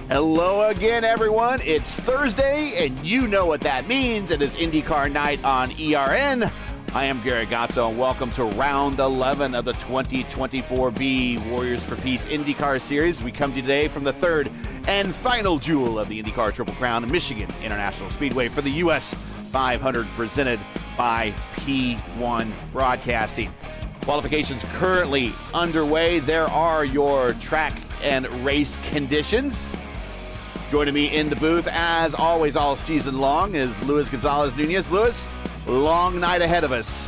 Hello again, everyone. It's Thursday, and you know what that means. It is IndyCar night on ERN. I am Gary Godsoe, and welcome to round 11 of the 2024B Warriors for Peace IndyCar Series. We come to you today from the third and final jewel of the IndyCar Triple Crown, Michigan International Speedway for the US 500, presented by P1 Broadcasting. Qualifications currently underway. There are your track and race conditions. Joining me in the booth, as always, all season long, is Luis Gonzalez-Nunez. Luis, long night ahead of us.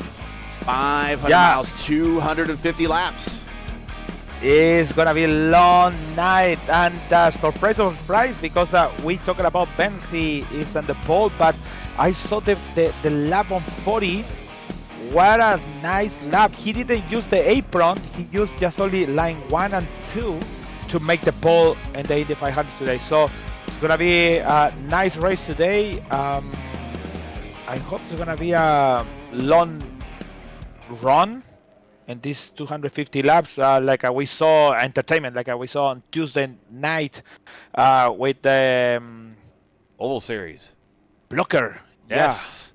500 miles, 250 laps. It's going to be a long night, and surprise, because we talking about Benji is on the pole, but I saw the lap on 40. What a nice lap. He didn't use the apron. He used just only line 1 and 2 to make the pole in the Indy 500 today. So it's going to be a nice race today. I hope it's going to be a long run in these 250 laps, like we saw entertainment, like we saw on Tuesday night with the Oval Series. Blocker. Yes.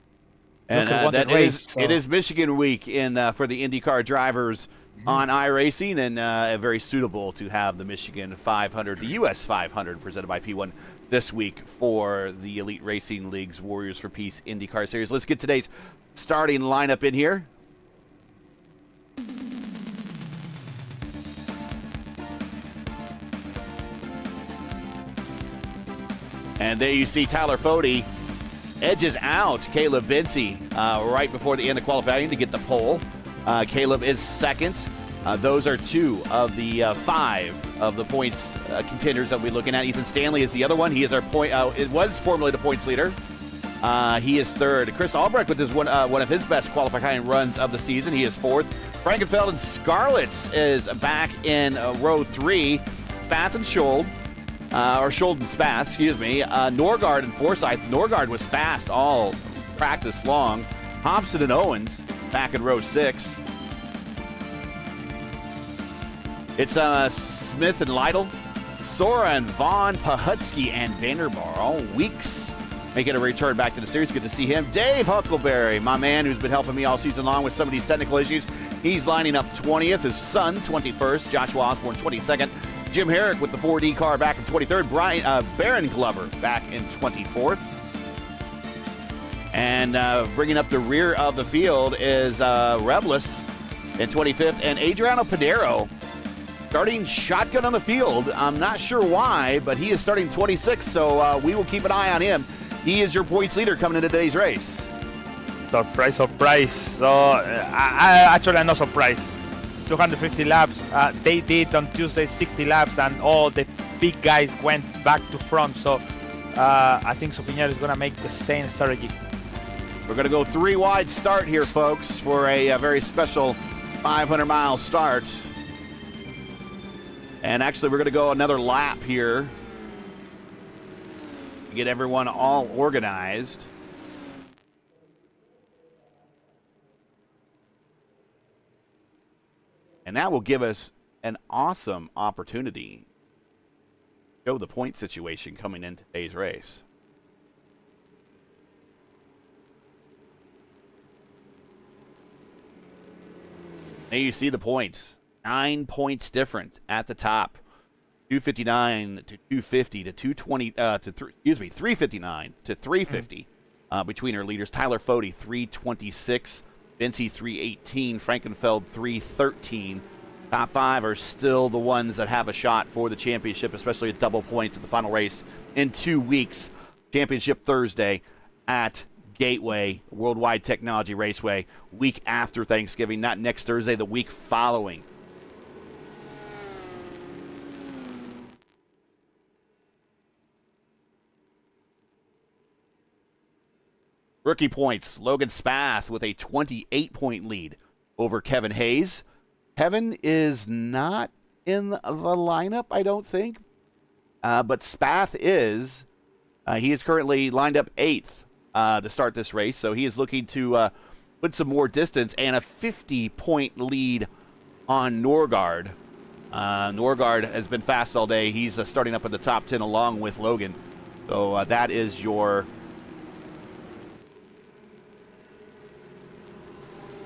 And it is Michigan week for the IndyCar drivers on iRacing, and very suitable to have the Michigan 500, the US 500, presented by P1 this week for the Elite Racing League's Warriors for Peace IndyCar Series. Let's get today's starting lineup in here. And there you see Tyler Fode edges out Caleb Benci right before the end of qualifying to get the pole. Caleb is second. Those are two of the 5 of the points contenders that we're looking at. Ethan Stanley is the other one. He is our point. It was formerly the points leader. He is third. Chris Albrecht with his one of his best qualifying runs of the season. He is fourth. Frankenfeld and Scarlett is back in row 3. Spath and Schold. Or Schold and Spath, excuse me. Norgard and Forsyth. Norgard was fast all practice long. Hobson and Owens back in row 6. It's Smith and Lytle, Sora and Vaughn, Pahutsky and Vanderbar. All Weeks making a return back to the series. Good to see him. Dave Huckleberry, my man who's been helping me all season long with some of these technical issues. He's lining up 20th. His son, 21st. Joshua Osborne, 22nd. Jim Herrick with the 4D car back in 23rd. Baron Glover back in 24th. And bringing up the rear of the field is Reblis in 25th. And Adriano Padero starting shotgun on the field. I'm not sure why, but he is starting 26th, so we will keep an eye on him. He is your points leader coming into today's race. Surprise. So, I'm not surprised. 250 laps. They did on Tuesday 60 laps, and all the big guys went back to front. So, I think Sopinier is going to make the same strategy. We're going to go 3 wide start here, folks, for a very special 500-mile start. And actually, we're going to go another lap here to get everyone all organized. And that will give us an awesome opportunity to show the point situation coming in today's race. Now you see the points. 9 points different at the top. 259 to 250 to 220 359 to 350 between our leaders. Tyler Fode 326, Benci 318, Frankenfeld 313. Top 5 are still the ones that have a shot for the championship, especially a double point to the final race in 2 weeks. Championship Thursday at Gateway Worldwide Technology Raceway, week after Thanksgiving, not next Thursday, the week following. Rookie points, Logan Spath with a 28-point lead over Kevin Hayes. Kevin is not in the lineup, I don't think, but Spath is. He is currently lined up 8th to start this race, so he is looking to put some more distance, and a 50-point lead on Norgard. Norgard has been fast all day. He's starting up in the top 10 along with Logan. So that is your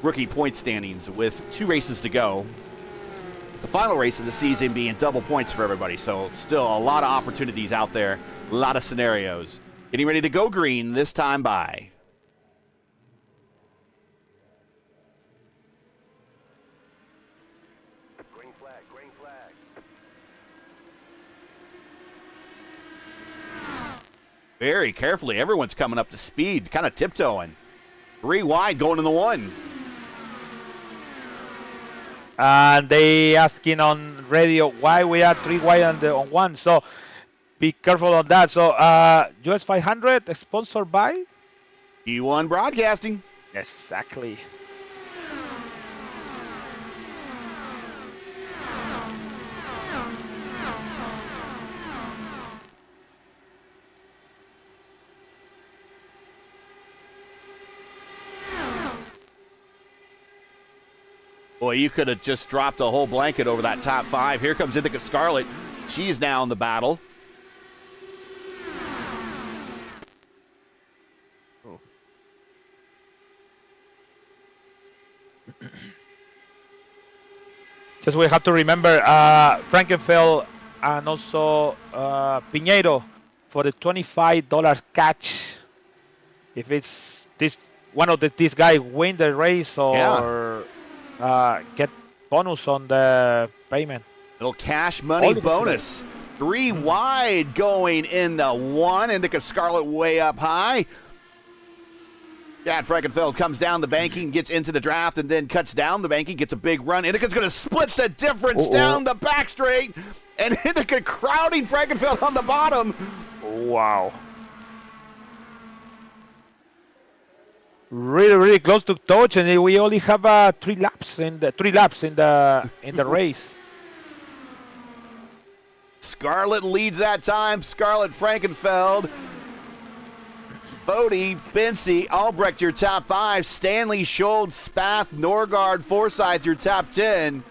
rookie point standings with 2 races to go. The final race of the season being double points for everybody. So still a lot of opportunities out there, a lot of scenarios. Getting ready to go green this time by. Green flag, green flag. Very carefully. Everyone's coming up to speed, kind of tiptoeing. 3 wide going in the 1. And they asking on radio why we are 3 wide on 1. So be careful on that. So US 500 sponsored by E1 Broadcasting. exactly. Boy, you could have just dropped a whole blanket over that top 5. Here comes Indycar Scarlett. She's now in the battle. Just we have to remember Frankenfeld and also Piñeiro for the $25 catch. If it's this one of these guys win the race or get bonus on the payment. Little cash money bonus. 3 wide going in the 1. Indycar Scarlett way up high. Chad Frankenfeld comes down the banking, gets into the draft, and then cuts down the banking, gets a big run. Indycar's going to split the difference down the back straight, and Indycar crowding Frankenfeld on the bottom. Wow. Really close to touch, and we only have 3 laps in the race. Scarlett leads that time. Scarlett, Frankenfeld, Bodie, Bency, Albrecht, your top 5. Stanley, Schultz, Spath, Norgard, Forsyth, your top 10.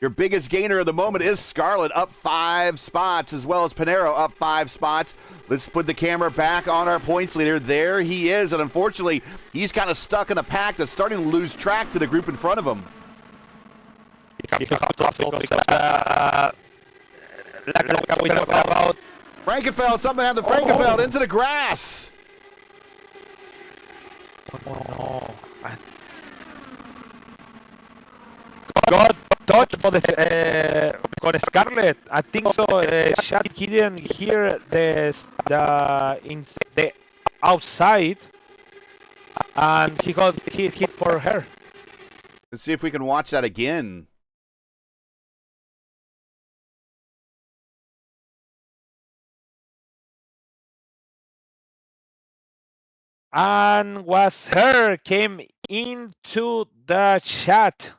Your biggest gainer of the moment is Scarlett, up 5 spots, as well as Pinero up 5 spots. Let's put the camera back on our points leader. There he is, and unfortunately, he's kind of stuck in a pack that's starting to lose track to the group in front of him. Frankenfeld, something happened to Frankenfeld into the grass. God touch for the Scarlett. I think so. He didn't hear the outside, and he got hit for her. Let's see if we can watch that again. And was her came into the chat.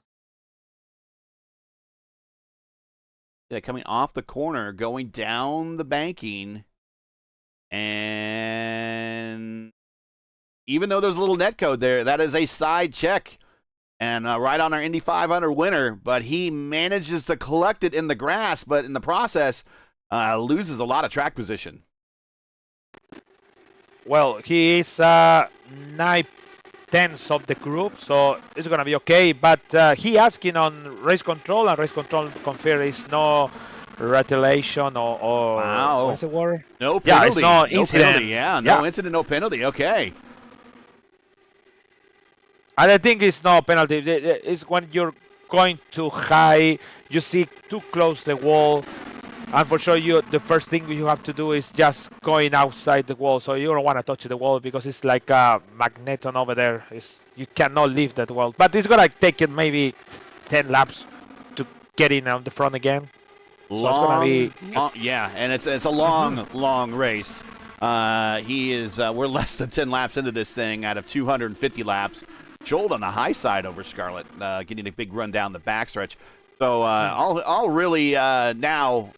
Yeah, coming off the corner, going down the banking. And even though there's a little net code there, that is a side check. And right on our Indy 500 winner, but he manages to collect it in the grass, but in the process, loses a lot of track position. Well, he is 9/10 of the group, so it's gonna be okay. But he asking on race control, and race control confirm is no retaliation or wow. What's the word? No penalty. Yeah, it's no incident. Penalty. Yeah, no incident, no penalty. Okay. And I think it's no penalty. It's when you're going too high, you see too close the wall. And for sure, the first thing you have to do is just going outside the wall. So you don't want to touch the wall because it's like a magneton over there. You cannot leave that wall. But it's going to take it maybe 10 laps to get in on the front again. Long, yeah, and it's a long, long race. We're less than 10 laps into this thing out of 250 laps. Jolt on the high side over Scarlett, getting a big run down the backstretch. So all really now,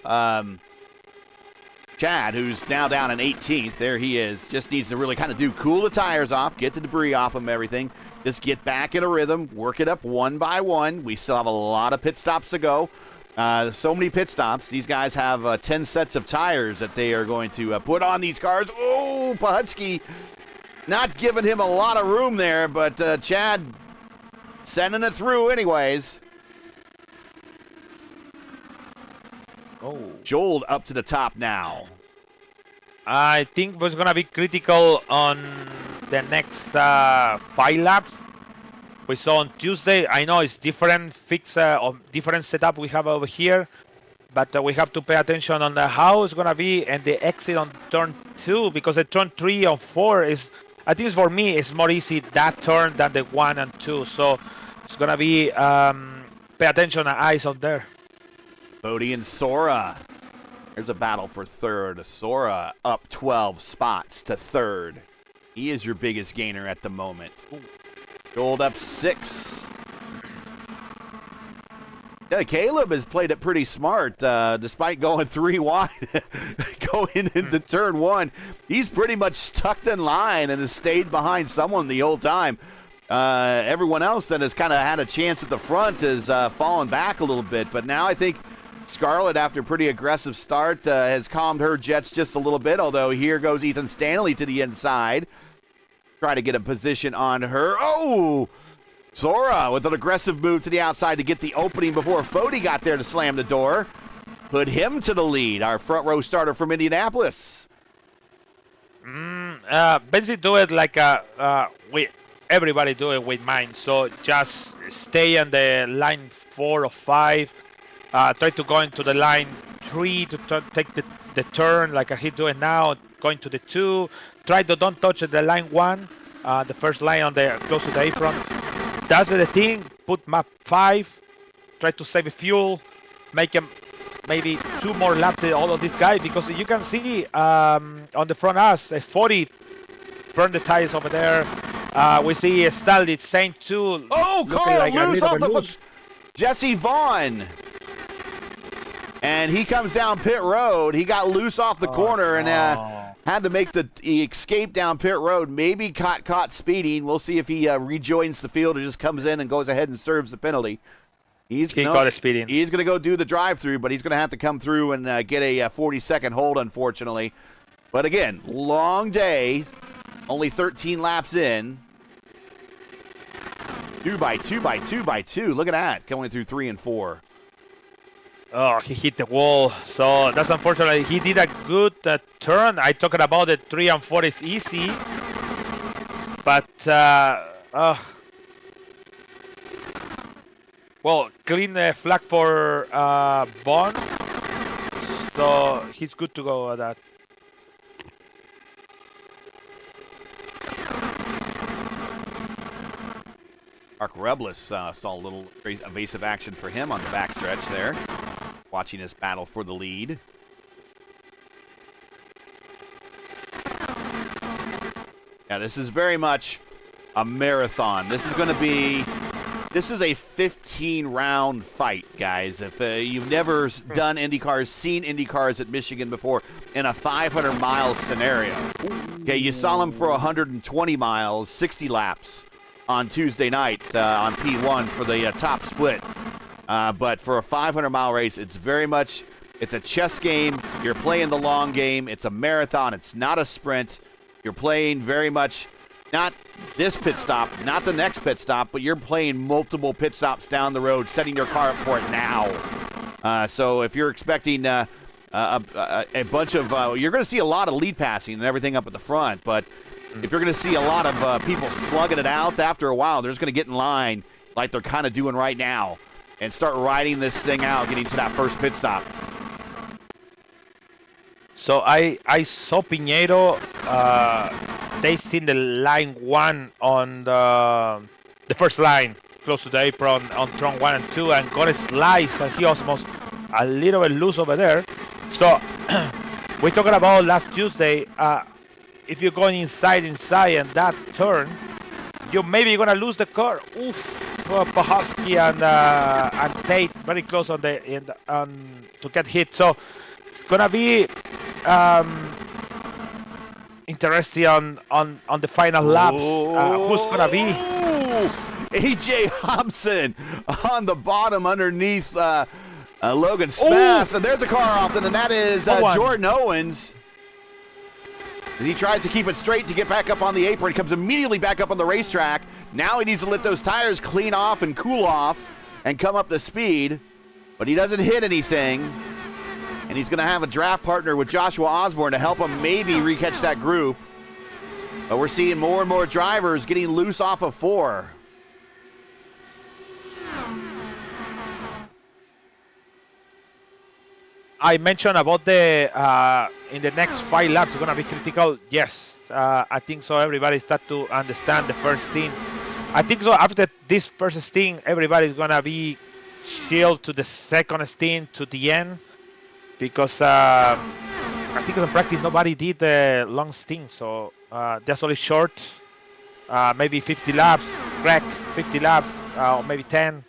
Chad, who's now down in 18th, there he is, just needs to really kind of cool the tires off, get the debris off him, everything. Just get back in a rhythm, work it up one by one. We still have a lot of pit stops to go. So many pit stops. These guys have 10 sets of tires that they are going to put on these cars. Oh, Pahutsky not giving him a lot of room there, but Chad sending it through anyways. Oh. Joel up to the top now. I think was gonna be critical on the next 5 laps. We saw on Tuesday. I know it's different fix or different setup we have over here, but we have to pay attention on how it's gonna be and the exit on turn 2, because the turn 3 and 4 is, I think for me, it's more easy that turn than the 1 and 2. So it's gonna be pay attention and eyes on there. Bodie and Sora. There's a battle for third. Sora up 12 spots to third. He is your biggest gainer at the moment. Gold up 6. Yeah, Caleb has played it pretty smart, despite going 3 wide going into turn 1. He's pretty much stuck in line and has stayed behind someone the whole time. Everyone else that has kind of had a chance at the front has fallen back a little bit, but now I think Scarlett, after a pretty aggressive start, has calmed her jets just a little bit, although here goes Ethan Stanley to the inside. Try to get a position on her. Oh! Sora with an aggressive move to the outside to get the opening before Fody got there to slam the door. Put him to the lead, our front row starter from Indianapolis. Benzi do it like everybody do it with mine. So just stay on the line 4 or 5. Try to go into the line 3 to take the turn like he doing now. Going to the 2. Try to don't touch the line 1, the first line on the close to the apron. That's the thing. Put map 5. Try to save fuel. Make him maybe 2 more laps to all of these guys, because you can see on the front us 40 burn the tires over there. We see Stanley Saint 2. Oh, Carl like loose off the Jesse Vaughn. And he comes down pit road. He got loose off the corner and had to make the escape down pit road. Maybe caught speeding. We'll see if he rejoins the field or just comes in and goes ahead and serves the penalty. He caught speeding. He's going to go do the drive-through, but he's going to have to come through and get a 40-second hold, unfortunately. But again, long day. Only 13 laps in. 2 by 2 by 2 by 2. Look at that. Going through 3 and 4. Oh, he hit the wall. So that's unfortunate. He did a good turn. I talked about the 3 and 4 is easy. But, well, clean flag for Bond. So he's good to go at that. Mark Reblis saw a little evasive action for him on the backstretch there. Watching his battle for the lead. Yeah, this is very much a marathon. This is a 15-round fight, guys. If you've never done IndyCars, seen IndyCars at Michigan before in a 500-mile scenario. Okay, you saw them for 120 miles, 60 laps on Tuesday night on P1 for the top split. But for a 500-mile race, it's a chess game. You're playing the long game. It's a marathon. It's not a sprint. You're playing very much not this pit stop, not the next pit stop, but you're playing multiple pit stops down the road, setting your car up for it now. So if you're expecting a bunch of you're going to see a lot of lead passing and everything up at the front, but if you're going to see a lot of people slugging it out after a while, they're just going to get in line like they're kind of doing right now and start riding this thing out, getting to that first pit stop. So I saw Piñeiro tasting the line 1 on the first line, close to the apron on turn 1 and 2, and got a slice, and he was almost a little bit loose over there. So we're talking about last Tuesday. If you're going inside and that turn, you're maybe gonna lose the car. Oof. Pahowski and Tate very close on to get hit. So gonna be interesting on the final laps. Who's gonna be? AJ Hobson on the bottom underneath Logan Spath, and there's a car off, and that is Jordan Owens. And he tries to keep it straight to get back up on the apron. He comes immediately back up on the racetrack. Now he needs to let those tires clean off and cool off and come up to speed. But he doesn't hit anything. And he's going to have a draft partner with Joshua Osborne to help him maybe re-catch that group. But we're seeing more and more drivers getting loose off of 4. I mentioned about the in the next 5 laps it's gonna be critical. Yes, I think so. Everybody start to understand the first stint. I think so. After this first stint, everybody's gonna be chilled to the second stint to the end because I think in practice nobody did the long stint, so that's only short. Maybe 50 laps, Greg, 50 laps, or maybe 10.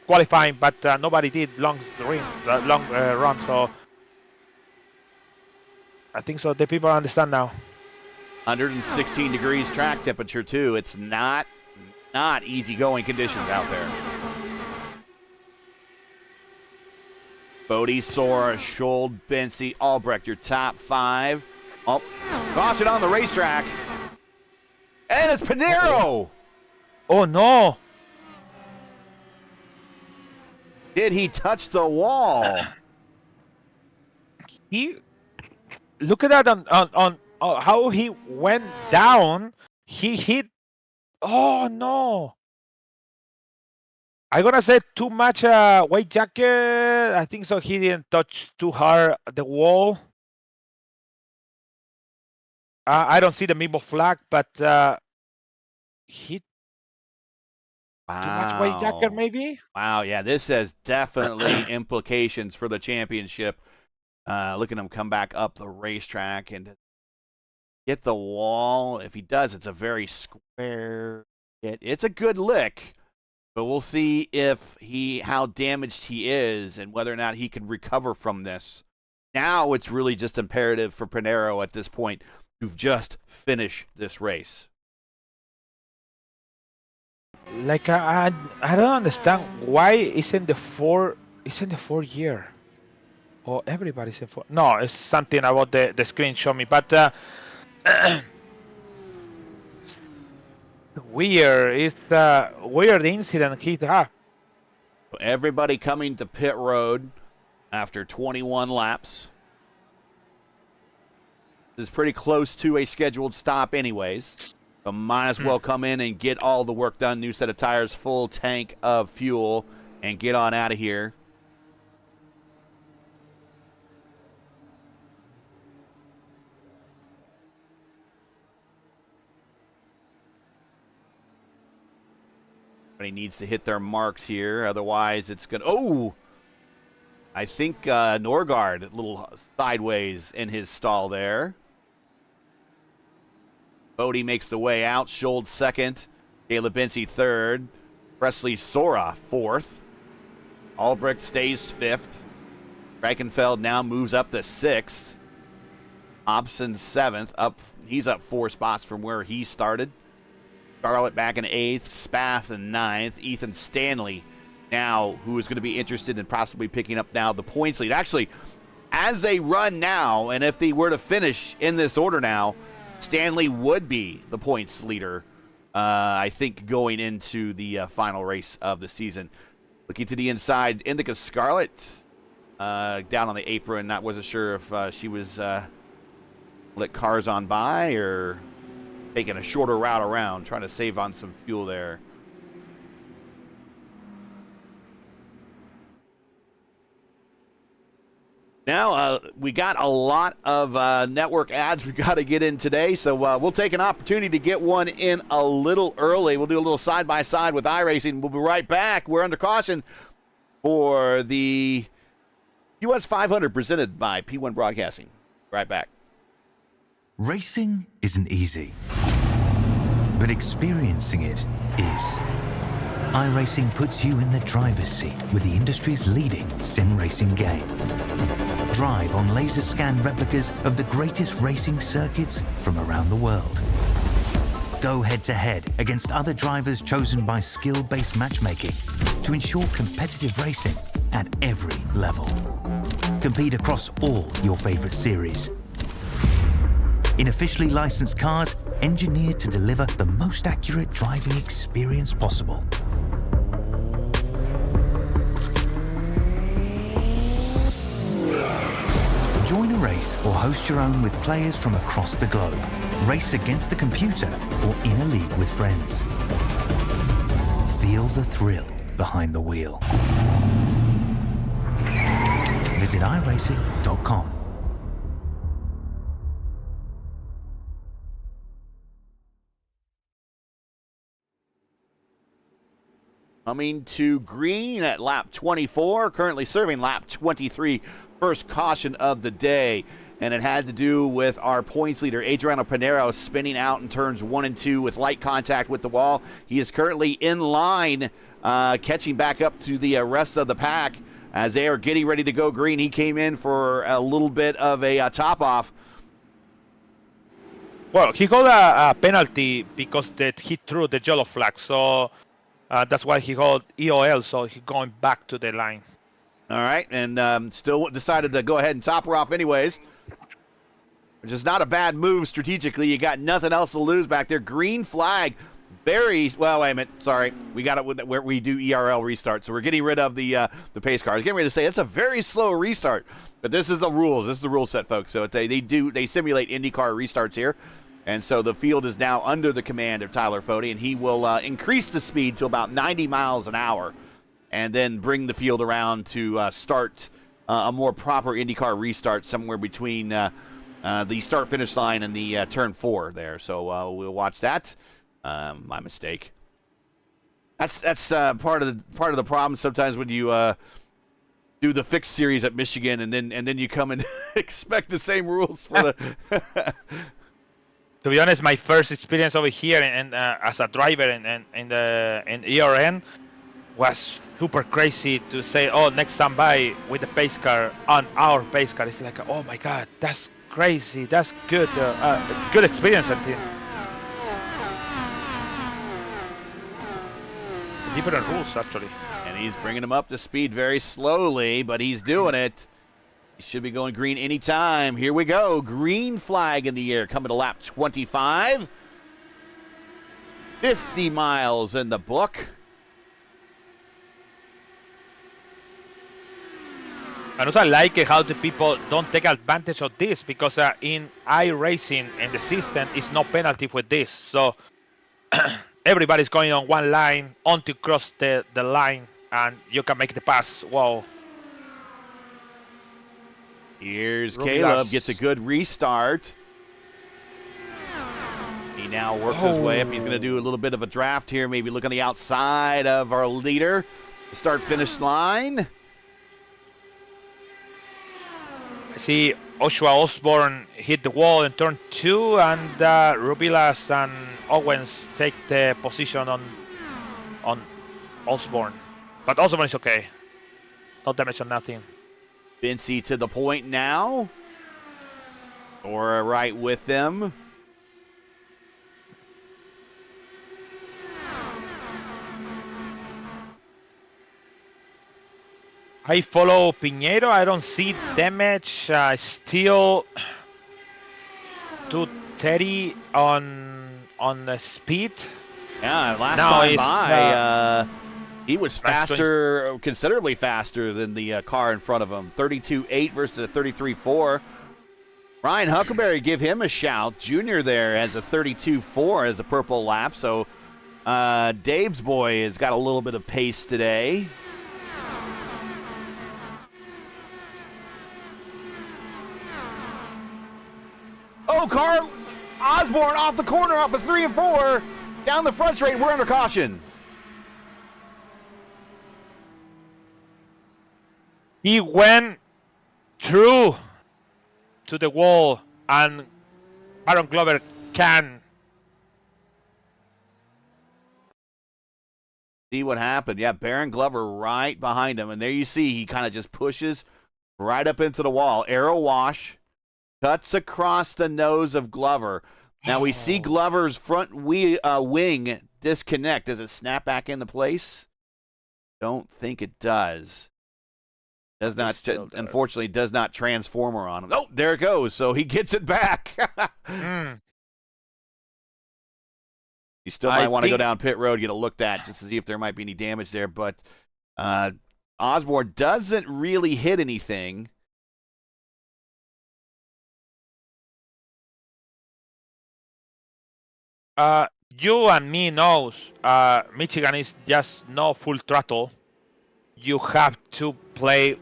Qualifying, but nobody did long run, so I think so. The people understand now. 116 degrees track temperature too. It's not easy going conditions out there. Bodie, Sora, Schold, Bensi, Albrecht, your top 5. Oh, caution on the racetrack, and it's Pinheiro. Oh no! Did he touch the wall? He look at that on how he went down. He hit. Oh no! I'm gonna say too much white jacket. I think so. He didn't touch too hard the wall. I don't see the Mimo flag, but he. Wow. Too much white jacket, maybe? Wow, yeah, this has definitely implications for the championship. Look at him come back up the racetrack and hit the wall. If he does, it's a very square hit. It's a good lick, but we'll see how damaged he is and whether or not he can recover from this. Now it's really just imperative for Pinheiro at this point to just finish this race. Like I don't understand why isn't the 4 year, or everybody's in 4. No, it's something about the screen show me, but weird. It's weird incident he had. Everybody coming to pit road after 21 laps. This is pretty close to a scheduled stop, anyways. So might as well come in and get all the work done. New set of tires, full tank of fuel, and get on out of here. Everybody needs to hit their marks here. Otherwise, it's going to... Oh! I think Norgard, a little sideways in his stall there. Bodie makes the way out. Schold second. Caleb Bensi third. Presley Sora fourth. Albrecht stays fifth. Reichenfeld now moves up to sixth. Hobson seventh. He's up 4 spots from where he started. Scarlett back in 8th. Spath in 9th. Ethan Stanley now, who is going to be interested in possibly picking up now the points lead. Actually, as they run now, and if they were to finish in this order now, Stanley would be the points leader, I think, going into the final race of the season. Looking to the inside, Indica Scarlett down on the apron. Wasn't sure if she was let cars on by or taking a shorter route around, trying to save on some fuel there. Now, we got a lot of network ads we got to get in today, so we'll take an opportunity to get one in a little early. We'll do a little side-by-side with iRacing. We'll be right back. We're under caution for the US 500 presented by P1 Broadcasting. Right back. Racing isn't easy, but experiencing it is. iRacing puts you in the driver's seat with the industry's leading sim racing game. Drive on laser scan replicas of the greatest racing circuits from around the world. Go head-to-head against other drivers chosen by skill-based matchmaking to ensure competitive racing at every level. Compete across all your favorite series. In officially licensed cars, engineered to deliver the most accurate driving experience possible. Join a race or host your own with players from across the globe. Race against the computer or in a league with friends. Feel the thrill behind the wheel. Visit iRacing.com. Coming to green at lap 24, currently serving lap 23, first caution of the day. And it had to do with our points leader, Adriano Pinheiro, spinning out in turns 1 and 2 with light contact with the wall. He is currently in line, catching back up to the rest of the pack as they are getting ready to go green. He came in for a little bit of a top-off. Well, he got a penalty because that he threw the yellow flag, so that's why he got EOL, so he's going back to the line. All right, and still decided to go ahead and top her off anyways, which is not a bad move strategically. You got nothing else to lose back there. Green flag. Well, wait a minute. Sorry. We got it where we do ERL restart, so we're getting rid of the pace cars. Getting ready to say it's a very slow restart, but this is the rules. This is the rule set, folks. So they simulate IndyCar restarts here. And so the field is now under the command of Tyler Fode, and he will increase the speed to about 90 miles an hour and then bring the field around to start a more proper IndyCar restart somewhere between the start-finish line and the turn 4 there. So we'll watch that. My mistake. That's part of the problem sometimes when you do the fixed series at Michigan and then you come and expect the same rules for the... To be honest, my first experience over here and as a driver in ERN was super crazy to say, oh, next time by with the pace car on our pace car. It's like, oh my God, that's crazy. That's good. Good experience, I think. Different rules, actually. And he's bringing him up to speed very slowly, but he's doing it. He should be going green anytime. Here we go. Green flag in the air coming to lap 25. 50 miles in the book. And also I like how the people don't take advantage of this because in iRacing and the system is no penalty for this. So everybody's going on one line until cross the line and you can make the pass. Wow. Here's Caleb, gets a good restart. He now works his way up. He's going to do a little bit of a draft here, maybe look on the outside of our leader. Start-finish line. I see Joshua Osborne hit the wall in turn 2, and Rubilas and Owens take the position on Osborne. But Osborne is okay. No damage on nothing. Vinci to the point now. Or right with them. I follow Pinheiro. I don't see damage. Still 230 on the speed. Yeah, last time by, he was faster, considerably faster than the car in front of him. 32.8 versus a 33.4. Ryan Huckleberry, give him a shout. Junior there has a 32.4 as a purple lap. So Dave's boy has got a little bit of pace today. Oh, Carl Osborne off the corner off of 3 and 4. Down the front straight, we're under caution. He went through to the wall, and Aaron Glover can see what happened. Yeah, Baron Glover right behind him, and there you see he kind of just pushes right up into the wall. Arrow wash. Cuts across the nose of Glover. Now we see Glover's front wing disconnect. Does it snap back into place? Don't think it does. Does But not, still, unfortunately, does not transformer on him. Oh, there it goes. So he gets it back. You still might want to go down pit road, get it looked at, just to see if there might be any damage there. But Osborne doesn't really hit anything. You and me knows Michigan is just no full throttle. You have to play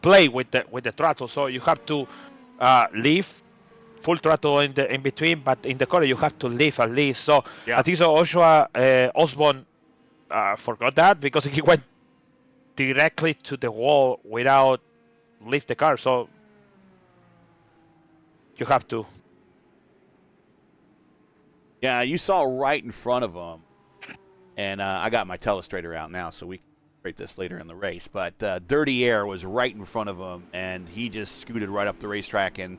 with the throttle, so you have to leave full throttle in between, but in the corner you have to leave at least. So Yeah. I think so. Osborne forgot that because he went directly to the wall without leave the car. So you have to. Yeah, you saw right in front of him, and I got my telestrator out now, so we can rate this later in the race. But Dirty Air was right in front of him, and he just scooted right up the racetrack and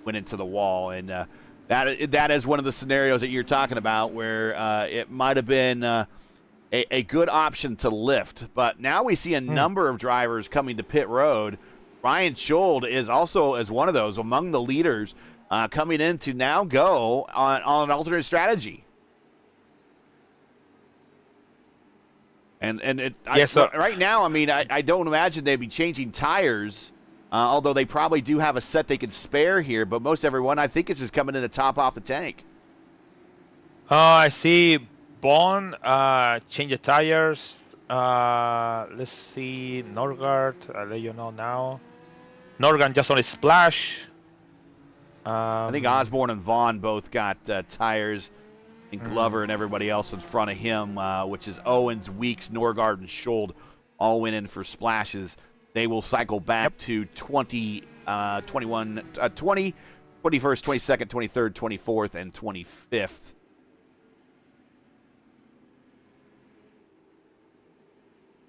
went into the wall. And that is one of the scenarios that you're talking about where it might have been a good option to lift. But now we see a number of drivers coming to pit road. Ryan Schold is also as one of those among the leaders. Coming in to now go on an alternate strategy. Right now, I mean, I don't imagine they'd be changing tires, although they probably do have a set they could spare here, but most everyone, I think, is just coming in to top off the tank. I see Bond change the tires. Let's see Norgard. I'll let you know now. Norgard just only splash. I think Osborne and Vaughn both got tires, and Glover and everybody else in front of him, which is Owens, Weeks, Norgard, and Schold, all went in for splashes. They will cycle back to 20, 21, 20, 21st, 22nd, 23rd, 24th, and 25th.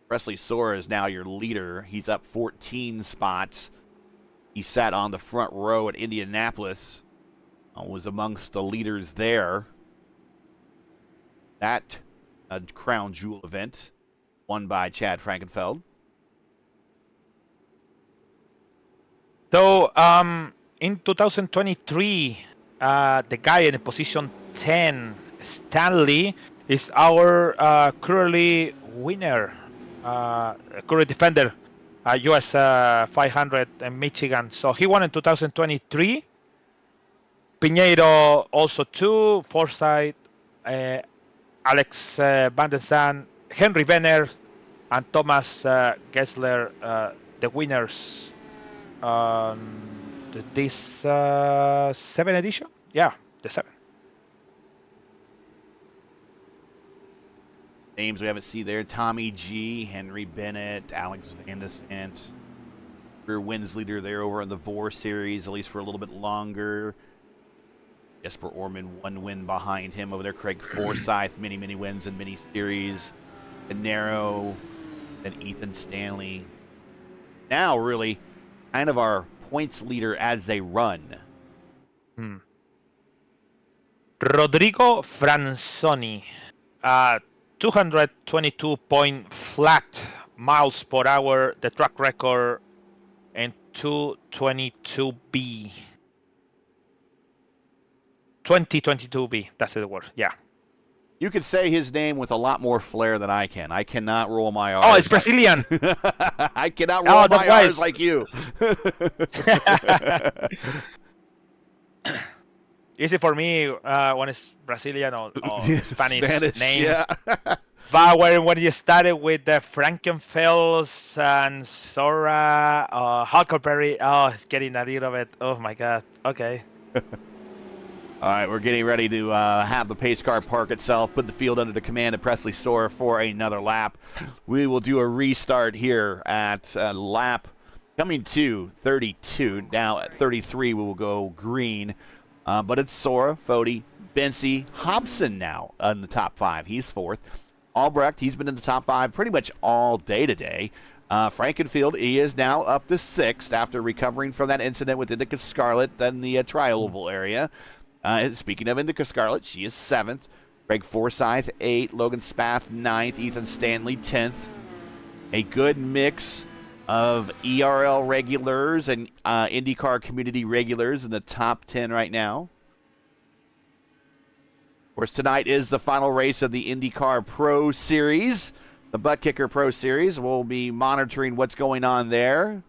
Presley Sora is now your leader. He's up 14 spots. He sat on the front row at Indianapolis, was amongst the leaders there. That crown jewel event won by Chad Frankenfeld. So in 2023, the guy in position 10, Stanley, is our currently winner, current defender. US 500 in Michigan. So he won in 2023. Piñeiro also two. Forsyth, Alex Van der Zand, Henry Benner, and Thomas Gessler, the winners this 7 edition. Yeah, the 7. Names we haven't seen there: Tommy G, Henry Bennett, Alex Van der Zand. Career wins leader there over in the VOR series, at least for a little bit longer. Jesper Orman, 1 win behind him over there. Craig Forsyth, many wins in mini series. Canaro, then Ethan Stanley. Now, really, kind of our points leader as they run. Rodrigo Franzoni. 222 flat miles per hour, the track record, and 222B. 2022B, that's the word, yeah. You could say his name with a lot more flair than I can. I cannot roll my R's. Oh, it's Brazilian. I cannot roll my R's like you. Easy for me when it's Brazilian or Spanish names. Yeah. But when you started with the Frankenfels and Sora, Huckleberry, it's getting a little bit, oh my God, okay. All right, we're getting ready to have the pace car park itself, put the field under the command of Presley Sora for another lap. We will do a restart here at lap coming to 32. Now at 33, we will go green. But it's Sora, Fody, Bency, Hobson now in the top 5. He's 4th. Albrecht, he's been in the top 5 pretty much all day today. Frankenfield, he is now up to 6th after recovering from that incident with Indycar Scarlet in the tri-oval area. Speaking of Indycar Scarlet, she is 7th. Greg Forsyth, 8th. Logan Spath, 9th. Ethan Stanley, 10th. A good mix of ERL regulars and IndyCar community regulars in the top 10 right now. Of course, tonight is the final race of the IndyCar Pro Series, the Butt Kicker Pro Series. We'll be monitoring what's going on there.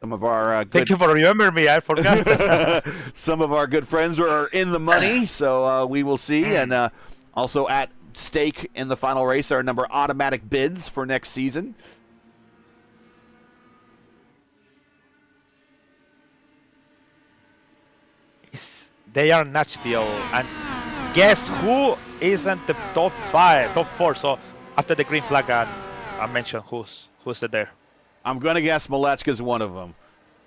Some of our Thank you for remembering me. I forgot. some of our good friends are in the money, so we will see. And also at stake in the final race are a number of automatic bids for next season. They are Nashville, and guess who isn't the top 4? So after the green flag, I mentioned who's there. I'm going to guess Malechka's one of them.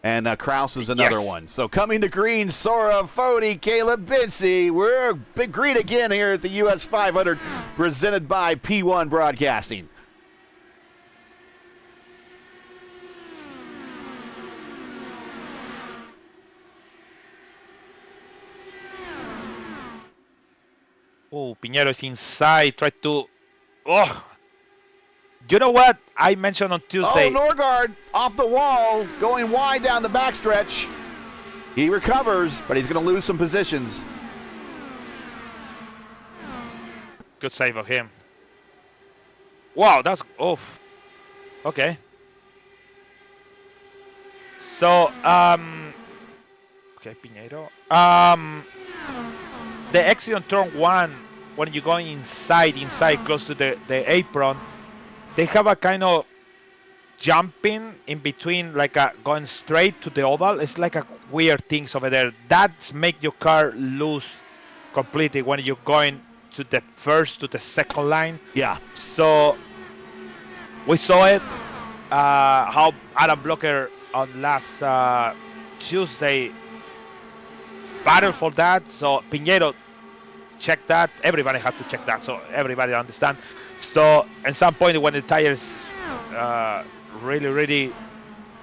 And Kraus is another one. So coming to green, Sora, Fody, Caleb, Vinci. We're big green again here at the US 500, presented by P1 Broadcasting. Oh, Pinheiro is inside. Try to. Oh, you know what I mentioned on Tuesday? Oh, Norgard off the wall, going wide down the backstretch. He recovers, but he's going to lose some positions. Good save of him. Wow, that's off. Okay. So, okay, Pinheiro. The exit on turn 1, when you're going inside, close to the apron, they have a kind of jumping in between, like going straight to the oval. It's like a weird things over there. That's make your car lose completely when you're going to the first to the second line. Yeah. So we saw it, how Adam Blocker on last Tuesday battled for that. So Pinheiro check that. Everybody has to check that, so everybody understand. So at some point when the tires really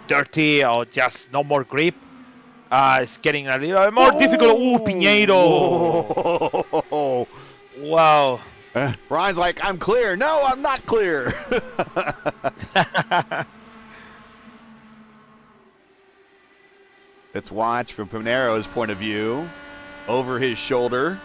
dirty or just no more grip, it's getting a little more difficult. Ooh, Pinheiro! Oh. Wow. Ryan's like, I'm clear. No, I'm not clear. Let's watch from Pinheiro's point of view, over his shoulder.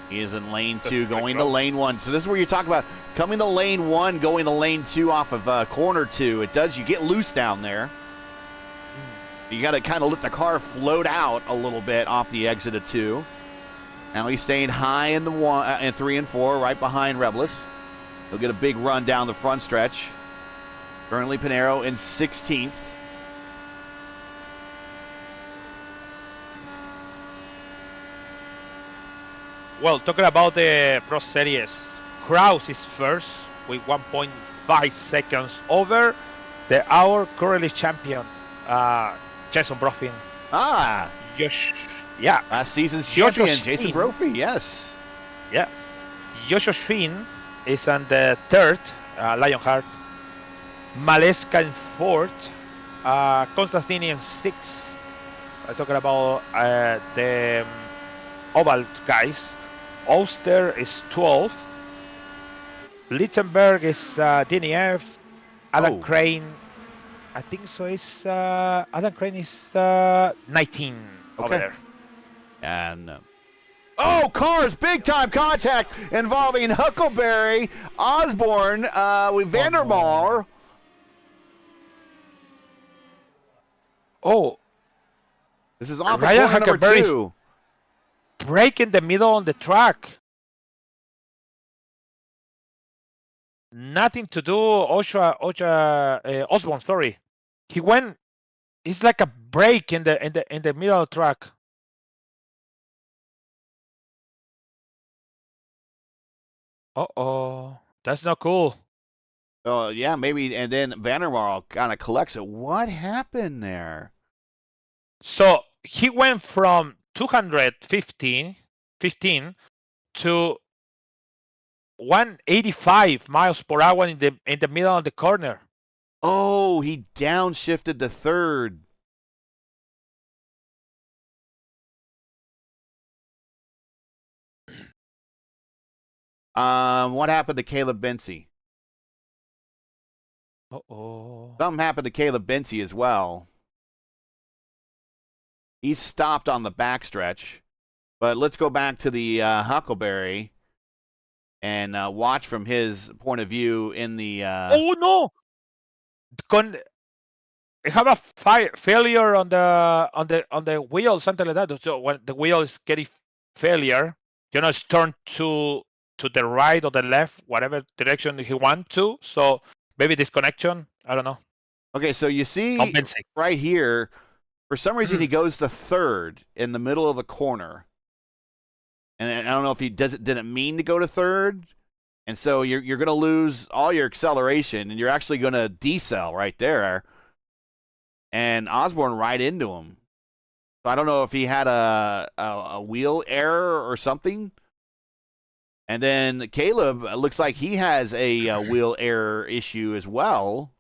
He is in lane 2, going to lane 1. So this is where you talk about coming to lane 1, going to lane 2 off of corner 2. It does, you get loose down there. You got to kind of let the car float out a little bit off the exit of 2. Now he's staying high in the 3 and 4, right behind Reblis. He'll get a big run down the front stretch. Currently Pinheiro in 16th. Well, talking about the Pro Series, Kraus is first with 1.5 seconds over our currently champion, Jason Brofin. Ah. Yeah. Last season's champion, Jason Brophy, yes. Yes. Joshua Finn is on the third, Lionheart. Maleska in fourth. Konstantin in sixth. I'm talking about the Oval guys. Oster is 12th. Litzenberg is DNF. Adam Crane, I think so, is Adam Crane is 19 over there. And cars, big time contact involving Huckleberry, Osborne, with Vandermeer. Oh, this is off Ryan of corner number 2. Break in the middle on the track. Nothing to do. Osborne, sorry. He went. It's like a break in the middle of the track. That's not cool. Oh yeah, maybe. And then Vandermeer kind of collects it. What happened there? So he went from 215 to 185 miles per hour in the middle of the corner. Oh, he downshifted to third. What happened to Caleb Bency? Uh-oh. Something happened to Caleb Bency as well. He's stopped on the backstretch. But let's go back to the Huckleberry and watch from his point of view in the. Oh no! I have a failure on the wheel, something like that. So when the wheel is getting failure, it's turned to the right or the left, whatever direction he want to. So maybe disconnection. I don't know. Okay, so you see right here, for some reason he goes to third in the middle of the corner. And I don't know if he didn't mean to go to third, and so you're going to lose all your acceleration, and you're actually going to decel right there. And Osborne right into him. So I don't know if he had a wheel error or something. And then Caleb looks like he has a wheel error issue as well.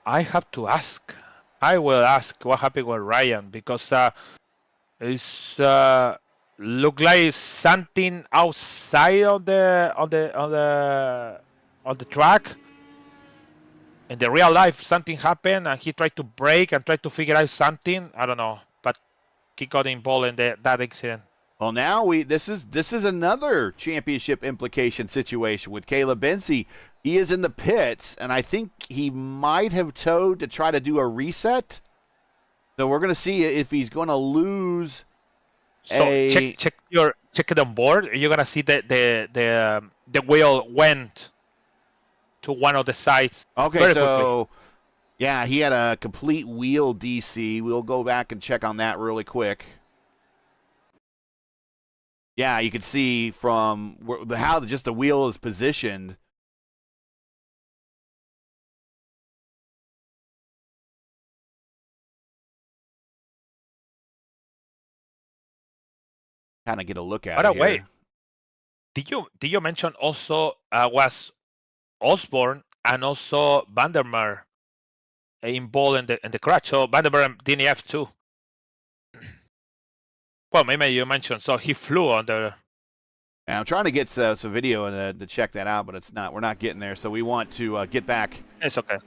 I have to ask. I will ask what happened with Ryan because it's look like something outside on the track. In the real life, something happened and he tried to brake and tried to figure out something. I don't know, but he got involved in that accident. Well, now this is another championship implication situation with Caleb Bency. He is in the pits, and I think he might have towed to try to do a reset. So we're going to see if he's going to lose. So check it on board. You're going to see the wheel went to one of the sides. Okay, so quickly. Yeah, he had a complete wheel DC. We'll go back and check on that really quick. Yeah, you can see from how just the wheel is positioned. Kind of get a look at it. By the way, did you mention also was Osborne and also Vandermeer involved in the crash? So Vandermeer and DNF too. Well, maybe you mentioned so he flew on the. And I'm trying to get some video to check that out, but it's not. We're not getting there. So we want to get back. It's okay.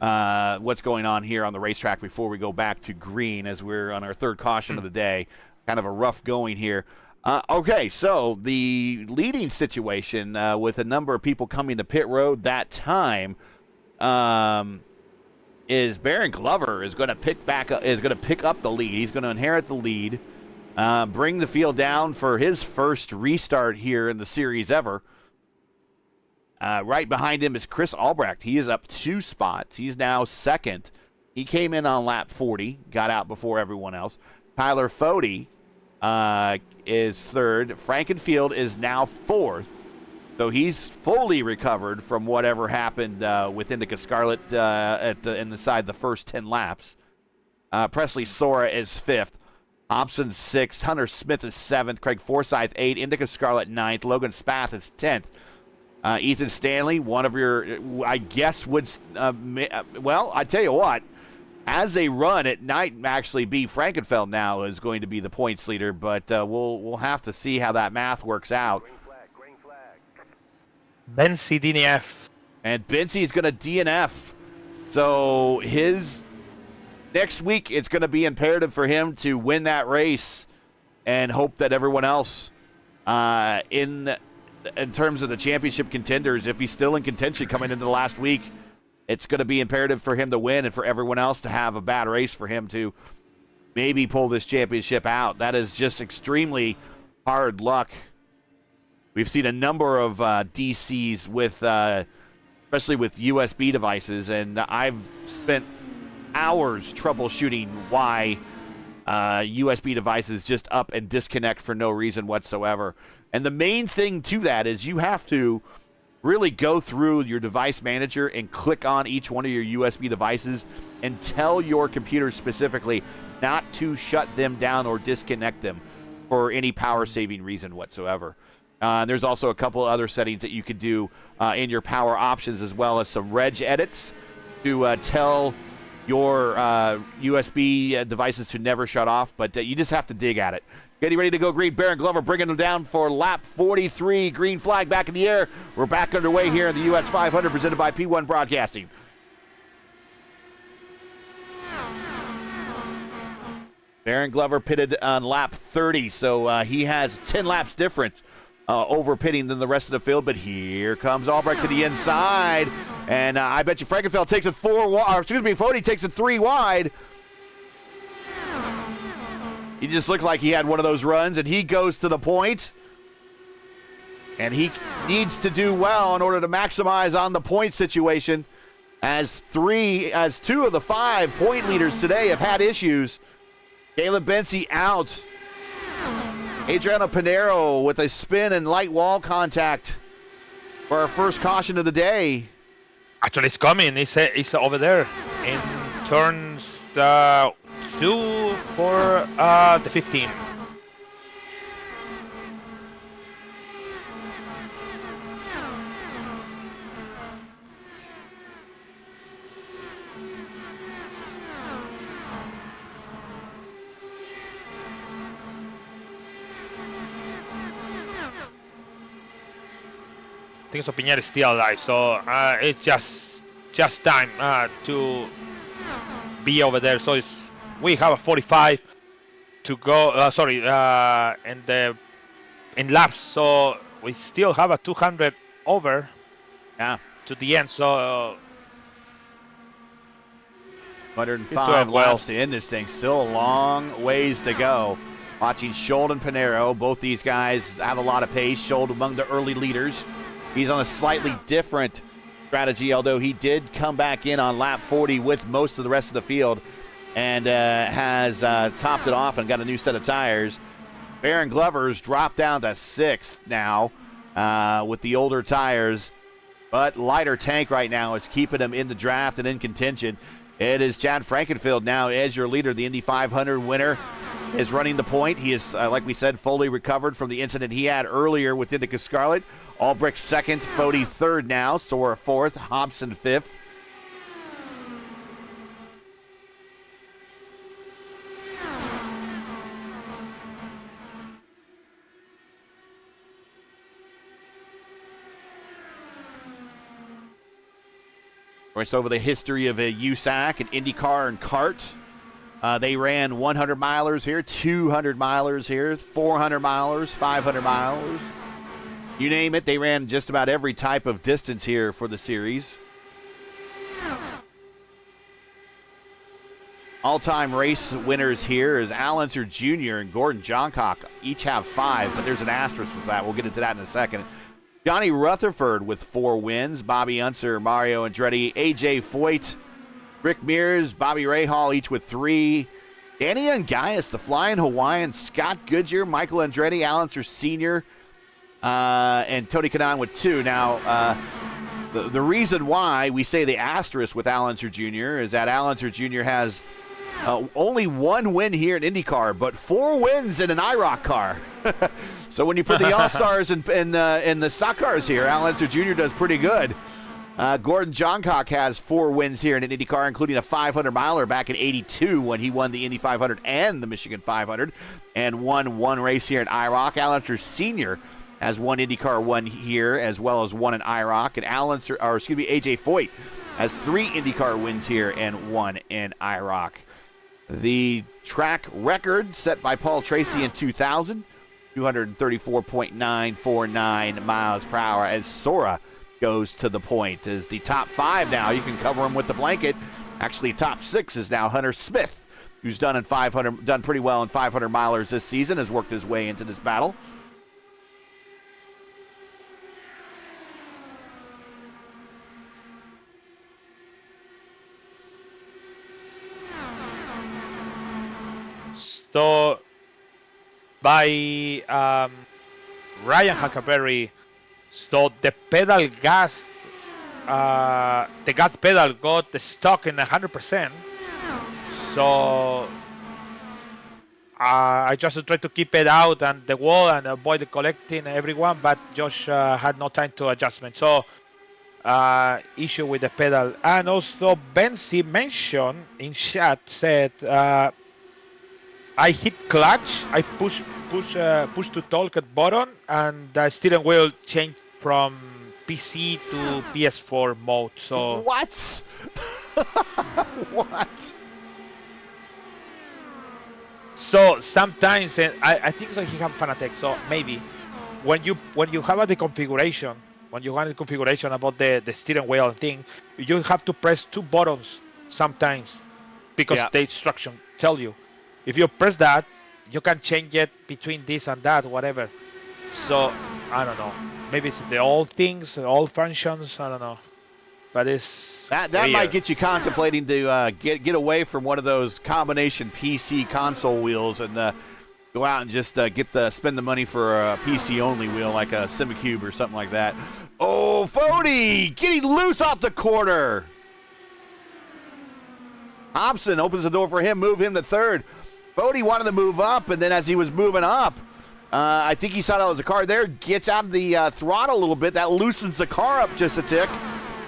What's going on here on the racetrack before we go back to green as we're on our third caution of the day. Kind of a rough going here. Okay, so the leading situation with a number of people coming to pit road that time is Baron Glover is going to pick up the lead. He's going to inherit the lead, bring the field down for his first restart here in the series ever. Right behind him is Chris Albrecht. He is up 2 spots. He's now second. He came in on lap 40, got out before everyone else. Tyler Fode is third. Frankenfield is now fourth. So he's fully recovered from whatever happened with Indycar Scarlet inside the first 10 laps. Presley Sora is fifth. Hobson sixth. Hunter Smith is seventh. Craig Forsyth 8th. Indycar Scarlet 9th. Logan Spath is 10th. Ethan Stanley, one of your, I guess, would, well, I tell you what, as a run, it might actually be Frankenfeld now is going to be the points leader, but we'll have to see how that math works out. Green flag. Bency DNF. And Bency's going to DNF. So his next week, it's going to be imperative for him to win that race and hope that everyone else in terms of the championship contenders, if he's still in contention coming into the last week, it's going to be imperative for him to win and for everyone else to have a bad race for him to maybe pull this championship out. That is just extremely hard luck. We've seen a number of DCs with, especially with USB devices, and I've spent hours troubleshooting why USB devices just up and disconnect for no reason whatsoever. And the main thing to that is you have to really go through your device manager and click on each one of your USB devices and tell your computer specifically not to shut them down or disconnect them for any power saving reason whatsoever. There's also a couple other settings that you could do in your power options, as well as some reg edits to tell your USB devices to never shut off, but you just have to dig at it. Getting ready to go green. Baron Glover bringing them down for lap 43. Green flag back in the air. We're back underway here in the US 500 presented by P1 Broadcasting. Baron Glover pitted on lap 30, so he has 10 laps difference over pitting than the rest of the field. But here comes Albrecht to the inside, and I bet you Frankenfeld takes it Fody takes it 3 wide. He just looked like he had one of those runs, and he goes to the point. And he needs to do well in order to maximize on the point situation, as 2 of the 5 point leaders today have had issues. Caleb Bensi out. Adriano Pinero with a spin and light wall contact for our first caution of the day. Actually, it's coming. It's over there in turns 2 for the 15. I think Opinier is still alive, so it's just time to be over there. So we have a 45 to go. In laps, so we still have a 200 over. Yeah. To the end. So 105 laps to end this thing. Still a long ways to go. Watching Schold and Pinero, both these guys have a lot of pace. Schold among the early leaders. He's on a slightly different strategy, although he did come back in on lap 40 with most of the rest of the field and has topped it off and got a new set of tires. Baron Glover's dropped down to 6th now with the older tires, but lighter tank right now is keeping him in the draft and in contention. It is Chad Frankenfield now as your leader. The Indy 500 winner is running the point. He is, like we said, fully recovered from the incident he had earlier with Indycar Scarlet. Albrecht 2nd, Fody 3rd now, Sora 4th, Hobson 5th. Race over the history of USAC and IndyCar and kart. They ran 100 milers here, 200 milers here, 400 milers, 500 milers. You name it, they ran just about every type of distance here for the series. All-time race winners here is Al Unser Jr. and Gordon Johncock. Each have 5, but there's an asterisk with that. We'll get into that in a second. Johnny Rutherford with 4 wins. Bobby Unser, Mario Andretti, A.J. Foyt, Rick Mears, Bobby Rahal, each with 3. Danny Ungaius, the Flying Hawaiian, Scott Goodyear, Michael Andretti, Al Unser Sr., and Tony Kanaan with 2. Now, the reason why we say the asterisk with Al Unser Jr. is that Al Unser Jr. has only 1 win here in IndyCar, but 4 wins in an IROC car. So when you put the All-Stars and the stock cars here, Al Unser Jr. does pretty good. Gordon Johncock has 4 wins here in an IndyCar, including a 500-miler back in '82 when he won the Indy 500 and the Michigan 500, and won 1 race here in IROC. Al Unser Sr. has 1 IndyCar 1 here, as well as 1 in IROC, and AJ Foyt has 3 IndyCar wins here and 1 in IROC. The track record set by Paul Tracy in 2000, 234.949 miles per hour, as Sora goes to the point. As the top 5 now, you can cover him with the blanket. Actually, top 6 is now Hunter Smith, who's done pretty well in 500 milers this season, has worked his way into this battle. So, by Ryan Huckleberry, so the gas pedal got stuck in 100%. So I just tried to keep it out and the wall and avoid collecting everyone, but Josh had no time to adjustment. So issue with the pedal. And also Benzi mentioned in chat, said I hit clutch, I push to talk at button, and the steering wheel changed from PC to PS4 mode. So What? What? So sometimes I think so he have Fanatec. So maybe when you have the configuration, about the steering wheel thing, you have to press 2 buttons sometimes because the instruction tell you. If you press that, you can change it between this and that, whatever. So I don't know. Maybe it's the old things, the old functions. I don't know. But it's that might get you contemplating to get away from one of those combination PC console wheels and go out and just spend the money for a PC only wheel like a SimiCube or something like that. Oh, Fody getting loose off the corner. Hobson opens the door for him, move him to third. Fody wanted to move up, and then as he was moving up, I think he saw that was a car there, gets out of the throttle a little bit. That loosens the car up just a tick.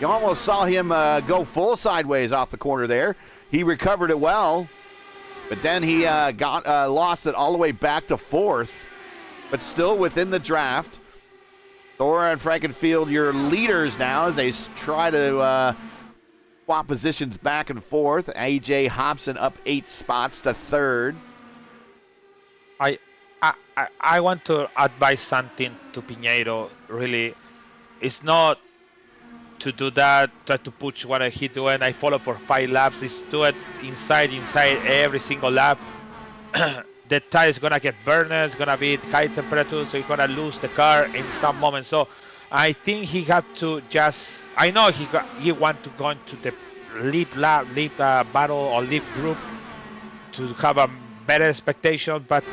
You almost saw him go full sideways off the corner there. He recovered it well, but then he lost it all the way back to fourth, but still within the draft. Thora and Frankenfield, your leaders now as they try to swap positions back and forth. AJ Hobson up 8 spots to third. I want to advise something to Pinheiro. Really, it's not to do that, try to push what he doing. I follow for 5 laps. It's do it inside every single lap. The tire is gonna get burned. It's gonna be high temperature, so you're gonna lose the car in some moment. So I think he had to just. I know he want to go into the lead battle or lead group to have a better expectation, but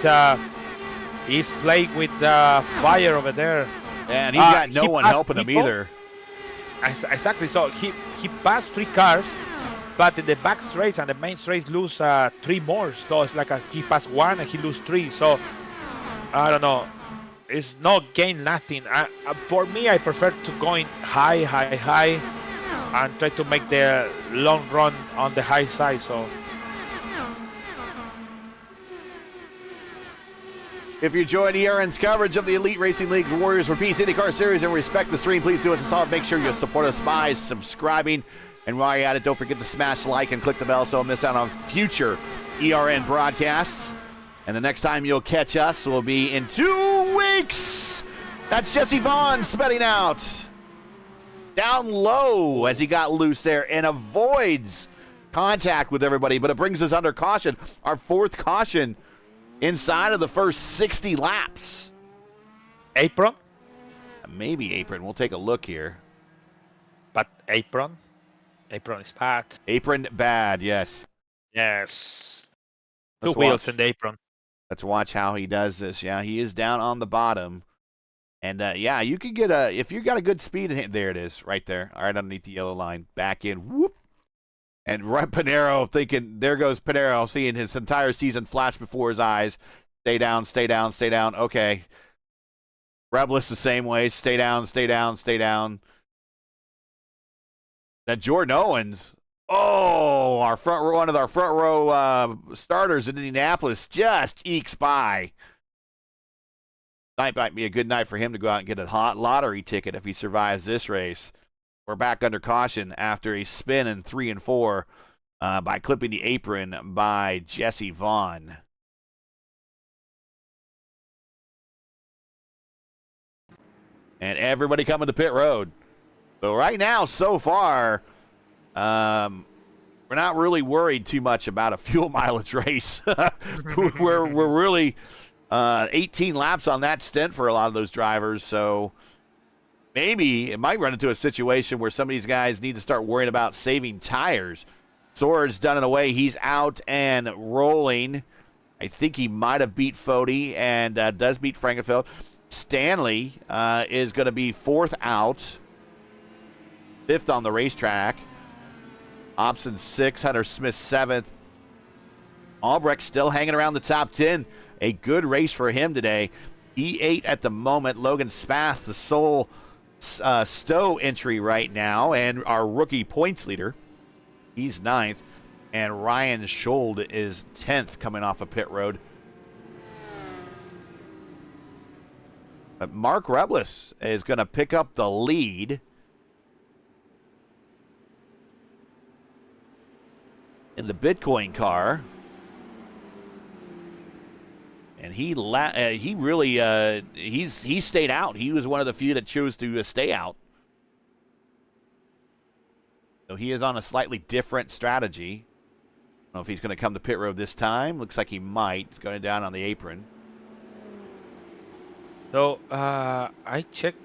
he's playing with fire over there. And he's got no one helping him either. Exactly. So he passed 3 cars, but in the back straights and the main straights lose 3 more. So it's like he passed 1 and he lose 3. So I don't know. It's not gain nothing. For me, I prefer to going high, and try to make the long run on the high side. So. If you join ERN's coverage of the Elite Racing League, Warriors for Peace, Indycar Series, and respect the stream, please do us a solid. Make sure you support us by subscribing. And while you're at it, don't forget to smash like and click the bell so you'll miss out on future ERN broadcasts. And the next time you'll catch us will be in 2 weeks. That's Jesse Vaughn spitting out. Down low as he got loose there and avoids contact with everybody, but it brings us under caution. Our 4th caution inside of the first 60 laps. Apron? Maybe apron. We'll take a look here. But apron? Apron is bad. Apron bad, yes. Yes. Let's 2 wheels watch. in the apron. Let's watch how he does this. Yeah, he is down on the bottom. And, yeah, you could get if you got a good speed, there it is, right there. All right, underneath the yellow line. Back in, whoop. And right, Pinheiro thinking, there goes Pinheiro, seeing his entire season flash before his eyes. Stay down, stay down, stay down. Okay. Reblis the same way. Stay down, stay down, stay down. Now, Jordan Owens, one of our front row starters in Indianapolis, just ekes by. Night might be a good night for him to go out and get a hot lottery ticket if he survives this race. We're back under caution after a spin in 3 and 4 by clipping the apron by Jesse Vaughn. And everybody coming to pit road. So right now, so far, we're not really worried too much about a fuel mileage race. we're really 18 laps on that stint for a lot of those drivers, so maybe it might run into a situation where some of these guys need to start worrying about saving tires. Sora's done it away. He's out and rolling. I think he might have beat Fody and does beat Frankenfeld. Stanley is going to be 4th out, 5th on the racetrack. Hobson 6th, Hunter Smith 7th. Albrecht still hanging around the top 10. A good race for him today. E8 at the moment. Logan Spath, the sole Stowe entry right now, and our rookie points leader, he's 9th, and Ryan Schold is 10th coming off of pit road. But Mark Reblis is going to pick up the lead. In the Bitcoin car. And he really he stayed out. He was one of the few that chose to stay out. So he is on a slightly different strategy. I don't know if he's going to come to pit road this time. Looks like he might. He's going down on the apron. So I checked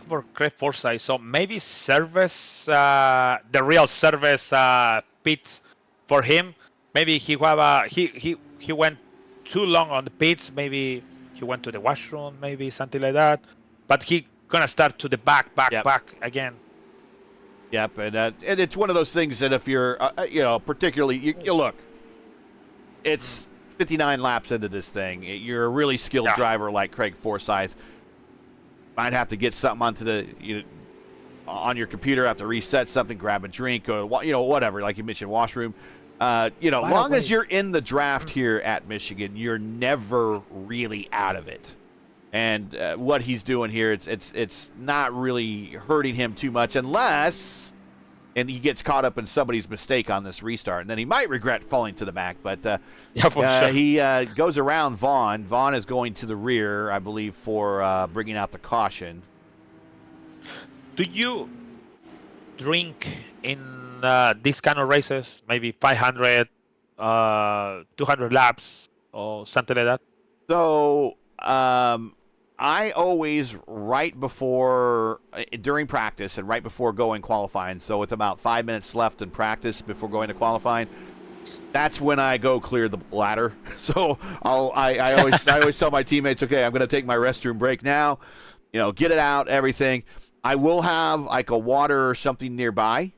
for Craig Forsyth. So maybe service, the real service pits for him. Maybe he went too long on the pits. Maybe he went to the washroom. Maybe something like that. But he gonna start to the back again. Yep, and it's one of those things that if you're, particularly, you look, it's 59 laps into this thing. You're a really skilled driver like Craig Forsyth. Might have to get something onto on your computer, have to reset something, grab a drink, or whatever. Like you mentioned, washroom. Long as you're in the draft here at Michigan, you're never really out of it. And what he's doing here, it's not really hurting him too much unless he gets caught up in somebody's mistake on this restart, and then he might regret falling to the back. But sure. He goes around Vaughn. Vaughn is going to the rear, I believe, for bringing out the caution. Do you drink in these kind of races? Maybe 500, 200 laps, or something like that? So I always, right before, during practice and right before going qualifying, so it's about 5 minutes left in practice before going to qualifying, that's when I go clear the bladder. So I always tell my teammates, okay, I'm going to take my restroom break now, get it out, everything. I will have like a water or something nearby,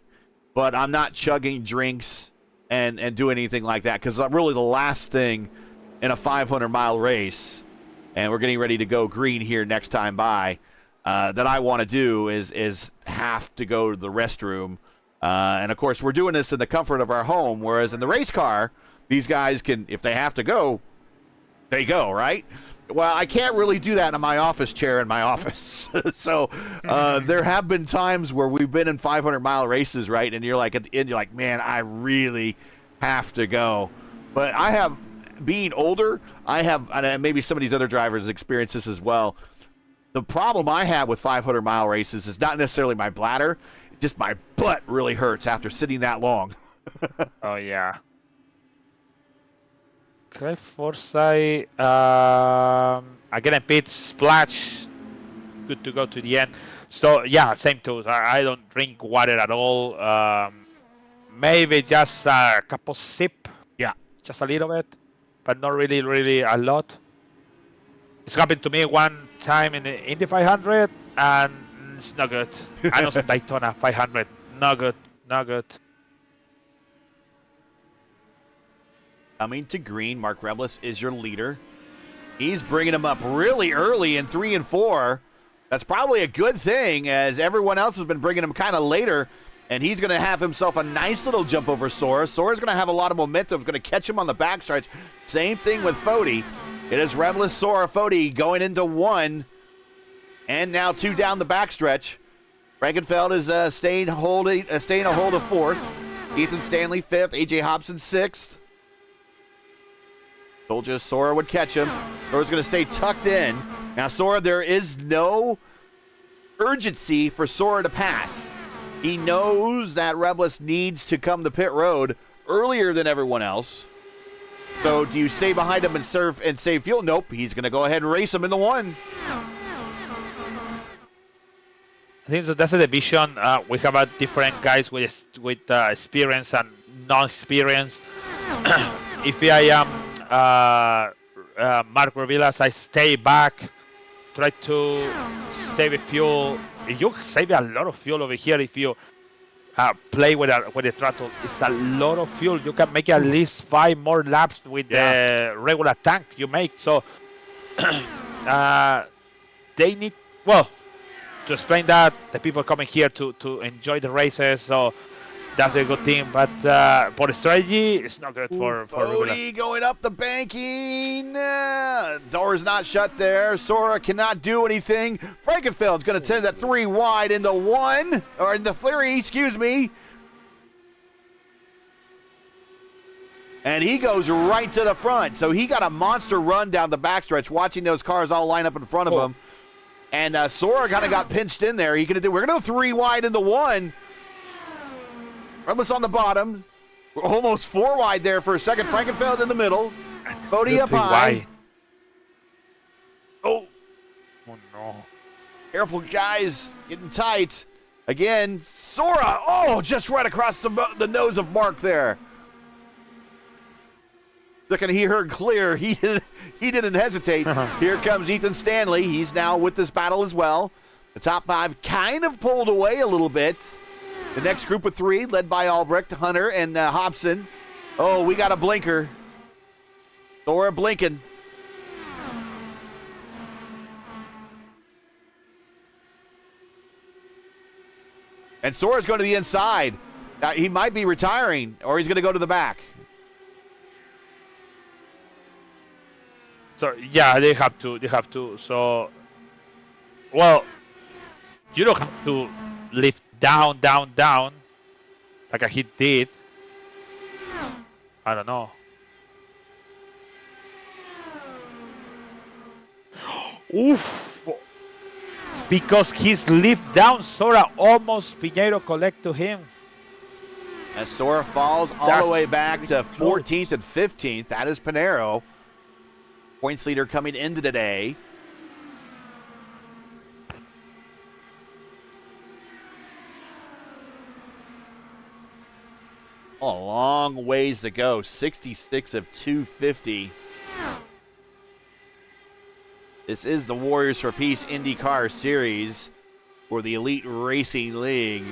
but I'm not chugging drinks and doing anything like that, because really the last thing in a 500-mile race, and we're getting ready to go green here next time by, that I want to do is have to go to the restroom. And, of course, we're doing this in the comfort of our home, whereas in the race car, these guys can, if they have to go, they go, right? Well, I can't really do that in my office chair in my office. So there have been times where we've been in 500-mile races, right, and you're like, at the end, you're like, man, I really have to go. But I have, being older, and maybe some of these other drivers experience this as well. The problem I have with 500-mile races is not necessarily my bladder, just my butt really hurts after sitting that long. Oh, yeah. Craig Forsyth, again a pit splash, good to go to the end. So yeah, same too. I don't drink water at all. Maybe just a couple sip. Yeah, just a little bit, but not really a lot. It's happened to me one time in the Indy 500, and it's not good. And also Daytona 500, not good. Coming to green, Mark Reblis is your leader. He's bringing him up really early in 3 and 4. That's probably a good thing, as everyone else has been bringing him kind of later, and he's going to have himself a nice little jump over Sora. Sora's going to have a lot of momentum, going to catch him on the backstretch. Same thing with Foti. It is Reblis, Sora, Foti going into 1, and now 2 down the backstretch. Frankenfeld is staying a hold of 4th. Ethan Stanley 5th. AJ Hobson 6th. Told you Sora would catch him. Sora's going to stay tucked in. Now, Sora, there is no urgency for Sora to pass. He knows that Reblis needs to come to pit road earlier than everyone else. So, do you stay behind him and save fuel? Nope. He's going to go ahead and race him in the 1. I think so that's a division. We have different guys with experience and non-experience. If I am Mark Revilas, I stay back, try to save fuel. You save a lot of fuel over here if you play with the throttle. It's a lot of fuel. You can make at least 5 more laps with the regular tank you make. So they need, well, to explain that the people coming here to enjoy the races, so that's a good thing. But for the strategy, it's not good for Fody going up the banking. Door's not shut there. Sora cannot do anything. Frankenfeld's going to send that 3 wide into 1, or in the 3, excuse me. And he goes right to the front. So he got a monster run down the backstretch, watching those cars all line up in front of him. And Sora kind of got pinched in there. We're going to go 3 wide into 1. Almost on the bottom. We're almost 4 wide there for a second. Frankenfeld in the middle. Fody up high. Oh no. Careful, guys. Getting tight. Again, Sora. Oh, just right across the nose of Mark there. Looking, he heard clear. He didn't hesitate. Here comes Ethan Stanley. He's now with this battle as well. The top 5 kind of pulled away a little bit. The next group of 3, led by Albrecht, Hunter, and Hobson. Oh, we got a blinker. Sora blinking. And Sora's going to the inside. He might be retiring, or he's going to go to the back. So yeah, they have to. So, well, you don't have to lift down, like he did. I don't know. Oof! Because his lift down, Sora almost Pinheiro collect to him. As Sora falls all the way back to 14th and 15th. That is Pinheiro. Points leader coming into today. A long ways to go. 66 of 250. This is the Warriors for Peace IndyCar Series for the Elite Racing League.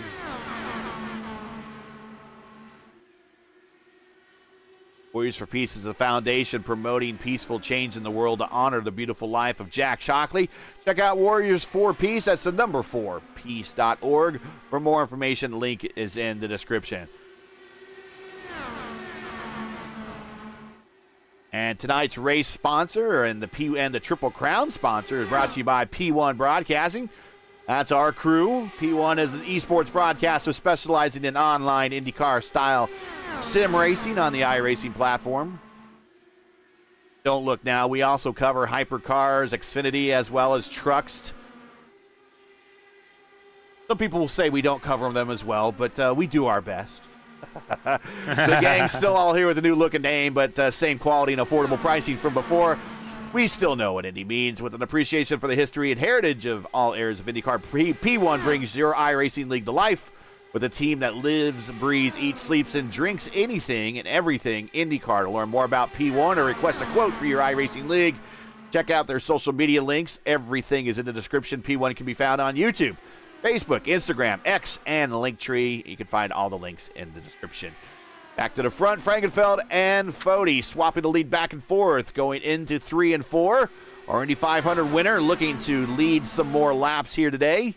Warriors for Peace is a foundation promoting peaceful change in the world to honor the beautiful life of Jack Shockley. Check out Warriors for Peace. That's the number 4, peace.org. For more information, link is in the description. And tonight's race sponsor and the Triple Crown sponsor is brought to you by P1 Broadcasting. That's our crew. P1 is an esports broadcaster specializing in online IndyCar-style sim racing on the iRacing platform. Don't look now. We also cover hypercars, Xfinity, as well as trucks. Some people will say we don't cover them as well, but we do our best. The gang's still all here with a new look and name, but same quality and affordable pricing from before. We still know what Indy means. With an appreciation for the history and heritage of all eras of IndyCar, P1 brings your iRacing league to life with a team that lives, breathes, eats, sleeps, and drinks anything and everything IndyCar. To learn more about P1 or request a quote for your iRacing league, check out their social media links. Everything is in the description. P1 can be found on YouTube, Facebook, Instagram, X, and Linktree. You can find all the links in the description. Back to the front, Frankenfeld and Fody swapping the lead back and forth, going into 3 and 4. Our Indy 500 winner looking to lead some more laps here today.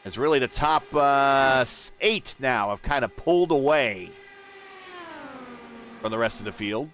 It's really the top 8 now have kind of pulled away from the rest of the field.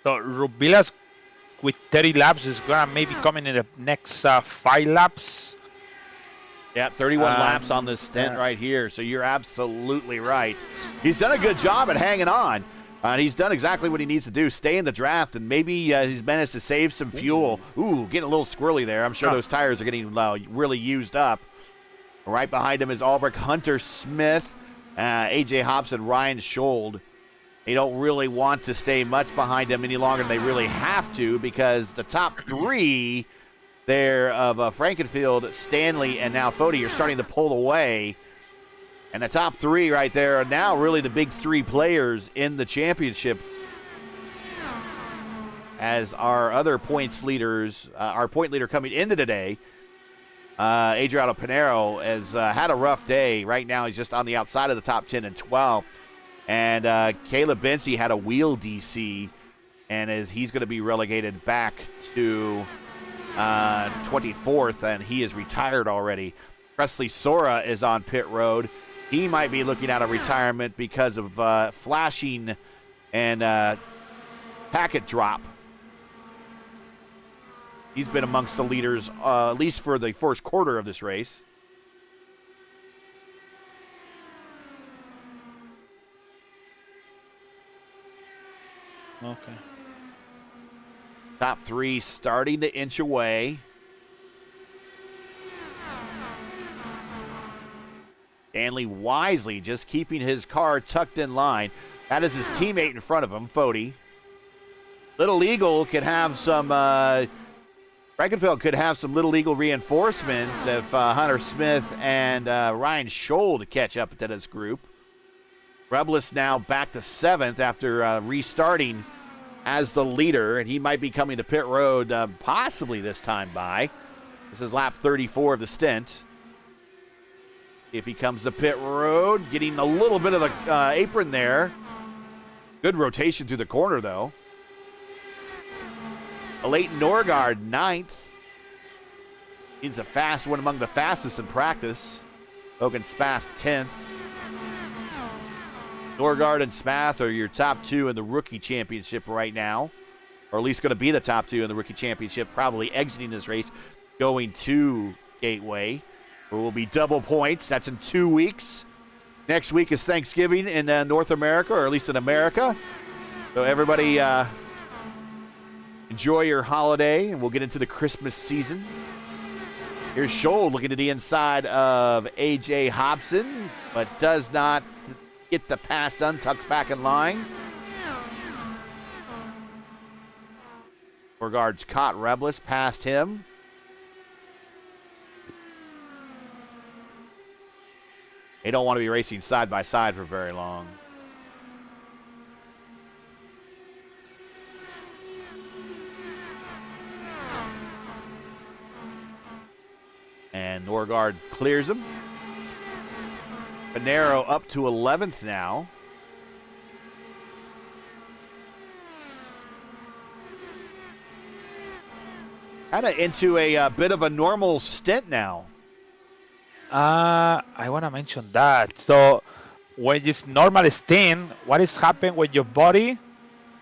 So Rubilas with 30 laps is gonna maybe coming in the next 5 laps. Yeah, 31 laps on this stint right here, so you're absolutely right. He's done a good job at hanging on. He's done exactly what he needs to do, stay in the draft, and maybe he's managed to save some fuel. Ooh, getting a little squirrely there. I'm sure those tires are getting really used up. Right behind him is Albrecht, Hunter Smith, A.J. Hobson, Ryan Schold. They don't really want to stay much behind him any longer than they really have to, because the top 3 there of Frankenfield, Stanley, and now Fody are starting to pull away. And the top three right there are now really the big three players in the championship, as our other points leaders, our point leader coming into today, Adriano Pinheiro, has had a rough day. Right now he's just on the outside of the top 10 and 12. And Caleb Benzie had a wheel DC, and he's going to be relegated back to 24th, and he is retired already. Presley Sora is on pit road. He might be looking at a retirement because of flashing and packet drop. He's been amongst the leaders, at least for the first quarter of this race. Okay. Top three starting to inch away. Stanley wisely just keeping his car tucked in line. That is his teammate in front of him, Fody. Little Eagle could have some, Frankenfeld could have some Little Eagle reinforcements if Hunter Smith and Ryan Scholl to catch up to this group. Reblis now back to 7th after restarting as the leader, and he might be coming to pit road possibly this time by. This is lap 34 of the stint. If he comes to pit road, getting a little bit of the apron there. Good rotation through the corner, though. Leighton Norgard, 9th. He's a fast one, among the fastest in practice. Logan Spath, 10th. Norgard and Spath are your top two in the rookie championship right now, or at least going to be the top two in the rookie championship, probably exiting this race, going to Gateway. There will be double points. That's in 2 weeks. Next week is Thanksgiving in North America, or at least in America. So everybody enjoy your holiday, and we'll get into the Christmas season. Here's Scholl looking to the inside of A.J. Hobson, but does not get the pass done. Tucks back in line. Regards caught Reblis past him. They don't want to be racing side by side for very long. And Norgard clears him. Pinheiro up to 11th now. Kind of into a bit of a normal stint now. I want to mention that. So when it's normal stint, what is happening with your body?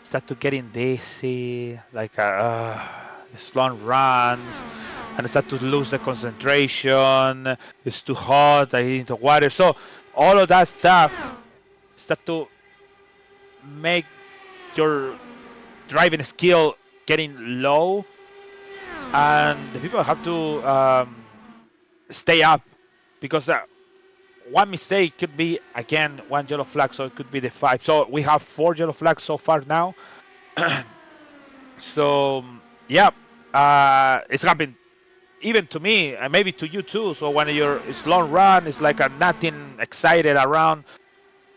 Start to getting dizzy, like slow runs, and start to lose the concentration. It's too hot. I need the water. So all of that stuff start to make your driving skill getting low, and the people have to stay up. Because one mistake could be, again, one yellow flag, so it could be the 5. So we have 4 yellow flags so far now. So, yeah, it's happened even to me, and maybe to you too. So when it's long run, it's like nothing excited around,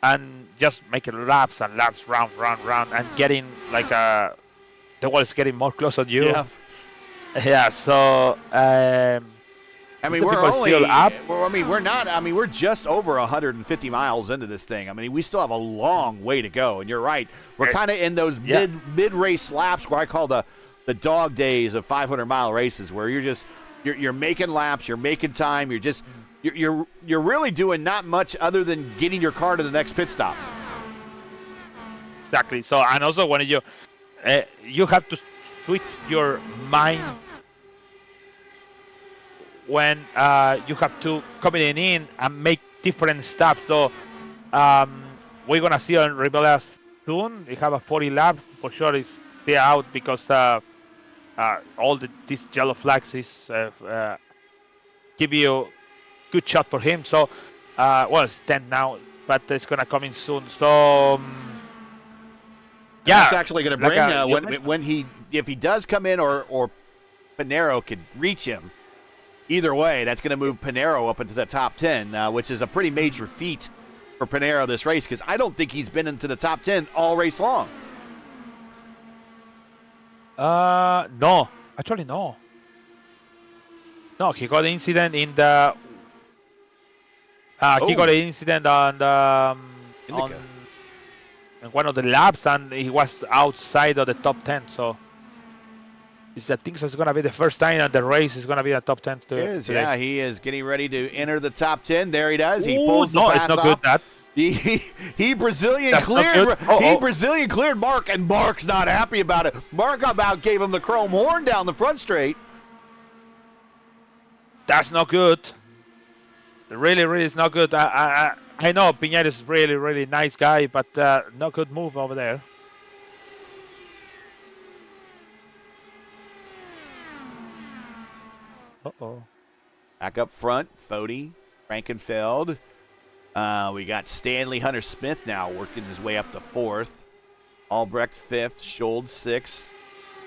and just making laps and laps, round, and getting like the wall is getting more close on you. Yeah. Yeah, so... I mean, we're just over 150 miles into this thing. I mean, we still have a long way to go. And you're right. We're kind of in those mid-race laps where I call the dog days of 500-mile races, where you're making laps, you're making time, you're really doing not much other than getting your car to the next pit stop. Exactly. So, and also when you have to switch your mind when you have to come in and make different stops. So we're going to see on Rivera soon. We have a 40 laps. For sure it's still out because all these yellow flags is give you a good shot for him. So, it's 10 now, but it's going to come in soon. So, That's actually going to bring, if he does come in or Pinheiro could reach him, Either way, that's going to move Pinheiro up into the top 10, which is a pretty major feat for Pinheiro this race because I don't think he's been into the top 10 all race long. No. Actually, no. No, he got an incident in the... He got an incident on one of the laps, and he was outside of the top 10. So I think it's going to be the first time that the race is going to be a top 10 today. Yeah, he is getting ready to enter the top 10. There he does. He pulls the pass it's not off. good. That He Brazilian cleared. He Brazilian cleared Mark, and Mark's not happy about it. Mark about gave him the chrome horn down the front straight. That's not good. Really, really, it's not good. I know Pinheiro is really, really nice guy, but not good move over there. Uh-oh. Back up front, Fody, Frankenfeld. We got Stanley Hunter Smith now working his way up to 4th. Albrecht 5th, Scholz 6th.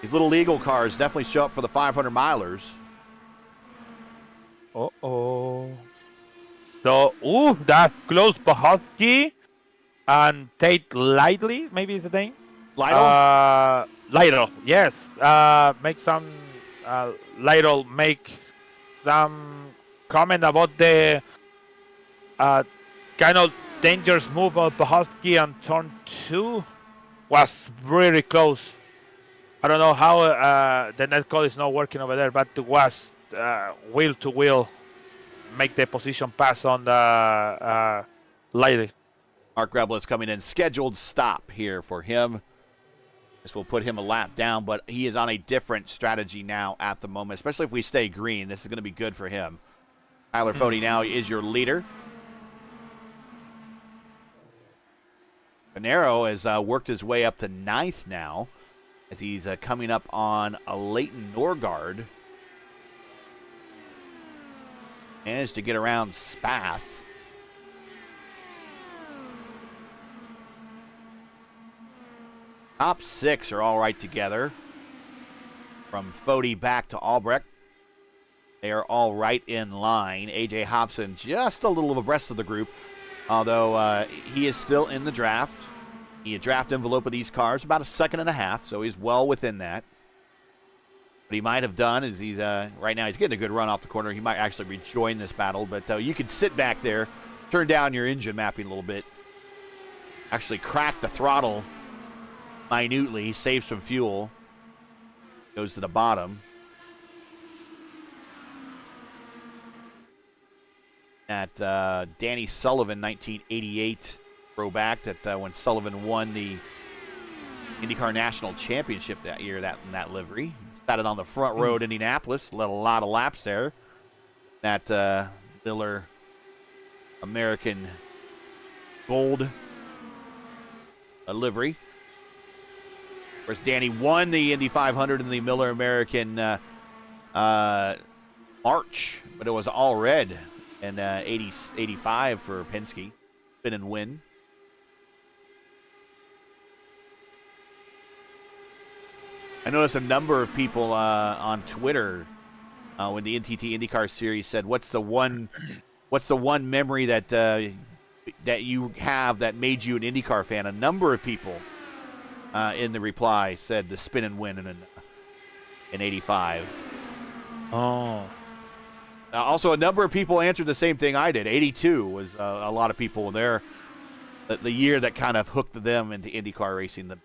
These little legal cars definitely show up for the 500 milers. Uh-oh. So, that's close. Bohosky and Tate Lightly, maybe is the name? Lytle, yes. Make some... Lytle make some comment about the kind of dangerous move of Bohosky on turn 2. Was really close. I don't know how the net code is not working over there, but it was wheel to wheel make the position pass on the Lightly. Mark Rebel is coming in. Scheduled stop here for him. This will put him a lap down, but he is on a different strategy now at the moment, especially if we stay green. This is going to be good for him. Tyler Fody now is your leader. Pinheiro has worked his way up to 9th now as he's coming up on a Leighton Norgard. Managed to get around Spath. Top 6 are all right together. From Fody back to Albrecht. They are all right in line. AJ Hobson just a little abreast of the group, although he is still in the draft. The draft envelope of these cars about a second and a half, so he's well within that. What he might have done is he's right now he's getting a good run off the corner. He might actually rejoin this battle, but you can sit back there, turn down your engine mapping a little bit, actually crack the throttle minutely, save some fuel, goes to the bottom. At Danny Sullivan 1988 throwback, that when Sullivan won the IndyCar National Championship that year, in that livery. Started on the front row at Indianapolis, led a lot of laps there. That Miller American Gold livery. Of course, Danny won the Indy 500 in the Miller American March, but it was all red. And 85 for Penske. Spin and win. I noticed a number of people on Twitter when the NTT IndyCar Series said, "What's the one memory that that you have that made you an IndyCar fan?" A number of people in the reply said the spin and win in 85. Oh. Also, a number of people answered the same thing I did. 82 was a lot of people there. The year that kind of hooked them into IndyCar racing, the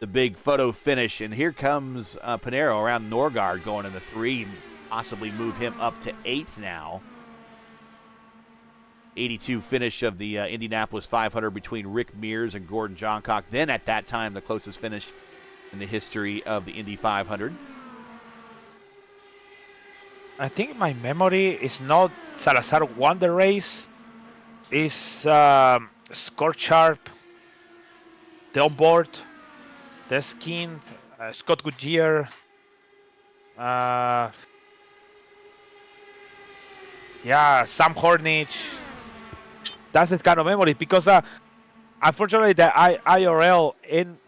big photo finish. And here comes Pinheiro around Norgard going in the 3, possibly move him up to 8th now. 82 finish of the Indianapolis 500 between Rick Mears and Gordon Johncock. Then at that time, the closest finish in the history of the Indy 500. I think my memory is not Salazar won the race. It's Scott Sharp, the onboard, the skin, Scott Goodyear. Sam Hornich. That's the kind of memory because unfortunately the IRL in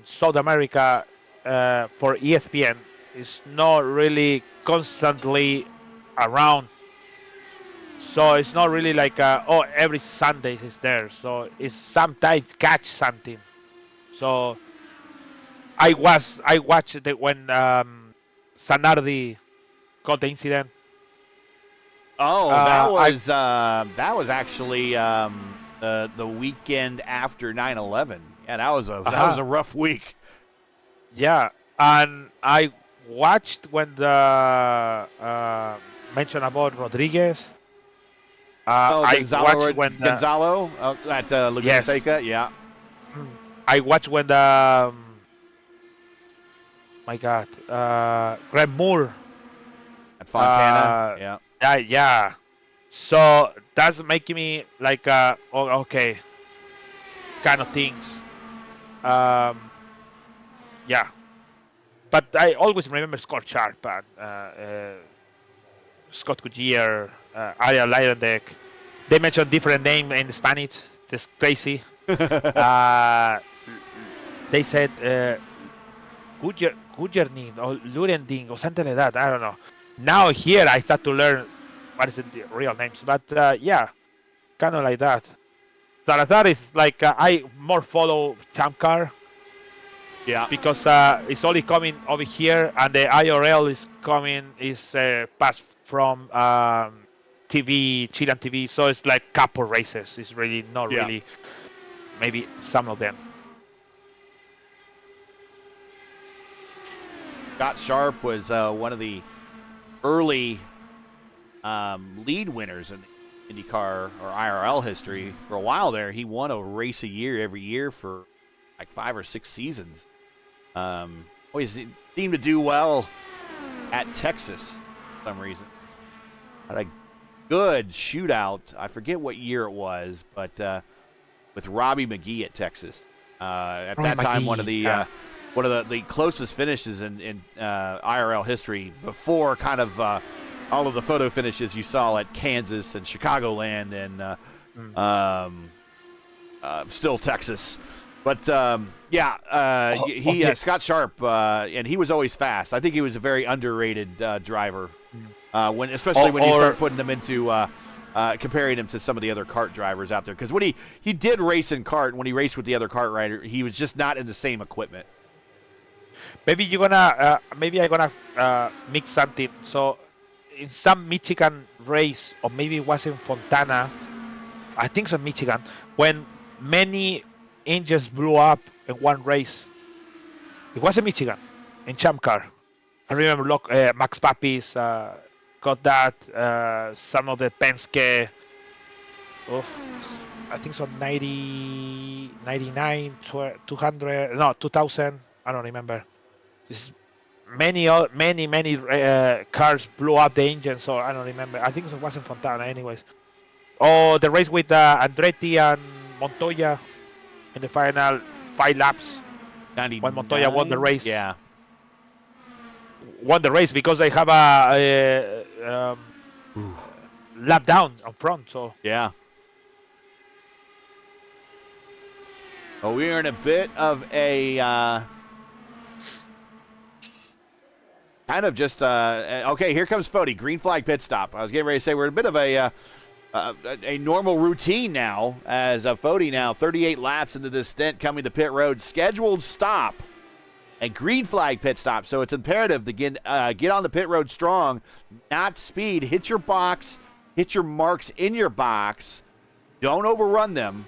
South America for ESPN is not really constantly around. So it's not really like every Sunday is there. So it's sometimes catch something. So I watched it when Sanardi got the incident. Oh, I that was actually the weekend after 9/11. Yeah, that was a rough week. Yeah, and I watched when the mention about Rodriguez. I watched when Gonzalo at Laguna yes, Seca. Yeah, I watched when the my God, Graham Moore. at Fontana. Yeah. Yeah. So that's making me like okay, kind of things. Yeah. But I always remember Scott Sharp and Scott Goodyear, Ariel Leidendek. They mentioned different name in Spanish. That's crazy. They said Gudjernin or Lurending or something like that. I don't know. Now here I start to learn what is the real names. But yeah, kind of like that. Salazar is like I more follow Champ Car. Yeah. Because it's only coming over here, and the IRL is passed from TV, Chilean TV. So it's like couple races. It's really not really, maybe some of them. Scott Sharp was one of the early lead winners in the IndyCar or IRL history. For a while there, he won a race a year every year for like 5 or 6 seasons. Always seemed to do well at Texas for some reason. Had a good shootout. I forget what year it was, but with Robbie McGee at Texas. At that time, one of the closest finishes in IRL history before kind of all of the photo finishes you saw at Kansas and Chicagoland and still Texas. But Scott Sharp, and he was always fast. I think he was a very underrated driver, especially when you start putting him into comparing him to some of the other kart drivers out there. Because when he did race in kart, when he raced with the other kart rider, he was just not in the same equipment. Maybe I'm gonna mix something. So in some Michigan race, or maybe it was in Fontana, I think so, Michigan, when many engines blew up in one race. It was in Michigan, in Champ Car. I remember Max Papis got that. Some of the Penske I think so 90, 99, 200, no, 2000. I don't remember. Many cars blew up the engine, so I don't remember. I think it wasn't Fontana, anyways. Oh, the race with Andretti and Montoya in the final 5 laps. 99? When Montoya won the race. Yeah. Won the race because they have a lap down up front. So yeah. Well, we are in a bit of a kind of just okay. Here comes Fody. Green flag pit stop. I was getting ready to say we're in a bit of a normal routine now, as Fody now 38 laps into this stint coming to pit road, scheduled stop, and green flag pit stop. So it's imperative to get on the pit road strong, not speed. Hit your box, hit your marks in your box. Don't overrun them.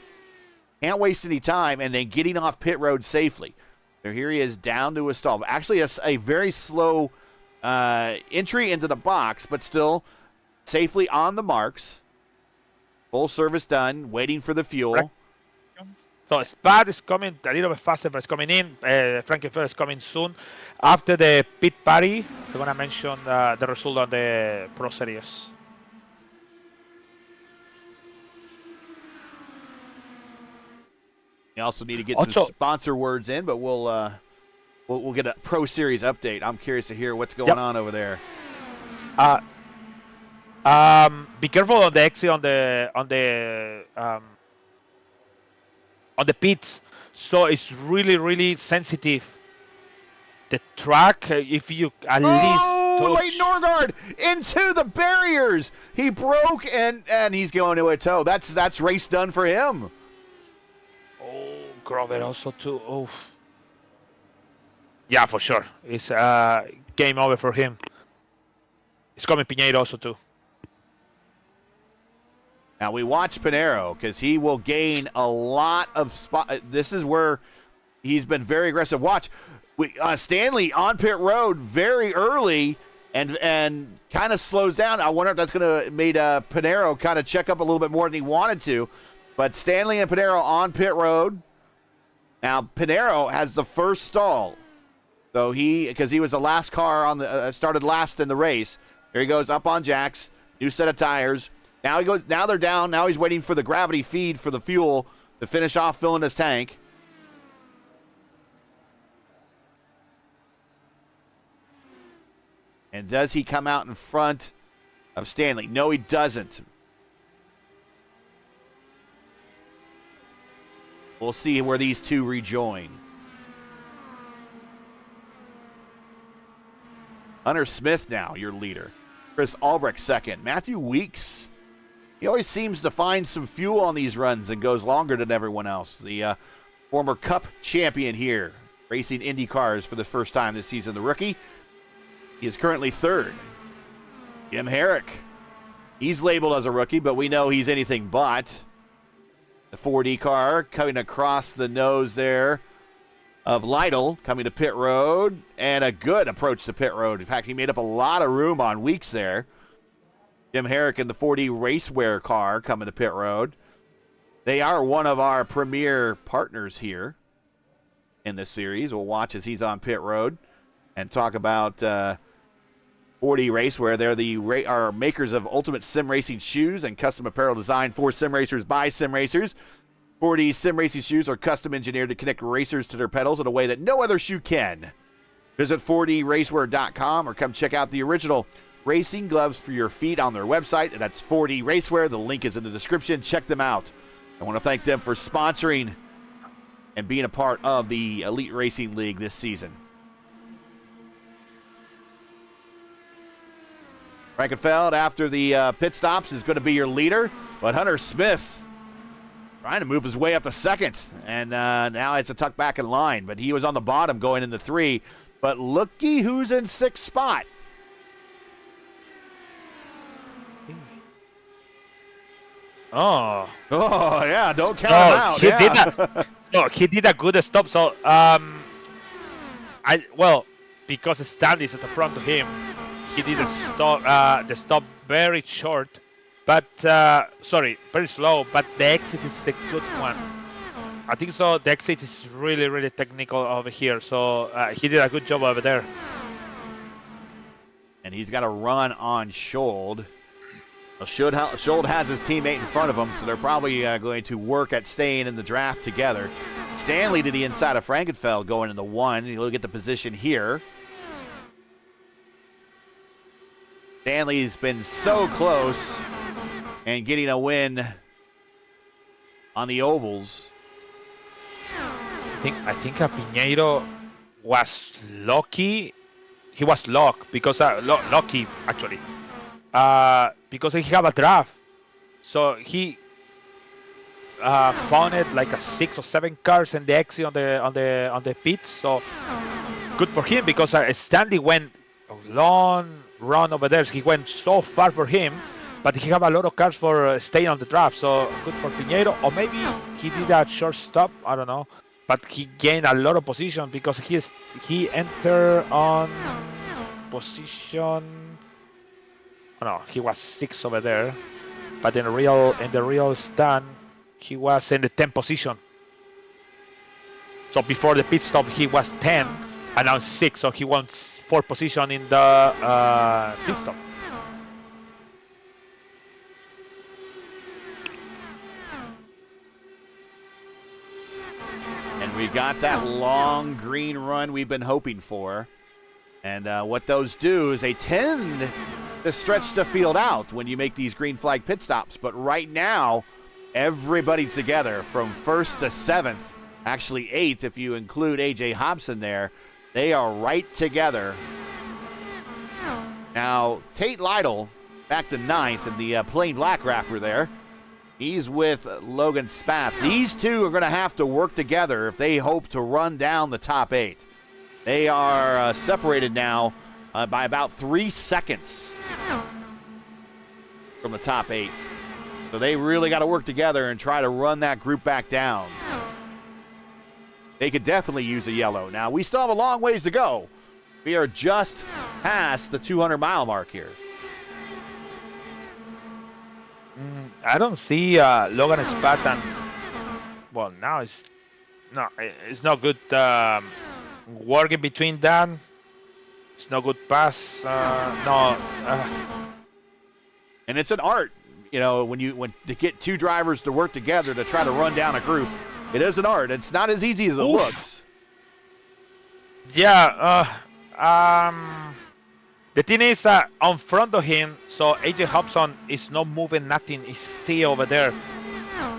Can't waste any time, and then getting off pit road safely. So here he is down to a stall. Actually, a very slow entry into the box, but still safely on the marks. Full service done, waiting for the fuel. So Spad is coming a little bit faster, but it's coming in. Frankenfeld is coming soon. After the pit party, we're going to mention the result on the Pro Series. You also need to get some sponsor words in, but we'll get a Pro Series update. I'm curious to hear what's going on over there. Be careful on the exit on the pits. So it's really, really sensitive. the track, if you at Oh, least Leighton Norgard into the barriers. He broke and he's going to a toe. That's race done for him. Oh, Grover also too. Oh, yeah, for sure. It's game over for him. It's coming Piñeiro also too. Now we watch Pinheiro because he will gain a lot of spot. This is where he's been very aggressive. Watch, Stanley on pit road very early and kind of slows down. I wonder if that's going to made Pinheiro kind of check up a little bit more than he wanted to. But Stanley and Pinheiro on pit road. Now Pinheiro has the first stall, so because he was the last car on the started last in the race. Here he goes up on jacks, new set of tires. Now he goes. Now they're down. Now he's waiting for the gravity feed for the fuel to finish off filling his tank. And does he come out in front of Stanley? No, he doesn't. We'll see where these two rejoin. Hunter Smith now, your leader. Chris Albrecht second. Matthew Weeks. He always seems to find some fuel on these runs and goes longer than everyone else. The former Cup champion here, racing Indy cars for the first time this season. The rookie, he is currently third. Jim Herrick. He's labeled as a rookie, but we know he's anything but. The 4D car coming across the nose there of Lytle, coming to pit road, and a good approach to pit road. In fact, he made up a lot of room on Weeks there. Jim Herrick in the 4D Racewear car coming to pit road. They are one of our premier partners here in this series. We'll watch as he's on pit road and talk about 4D Racewear. They're are makers of ultimate sim racing shoes and custom apparel designed for sim racers by sim racers. 4D sim racing shoes are custom engineered to connect racers to their pedals in a way that no other shoe can. Visit 4dracewear.com or come check out the original racing gloves for your feet on their website. And that's 4D Racewear. The link is in the description. Check them out. I want to thank them for sponsoring and being a part of the Elite Racing League this season. Frankenfeld, after the pit stops, is going to be your leader. But Hunter Smith trying to move his way up to second. And now it's a tuck back in line. But he was on the bottom going into 3. But looky who's in 6th spot. Oh, yeah, don't count him out. He did that. No, he did a good stop. So, because Stanley's at the front of him, he did the stop very short, but very slow. But the exit is the good one. I think so. The exit is really, really technical over here. So he did a good job over there. And he's got a run on Schold. Well, Schold has his teammate in front of him, so they're probably going to work at staying in the draft together. Stanley to the inside of Frankenfeld going in the 1. He'll get the position here. Stanley's been so close and getting a win on the ovals. I think Piñeiro was lucky. He was lucky because lucky actually. Because he have a draft, so he found it like a 6 or 7 cars in the exit on the pit. So good for him because Stanley went a long run over there. He went so far for him, but he have a lot of cars for staying on the draft. So good for Piñeiro, or maybe he did a short stop. I don't know, but he gained a lot of position because he entered on position. Oh, no, he was 6 over there, but in the real stand, he was in the 10th position. So before the pit stop, he was 10, and now 6. So he won 4th position in the pit stop. And we got that long green run we've been hoping for. And what those do is they tend to stretch the field out when you make these green flag pit stops. But right now, everybody's together from 1st to 7th, actually 8th if you include A.J. Hobson there. They are right together. Now, Tate Lytle back to 9th in the plain black wrapper there. He's with Logan Spath. These two are going to have to work together if they hope to run down the top 8. They are separated now by about 3 seconds from the top 8. So they really got to work together and try to run that group back down. They could definitely use a yellow. Now, we still have a long ways to go. We are just past the 200-mile mark here. I don't see Logan Spath and well now it's not good working between them. It's no good pass. And it's an art, you know, when to get two drivers to work together to try to run down a group. It is an art. It's not as easy as it looks. Yeah. The thing is on front of him, so AJ Hobson is not moving nothing. He's still over there.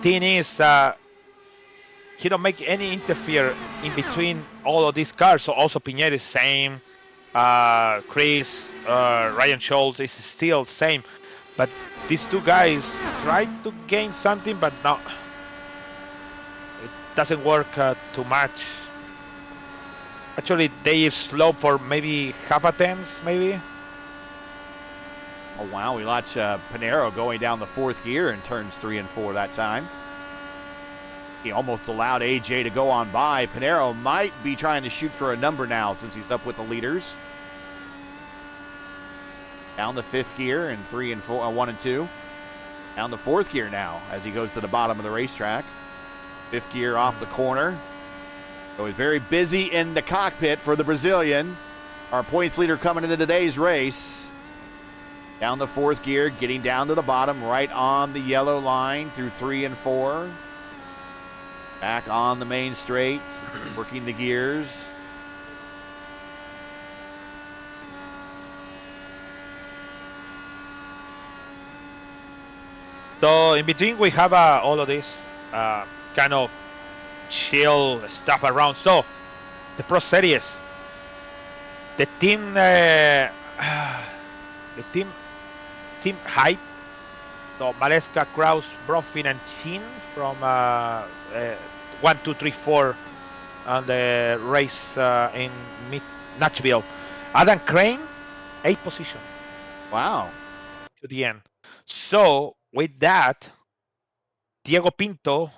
Thing is, he don't make any interfere in between all of these cars. So also Piñera is same. Chris, Ryan Schultz is still same. But these two guys try to gain something, but no. It doesn't work too much. Actually, they slow for maybe half a tenth, maybe. Oh, wow. We watch Pinheiro going down the 4th gear in turns 3 and 4 that time. He almost allowed AJ to go on by. Pinheiro might be trying to shoot for a number now since he's up with the leaders. Down the 5th gear in 3 and 4, 1 and 2. Down the 4th gear now as he goes to the bottom of the racetrack. 5th gear off the corner. So he's very busy in the cockpit for the Brazilian. Our points leader coming into today's race. Down the 4th gear, getting down to the bottom, right on the yellow line through 3 and 4. Back on the main straight, working the gears. So in between we have all of this kind of chill stuff around. So the Pro Series, the team hype. So Maleska, Kraus, Bronfin, and Chin from 1, 2, 3, 4 on the race in Nashville. Adam Crane, 8th position. Wow. To the end. So with that, Diogo Pinto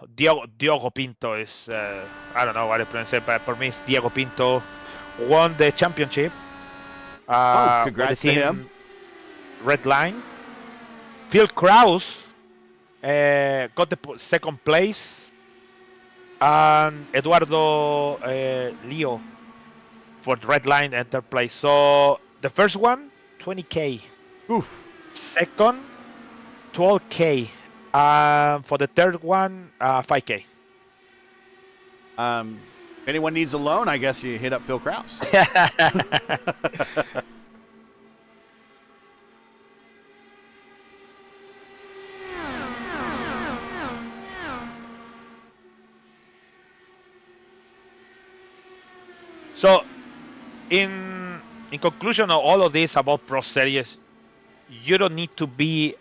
is, I don't know what I pronounce it, but for me it's Diego Pinto, won the championship. Congrats to him. Red line. Phil Kraus got the 2nd place. And Eduardo Leo for the red line and 3rd place. So the first one, 20K. Oof. Second, 12K. For the 3rd one, 5K. If anyone needs a loan, I guess you hit up Phil Kraus. So, in conclusion of all of this about Pro Series, you don't need to be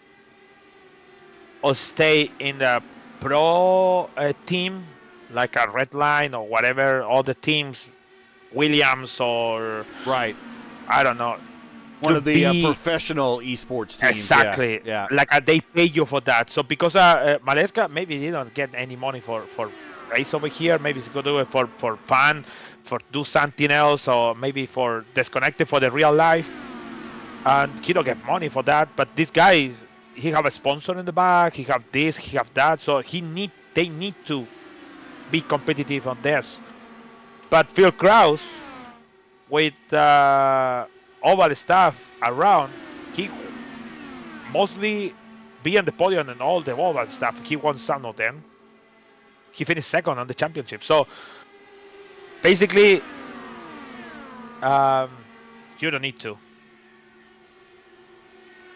or stay in the pro team like a Red Line or whatever, all the teams, Williams or right, I don't know, one of the professional esports teams. Exactly. Yeah. Like they pay you for that. So because Maleska maybe they don't get any money for race over here. Maybe he's gonna do it for fun, for do something else, or maybe for disconnected for the real life. And he don't get money for that. But this guy, he have a sponsor in the back. He have this. He have that. So they need to be competitive on theirs. But Phil Kraus, with all the stuff around, he mostly be on the podium and all the oval stuff. He won some of them. He finished 2nd on the championship. So basically, you don't need to.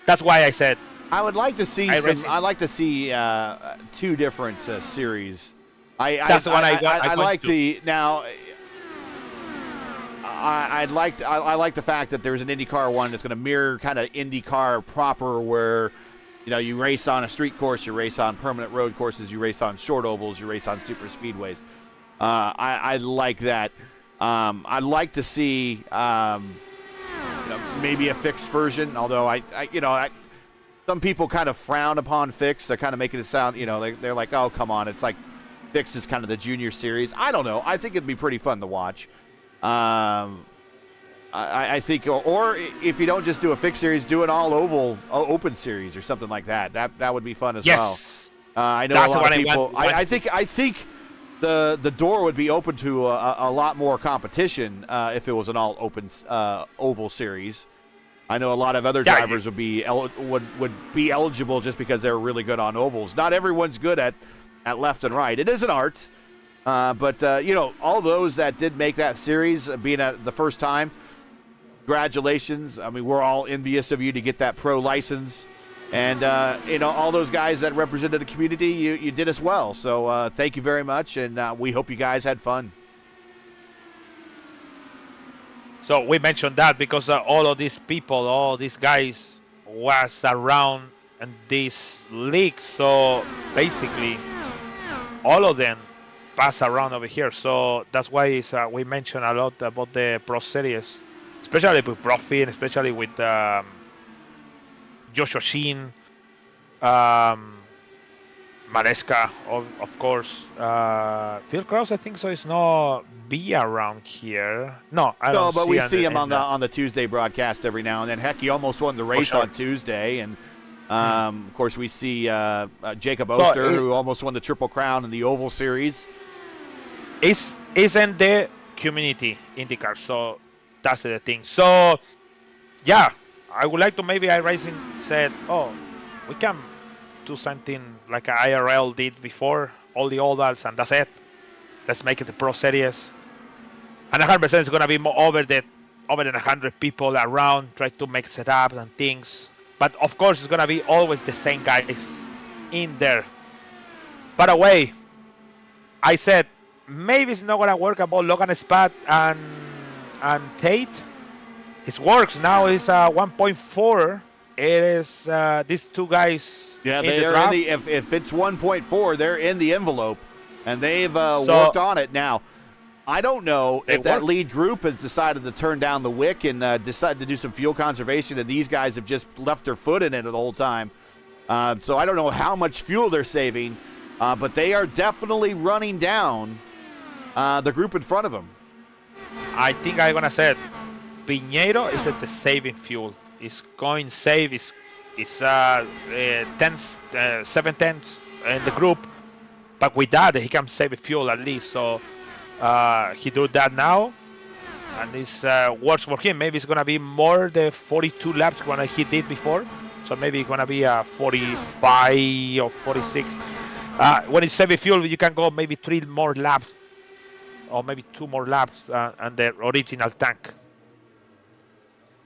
That's why I said I would like to see I'd like to see 2 different series. That's what I like to. the now. I like the fact that there's an IndyCar one that's going to mirror kind of IndyCar proper, where you race on a street course, you race on permanent road courses, you race on short ovals, you race on super speedways. I like that. I'd like to see maybe a fixed version, although some people kind of frown upon fixed. They're kind of making it sound, they're like, oh, come on, it's like fixed is kind of the junior series. I don't know. I think it'd be pretty fun to watch. I think, or if you don't just do a fixed series, do an all oval open series or something like that. That would be fun as well. I know a lot of people. I think the door would be open to a lot more competition if it was an all open oval series. I know a lot of other drivers would be eligible just because they're really good on ovals. Not everyone's good at left and right. It is an art. But all those that did make that series, being at the first time, congratulations. I mean, we're all envious of you to get that pro license. And, all those guys that represented the community, you did as well. So thank you very much, and we hope you guys had fun. So we mentioned that because all of these people, all these guys was around in this league. So basically, all of them pass around over here. So that's why we mention a lot about the Pro Series, especially with Profi, and especially with Josh Oshin, Maresca, of course. Phil Krause, I think so, is not be around here. No, I don't. But we see him on the Tuesday broadcast every now and then. Heck, he almost won the race on Tuesday, and of course we see Jacob Oster, who almost won the Triple Crown in the Oval Series. Is in the community IndyCar, so that's the thing. So yeah, I would like to maybe iRacing said, oh, we can do something like IRL did before, all the ovals, and that's it. Let's make it a Pro Series. And 100% is going to be more over than 100 people around, try to make setups and things. But of course, it's going to be always the same guys in there. By the way, I said maybe it's not going to work about Logan Spat and Tate. It works now. It's 1.4. It is these two guys. Yeah, they are in the. If it's 1.4, they're in the envelope, and they've worked on it now. I don't know if that lead group has decided to turn down the wick and decide to do some fuel conservation, and these guys have just left their foot in it the whole time. So I don't know how much fuel they're saving, but they are definitely running down the group in front of them. I think I'm gonna say it. Pinheiro is at the saving fuel. It's going save. It's 7/10 in the group, but with that he can save fuel at least. So he do that now, and this works for him. Maybe it's gonna be more the 42 laps when he did before. So maybe it's gonna be 45 or 46. When it's saving fuel, you can go maybe 3 more laps, or maybe 2 more laps, and the original tank.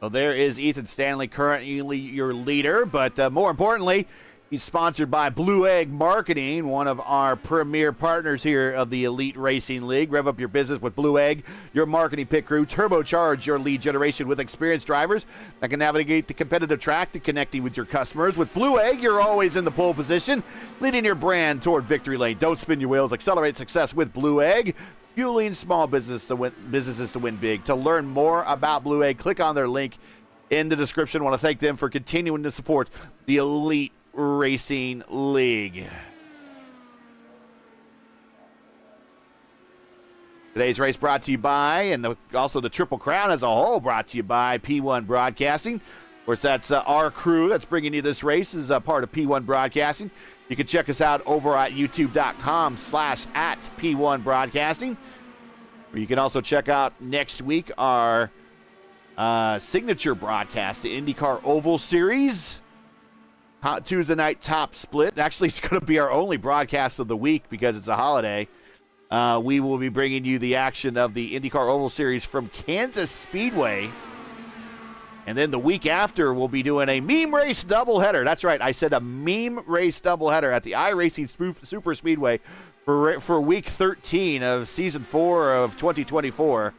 Well, there is Ethan Stanley, currently your leader, but more importantly, he's sponsored by Blue Egg Marketing, one of our premier partners here of the Elite Racing League. Rev up your business with Blue Egg, your marketing pit crew. Turbocharge your lead generation with experienced drivers that can navigate the competitive track to connecting with your customers. With Blue Egg, you're always in the pole position, leading your brand toward victory lane. Don't spin your wheels. Accelerate success with Blue Egg, fueling small businesses to win big. To learn more about Blue Egg, click on their link in the description. I want to thank them for continuing to support the Elite Racing League. Today's race brought to you by, and also the Triple Crown as a whole brought to you by P1 Broadcasting. Of course, that's our crew that's bringing you this race as a part of P1 Broadcasting. You can check us out over at youtube.com/@P1 Broadcasting. You can also check out next week our signature broadcast, the IndyCar Oval Series. Tuesday night top split. Actually, it's going to be our only broadcast of the week because it's a holiday. We will be bringing you the action of the IndyCar Oval Series from Kansas Speedway. And then the week after, we'll be doing a meme race doubleheader. That's right, I said a meme race doubleheader at the iRacing Super Speedway for week 13 of season 4 of 2024.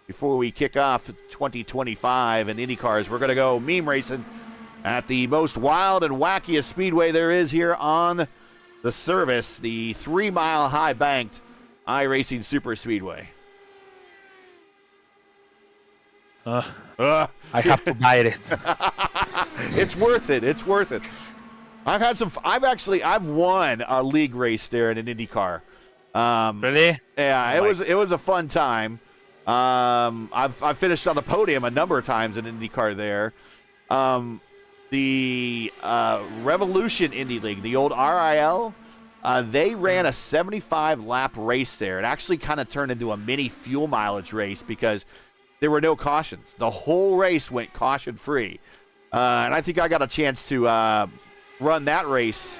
before we kick off 2025 in IndyCars. We're going to go meme racing at the most wild and wackiest speedway there is here on the service, the 3 Mile High banked iRacing Super Speedway. I have to buy it. It's worth it. It's worth it. I've won a league race there in an IndyCar. Really? Yeah, it was a fun time. I've finished on the podium a number of times in IndyCar there. The Revolution Indy League, the old RIL, they ran a 75-lap race there. It actually kind of turned into a mini fuel mileage race because there were no cautions. The whole race went caution-free. And I think I got a chance to run that race.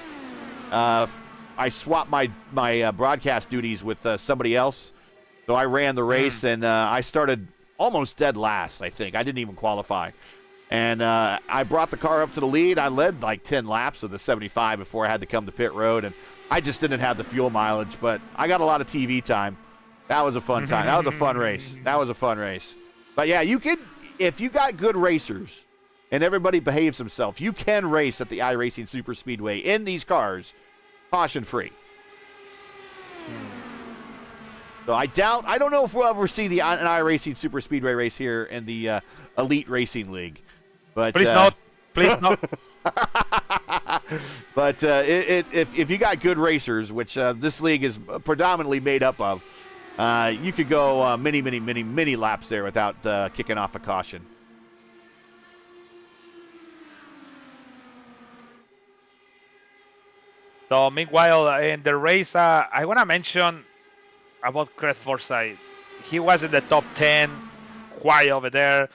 I swapped my broadcast duties with somebody else. So I ran the race, and I started almost dead last, I think. I didn't even qualify. And I brought the car up to the lead. I led like 10 laps of the 75 before I had to come to pit road. And I just didn't have the fuel mileage, but I got a lot of TV time. That was a fun time. That was a fun race. But, yeah, you can, if you got good racers and everybody behaves himself, you can race at the iRacing Super Speedway in these cars caution-free. So I don't know if we'll ever see an iRacing Super Speedway race here in the Elite Racing League. But Please not. But if you got good racers, which this league is predominantly made up of, you could go many laps there without kicking off a caution. So meanwhile, in the race, I want to mention about Craig Forsyth. He was in the top 10, quite over there,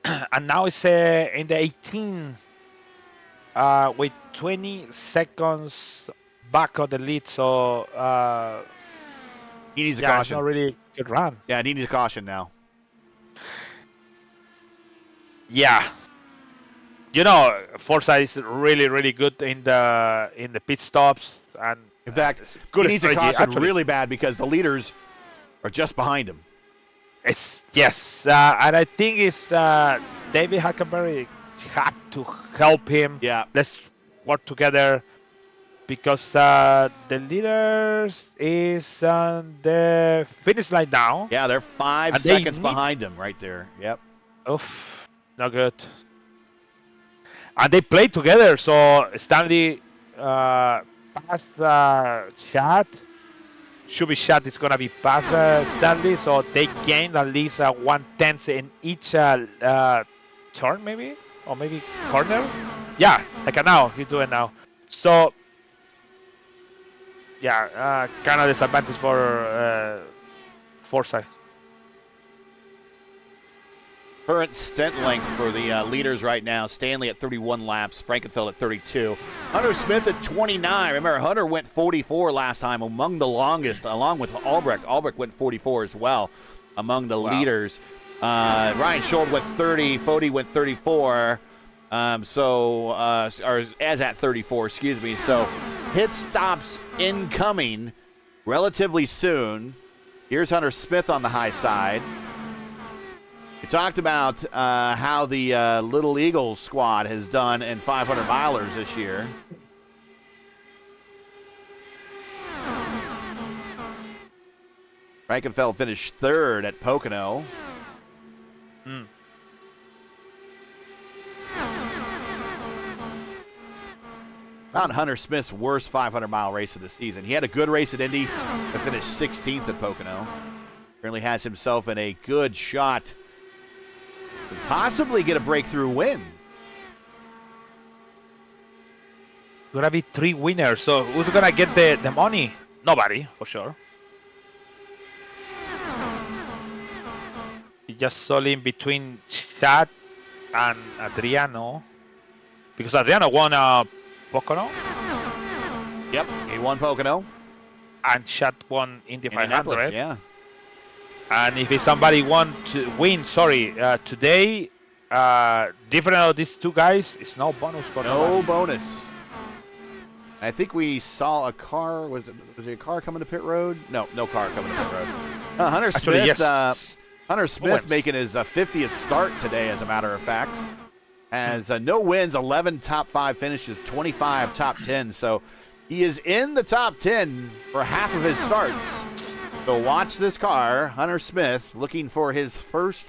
and now it's in the 18 with 20 seconds back on the lead. So He needs a it's caution. not really good run. Yeah, he needs a caution now. Yeah. You know, Forsyth is really good in the pit stops, and In fact, good he needs a strategy, caution actually. really bad because the leaders are just behind him. Yes, and I think it's David Hackenberry had to help him. Yeah. Let's work together because the leaders is on the finish line now. Yeah, they're 5 And they seconds need- behind him right there. Yep. Oof, not good. And they play together, so Stanley past Chad. Should be Chad is gonna be past Stanley, so they gained at least 1/10 in each turn, maybe, or maybe corner. Yeah, like now he's doing now. So yeah, kind of disadvantage for Forsyth. Current stint length for the leaders right now. Stanley at 31 laps. Frankenfeld at 32. Hunter Smith at 29. Remember, Hunter went 44 last time, among the longest, along with Albrecht. Albrecht went 44 as well, among the leaders. Ryan Scholl went 30. Fody went 34. Or as at 34, excuse me. So pit stops incoming relatively soon. Here's Hunter Smith on the high side. We talked about how the Little Eagles squad has done in 500 milers this year. Frankenfeld finished third at Pocono. Found Hunter Smith's worst 500-mile race of the season. He had a good race at Indy, but finished 16th at Pocono. Currently has himself in a good shot to possibly get a breakthrough win. Gonna be 3 winners, so who's gonna get the money? Nobody, for sure. He just saw in between Chad and Adriano, because Adriano won Pocono. Yep, he won Pocono. And Chad won Indy 500. Yeah. And if somebody want to win, today, different of these two guys, it's no bonus for No nobody. bonus. I think we saw a car. Was it a car coming to pit road? No car coming to pit road. Hunter Actually, Smith. yes. Hunter Smith wins. making his 50th start today, as a matter of fact. Has no wins, 11 top 5 finishes, 25 top 10. So he is in the top 10 for half of his starts. So watch this car. Hunter Smith looking for his first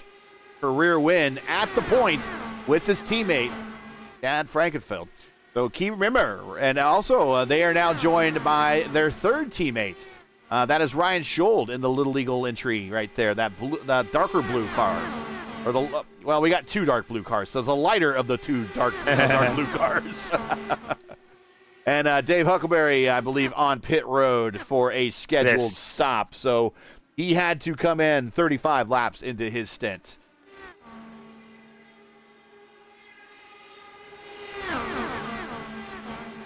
career win at the point with his teammate, Chad Frankenfeld. So remember, and also they are now joined by their third teammate. That is Ryan Schold in the Little Eagle entry right there, that darker blue car. Or well, we got 2 dark blue cars, so it's the lighter of the 2 dark blue cars. And Dave Huckleberry, I believe, on pit road for a scheduled stop. So he had to come in 35 laps into his stint.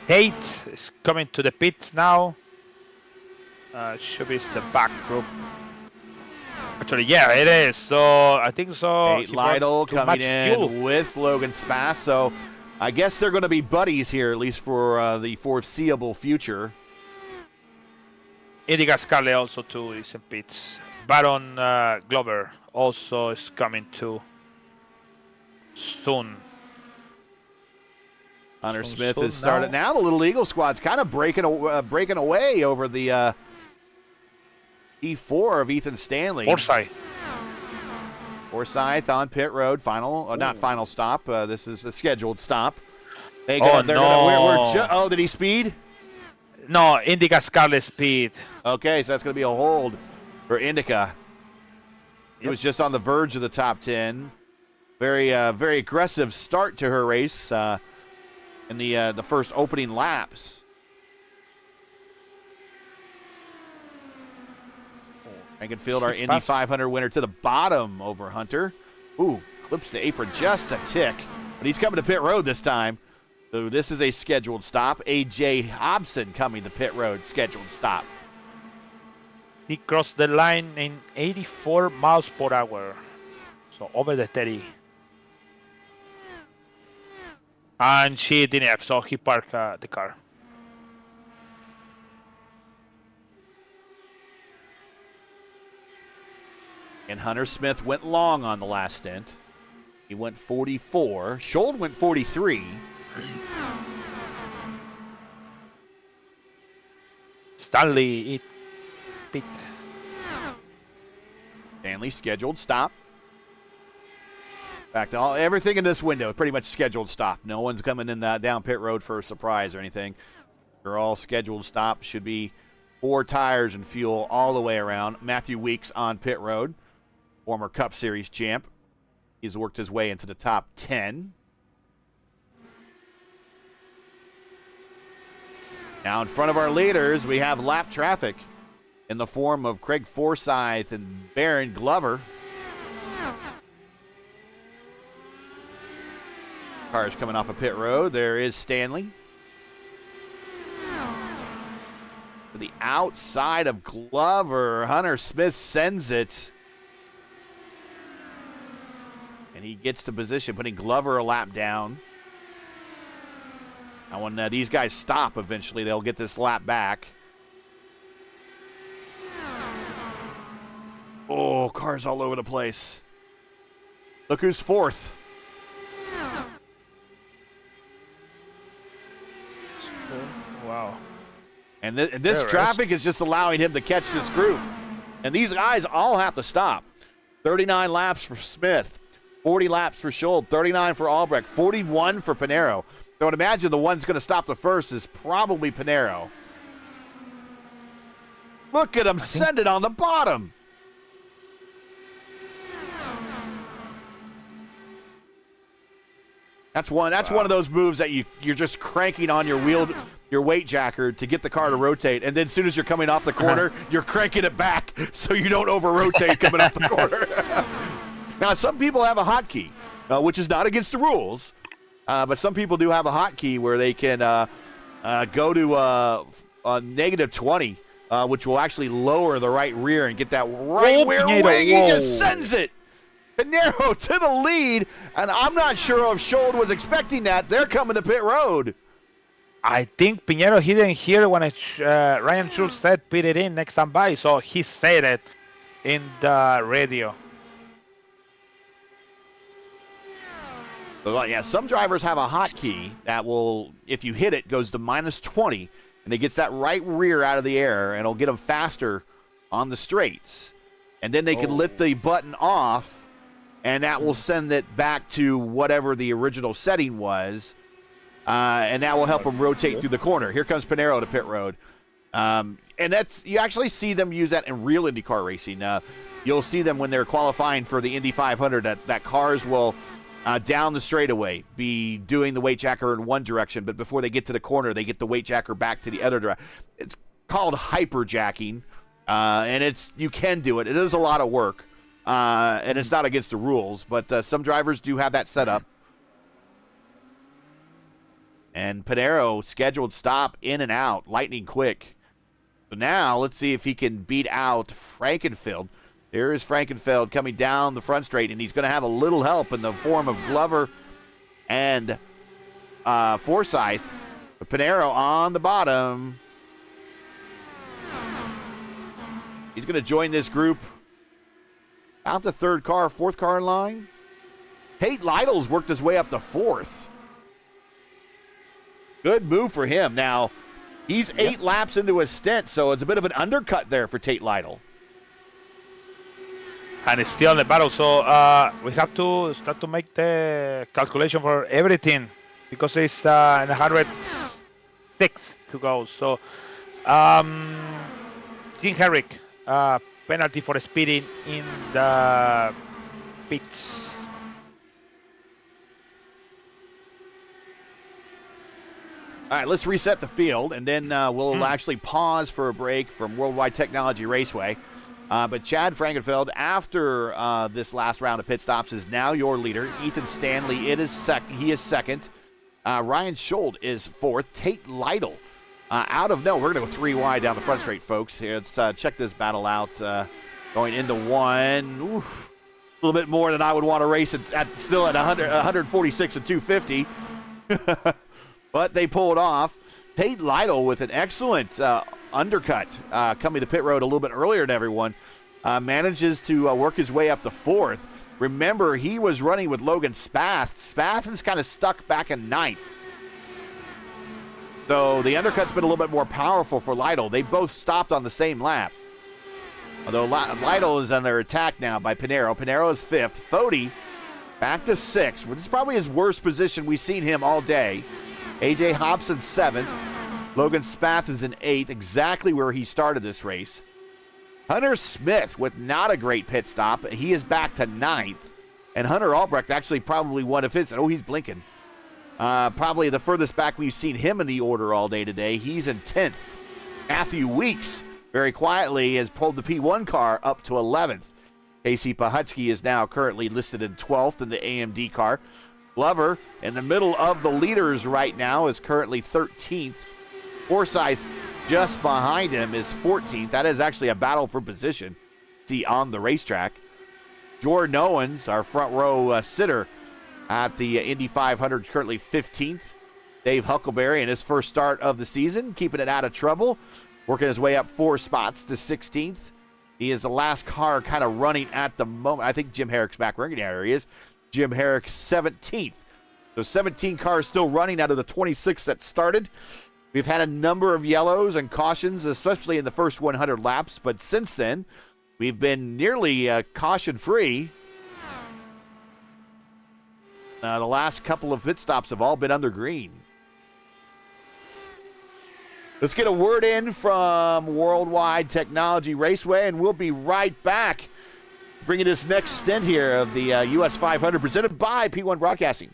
Tate is coming to the pit now. Should be the back group. Actually, yeah, it is. So I think so. Tate Lytle coming in with Logan Spass. So I guess they're going to be buddies here, at least for the foreseeable future. Indycar Scarlet also too is in pits. Baron Glover also is coming too soon. Hunter Smith has started now. The Little Eagle squad's kind of breaking away over the E4 of Ethan Stanley. Forsyth on pit road, not final stop. This is a scheduled stop. Did he speed? No, Indica Scarlet speed. Okay, so that's going to be a hold for Indica. He was just on the verge of the top 10. Very aggressive start to her race in the first opening laps. Frankenfield, our Indy 500 winner, to the bottom over Hunter. Ooh, clips the apron just a tick. But he's coming to pit road this time. So this is a scheduled stop. A.J. Hobson coming to pit road, scheduled stop. He crossed the line in 84 miles per hour. So over the 30. And she didn't have, so he parked the car. And Hunter Smith went long on the last stint. He went 44. Schold went 43. Stanley pit. Stanley scheduled stop. In fact, everything in this window is pretty much scheduled stop. No one's coming in down pit road for a surprise or anything. They're all scheduled stop. Should be 4 tires and fuel all the way around. Matthew Weeks on pit road, former Cup Series champ. He's worked his way into the top 10. Now in front of our leaders, we have lap traffic in the form of Craig Forsyth and Baron Glover. Cars coming off of pit road. There is Stanley. To the outside of Glover, Hunter Smith sends it. And he gets to position, putting Glover a lap down. Now when these guys stop eventually, they'll get this lap back. Oh, cars all over the place. Look who's fourth. Wow. And this traffic is just allowing him to catch this group. And these guys all have to stop. 39 laps for Smith, 40 laps for Schold, 39 for Albrecht, 41 for Pinero. So I would imagine the one's going to stop the first is probably Pinero. Look at him send it on the bottom. That's one of those moves that you're just cranking on your weight jacker to get the car to rotate, and then as soon as you're coming off the corner, you're cranking it back so you don't over-rotate coming off the corner. Now, some people have a hotkey, which is not against the rules, but some people do have a hotkey where they can go to a negative 20, which will actually lower the right rear and get that right rear wing. He just sends it. Pinero to the lead, and I'm not sure if Schold was expecting that. They're coming to pit road. I think Pinero, he didn't hear when Ryan Schultz said pit it in next time by, so he said it in the radio. So, yeah, some drivers have a hotkey that will, if you hit it, goes to -20, and it gets that right rear out of the air, and it'll get them faster on the straights. And then they can lift the button off, and that will send it back to whatever the original setting was, and that will help them rotate through the corner. Here comes Pinheiro to pit road. And that's, you actually see them use that in real IndyCar racing. You'll see them when they're qualifying for the Indy 500, that cars will, down the straightaway, be doing the weight jacker in one direction, but before they get to the corner, they get the weight jacker back to the other direction. It's called hyperjacking, and you can do it. It is a lot of work, and it's not against the rules, but some drivers do have that set up. And Pinheiro, scheduled stop, in and out, lightning quick. So now let's see if he can beat out Frankenfeld. There is Frankenfeld coming down the front straight, and he's going to have a little help in the form of Glover and Forsyth. But Pinheiro on the bottom. He's going to join this group. Out the third car, fourth car in line. Tate Lytle's worked his way up to fourth. Good move for him. Now, he's 8 laps into his stint, so it's a bit of an undercut there for Tate Lytle. And it's still in the battle, so we have to start to make the calculation for everything because it's 106 to go. So, Jim Herrick, penalty for speeding in the pits. All right, let's reset the field, and then we'll actually pause for a break from Worldwide Technology Raceway. But Chad Frankenfeld, after this last round of pit stops, is now your leader. Ethan Stanley, he is second. Ryan Schold is fourth. Tate Lytle, we're going to go 3 wide down the front straight, folks. Here, let's check this battle out. Going into one. Oof, a little bit more than I would want to race still at 146 and 250. But they pull it off. Tate Lytle with an excellent undercut coming to pit road a little bit earlier than everyone. Manages to work his way up to fourth. Remember, he was running with Logan Spath. Spath is kind of stuck back in ninth. So the undercut's been a little bit more powerful for Lytle. They both stopped on the same lap. Although Lytle is under attack now by Pinheiro. Pinheiro is fifth. Fody back to sixth, which is probably his worst position. We've seen him all day. A.J. Hobson seventh. Logan Spath is in eighth, exactly where he started this race. Hunter Smith with not a great pit stop. He is back to ninth. And Hunter Albrecht actually probably one of his. Oh, he's blinking. Probably the furthest back we've seen him in the order all day today. He's in 10th. Matthew Weeks, very quietly, has pulled the P1 car up to 11th. Casey Pahutsky is now currently listed in 12th in the AMD car. Glover, in the middle of the leaders right now, is currently 13th. Forsyth, just behind him, is 14th. That is actually a battle for position. See on the racetrack. Jordan Owens, our front row sitter at the Indy 500, currently 15th. Dave Huckleberry in his first start of the season, keeping it out of trouble, working his way up 4 spots to 16th. He is the last car kind of running at the moment. I think Jim Herrick's back running. There he is. Jim Herrick 17th. So 17 cars still running out of the 26 that started. We've had a number of yellows and cautions, especially in the first 100 laps. But since then, we've been nearly caution-free. The last couple of pit stops have all been under green. Let's get a word in from Worldwide Technology Raceway, and we'll be right back. Bringing this next stint here of the US 500 presented by P1 Broadcasting.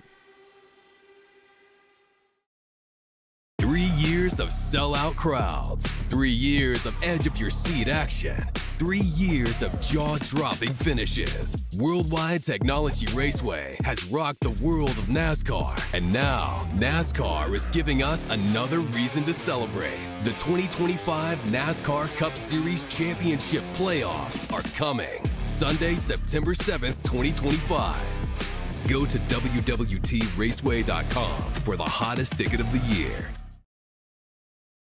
3 years of sellout crowds, 3 years of edge-of-your-seat action, 3 years of jaw-dropping finishes. Worldwide Technology Raceway has rocked the world of NASCAR, and now NASCAR is giving us another reason to celebrate. The 2025 NASCAR Cup Series Championship playoffs are coming Sunday, September 7th, 2025. Go to www.raceway.com for the hottest ticket of the year.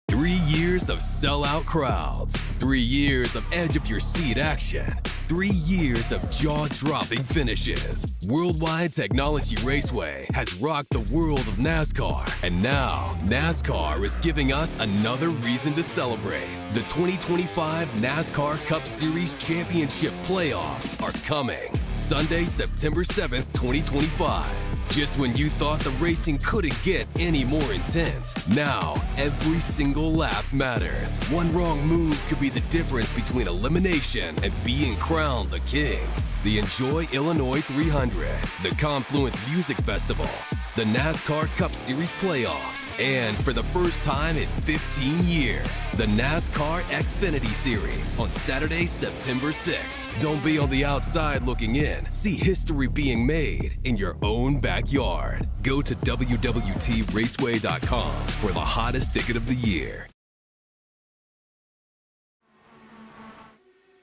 3 years of sellout crowds, 3 years of edge-of-your-seat action, 3 years of jaw-dropping finishes. Worldwide Technology Raceway has rocked the world of NASCAR, and now NASCAR is giving us another reason to celebrate. The 2025 NASCAR Cup Series Championship Playoffs are coming Sunday, September 7th, 2025. Just when you thought the racing couldn't get any more intense, now every single lap matters. One wrong move could be the difference between elimination and being crowned the king. The Enjoy Illinois 300, the Confluence Music Festival, the NASCAR Cup Series Playoffs, and for the first time in 15 years, the NASCAR Xfinity Series on Saturday, September 6th. Don't be on the outside looking in. See history being made in your own backyard. Go to www.raceway.com for the hottest ticket of the year.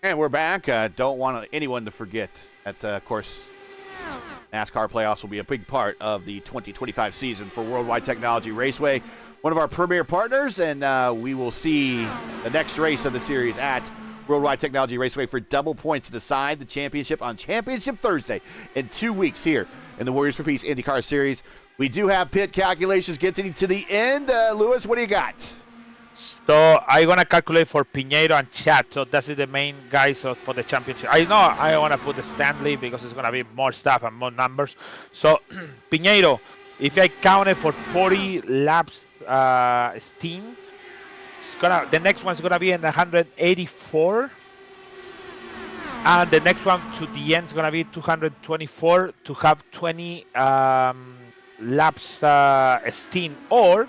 And we're back. Don't want anyone to forget that, of course, NASCAR playoffs will be a big part of the 2025 season for Worldwide Technology Raceway, one of our premier partners, and we will see the next race of the series at Worldwide Technology Raceway for double points to decide the championship on Championship Thursday in 2 weeks here in the Warriors for Peace Indycar Series. We do have pit calculations getting to the end. Lewis, what do you got? So I'm gonna calculate for Pinheiro and Chad. So that's the main guys for the championship. I know I wanna put the Stanley because it's gonna be more stuff and more numbers. So Pinheiro, if I count it for 40 laps, steam, the next one's gonna be in 184, and the next one to the end is gonna be 224 to have 20 laps steam, or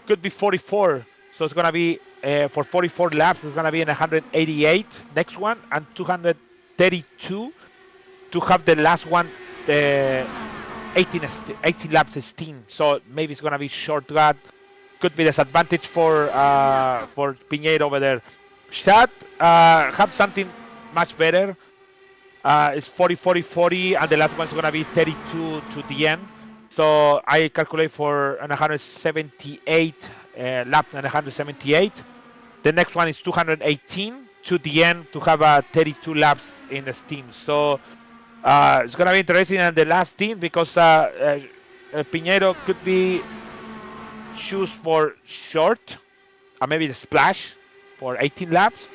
could be 44. So it's going to be, for 44 laps, it's going to be in 188, next one, and 232 to have the last one, 18 laps steam. So maybe it's going to be short cut. Could be disadvantage for Pinheiro over there. Chad have something much better. It's 40, 40, 40, and the last one's going to be 32 to the end. So I calculate for an 178 laps and 178. The next one is 218 to the end to have 32 laps in the steam. So it's going to be interesting in the last team because Pinheiro could be choose for short, maybe the splash for 18 laps,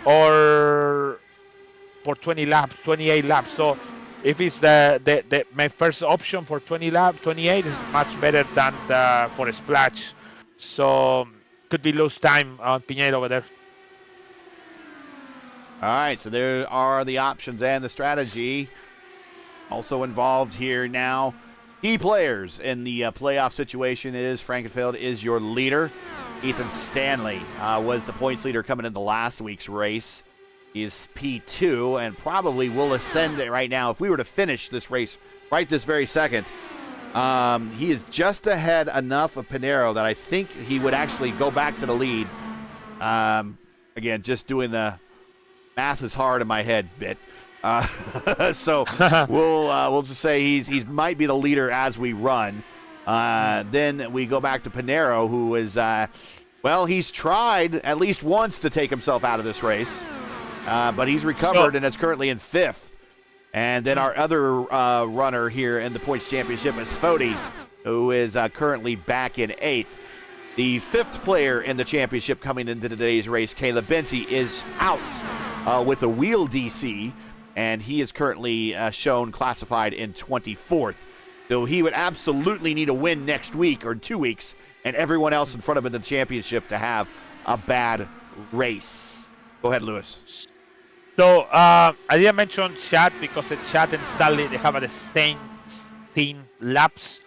or for 20 laps, 28 laps. So if it's my first option for 20 laps, 28 is much better than for a splash. So could be lose time on Pinheiro over there. All right, so there are the options and the strategy. Also involved here now, key players in the playoff situation is Frankenfeld is your leader. Ethan Stanley was the points leader coming into last week's race. He is P2 and probably will ascend it right now. If we were to finish this race right this very second, he is just ahead enough of Pinheiro that I think he would actually go back to the lead. Again, just doing the math is hard in my head bit. So we'll just say he might be the leader as we run. Then we go back to Pinheiro, who is he's tried at least once to take himself out of this race, but he's recovered and is currently in 5th. And then our other runner here in the points championship is Fody, who is currently back in 8th. The 5th player in the championship coming into today's race, Caleb Bency, is out with a wheel DC, and he is currently shown classified in 24th. So he would absolutely need a win next week or 2 weeks, and everyone else in front of him in the championship to have a bad race. Go ahead, Lewis. So I didn't mention Chad because Chad and Stanley, they have the same 16 laps,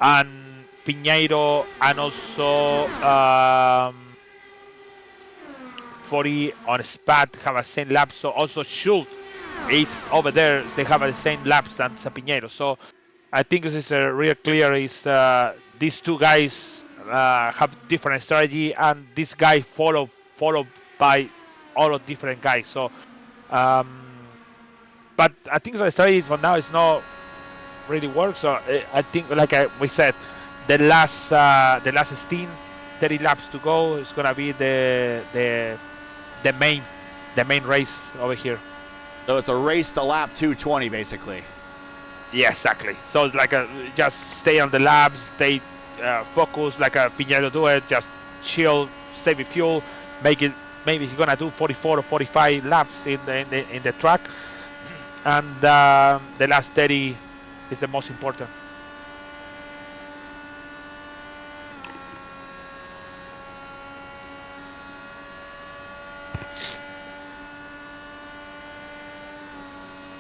and Pinheiro and also 40 on Spat have the same laps. So also Schultz is over there. They have the same laps than Pinheiro. So I think this is real clear. Is these two guys have different strategy, and this guy followed by all of different guys. So. But I think the strategy for now is not really work. So I think, like we said, the last steam, 30 laps to go is gonna be the main race over here. So it's a race to lap 220, basically. Yeah, exactly. So it's like just stay on the laps, stay focused, like a Piñeiro do it. Just chill, stay with fuel, make it. Maybe he's gonna do 44 or 45 laps in the track, and the last 30 is the most important.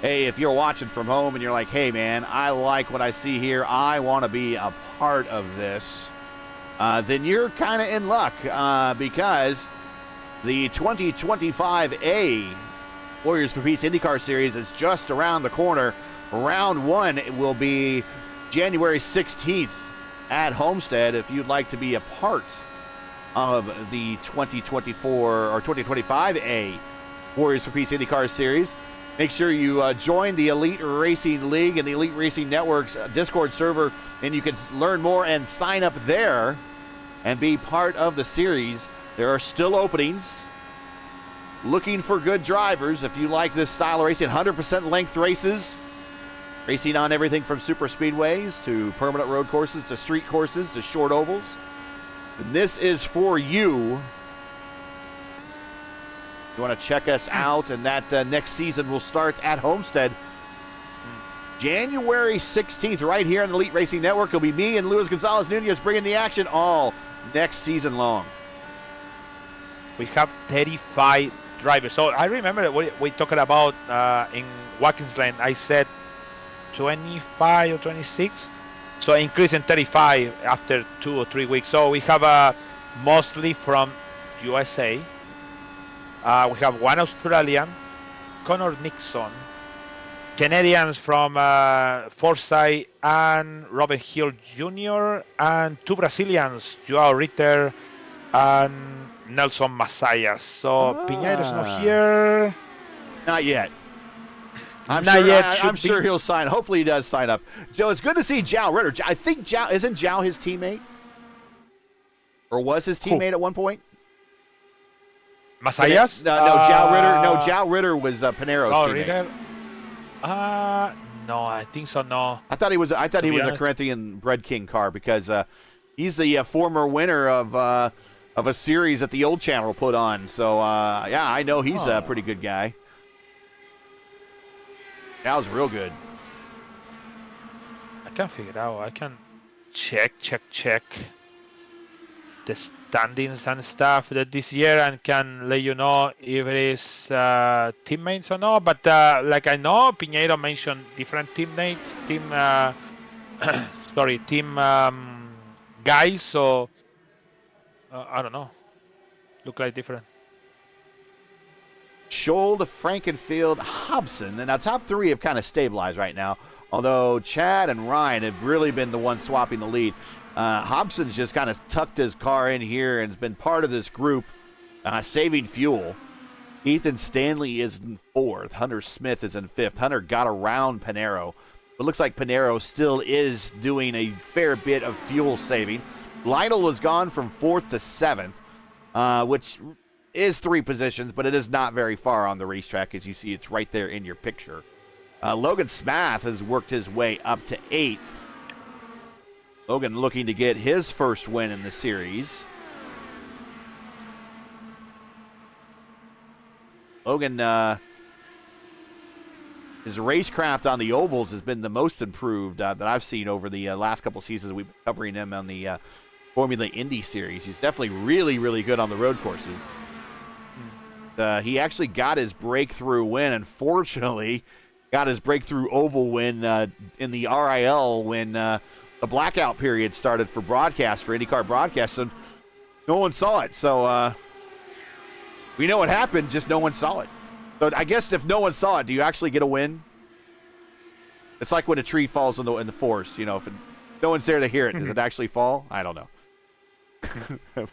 Hey, if you're watching from home and you're like, hey, man, I like what I see here, I want to be a part of this, then you're kind of in luck because the 2025A Warriors for Peace IndyCar Series is just around the corner. Round 1 will be January 16th at Homestead. If you'd like to be a part of the 2024 or 2025A Warriors for Peace IndyCar Series, make sure you join the Elite Racing League and the Elite Racing Network's Discord server, and you can learn more and sign up there and be part of the series. There are still openings. Looking for good drivers if you like this style of racing. 100% length races. Racing on everything from super speedways to permanent road courses to street courses to short ovals. And this is for you. You want to check us out, and that next season will start at Homestead. January 16th, right here on the Elite Racing Network. It'll be me and Luis Gonzalez Nunez bringing the action all next season long. We have 35 drivers. So I remember we talked about in Watkins Glen, I said 25 or 26. So increasing 35 after 2 or 3 weeks. So we have mostly from USA. We have one Australian, Connor Nixon, Canadians from Forsyth and Robert Hill Jr., and 2 Brazilians, Joao Ritter and Nelson Macias. So Piñeiro's not here. Not yet. I'm Not sure he'll sign. Hopefully he does sign up. Joe, it's good to see Joao Ritter. I think isn't Joao his teammate? Or was his teammate at one point? Macias? No, Joao Ritter. No, Joao Ritter was Panero's teammate. Ritter? No, I think so. No. I thought he was a Corinthian Bread King car because he's the former winner of a series that the old channel put on. So yeah, I know he's a pretty good guy. That was real good. I can figure it out. I can check the standings and stuff that this year and can let you know if it is teammates or not. But like I know, Piñeiro mentioned different teammates, team guys. So I don't know. Look like different. Schold, Frankenfield, Hobson. And now top 3 have kind of stabilized right now, although Chad and Ryan have really been the ones swapping the lead. Hobson's just kind of tucked his car in here and has been part of this group, saving fuel. Ethan Stanley is in 4th. Hunter Smith is in 5th. Hunter got around Panero. It looks like Panero still is doing a fair bit of fuel saving. Lionel has gone from 4th to 7th, which is 3 positions, but it is not very far on the racetrack. As you see, it's right there in your picture. Logan Smath has worked his way up to 8th. Logan looking to get his first win in the series. Logan, his racecraft on the ovals has been the most improved that I've seen over the last couple seasons. We've been covering him on the Formula Indy series. He's definitely really, really good on the road courses. He actually got his breakthrough win, unfortunately, got his breakthrough oval win in the RIL when the blackout period started for broadcast, for IndyCar broadcast, and no one saw it. So we know what happened, just no one saw it. So I guess if no one saw it, do you actually get a win? It's like when a tree falls in the forest, you know, if no one's there to hear it, does it actually fall? I don't know.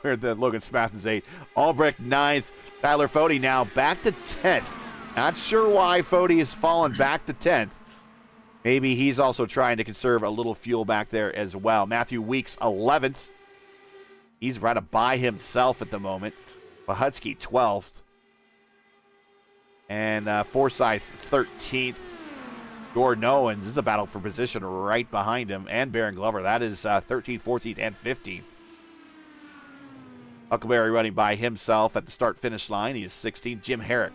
Where the Logan Smath is 8th. Albrecht 9th. Tyler Fode now back to 10th. Not sure why Fode has fallen back to 10th. Maybe he's also trying to conserve a little fuel back there as well. Matthew Weeks 11th. He's right by himself at the moment. Pahutsky 12th. And Forsyth 13th. Jordan Owens is a battle for position right behind him, and Baron Glover. That is 13th, 14th, and 15th. Huckleberry running by himself at the start-finish line. He is 16th. Jim Herrick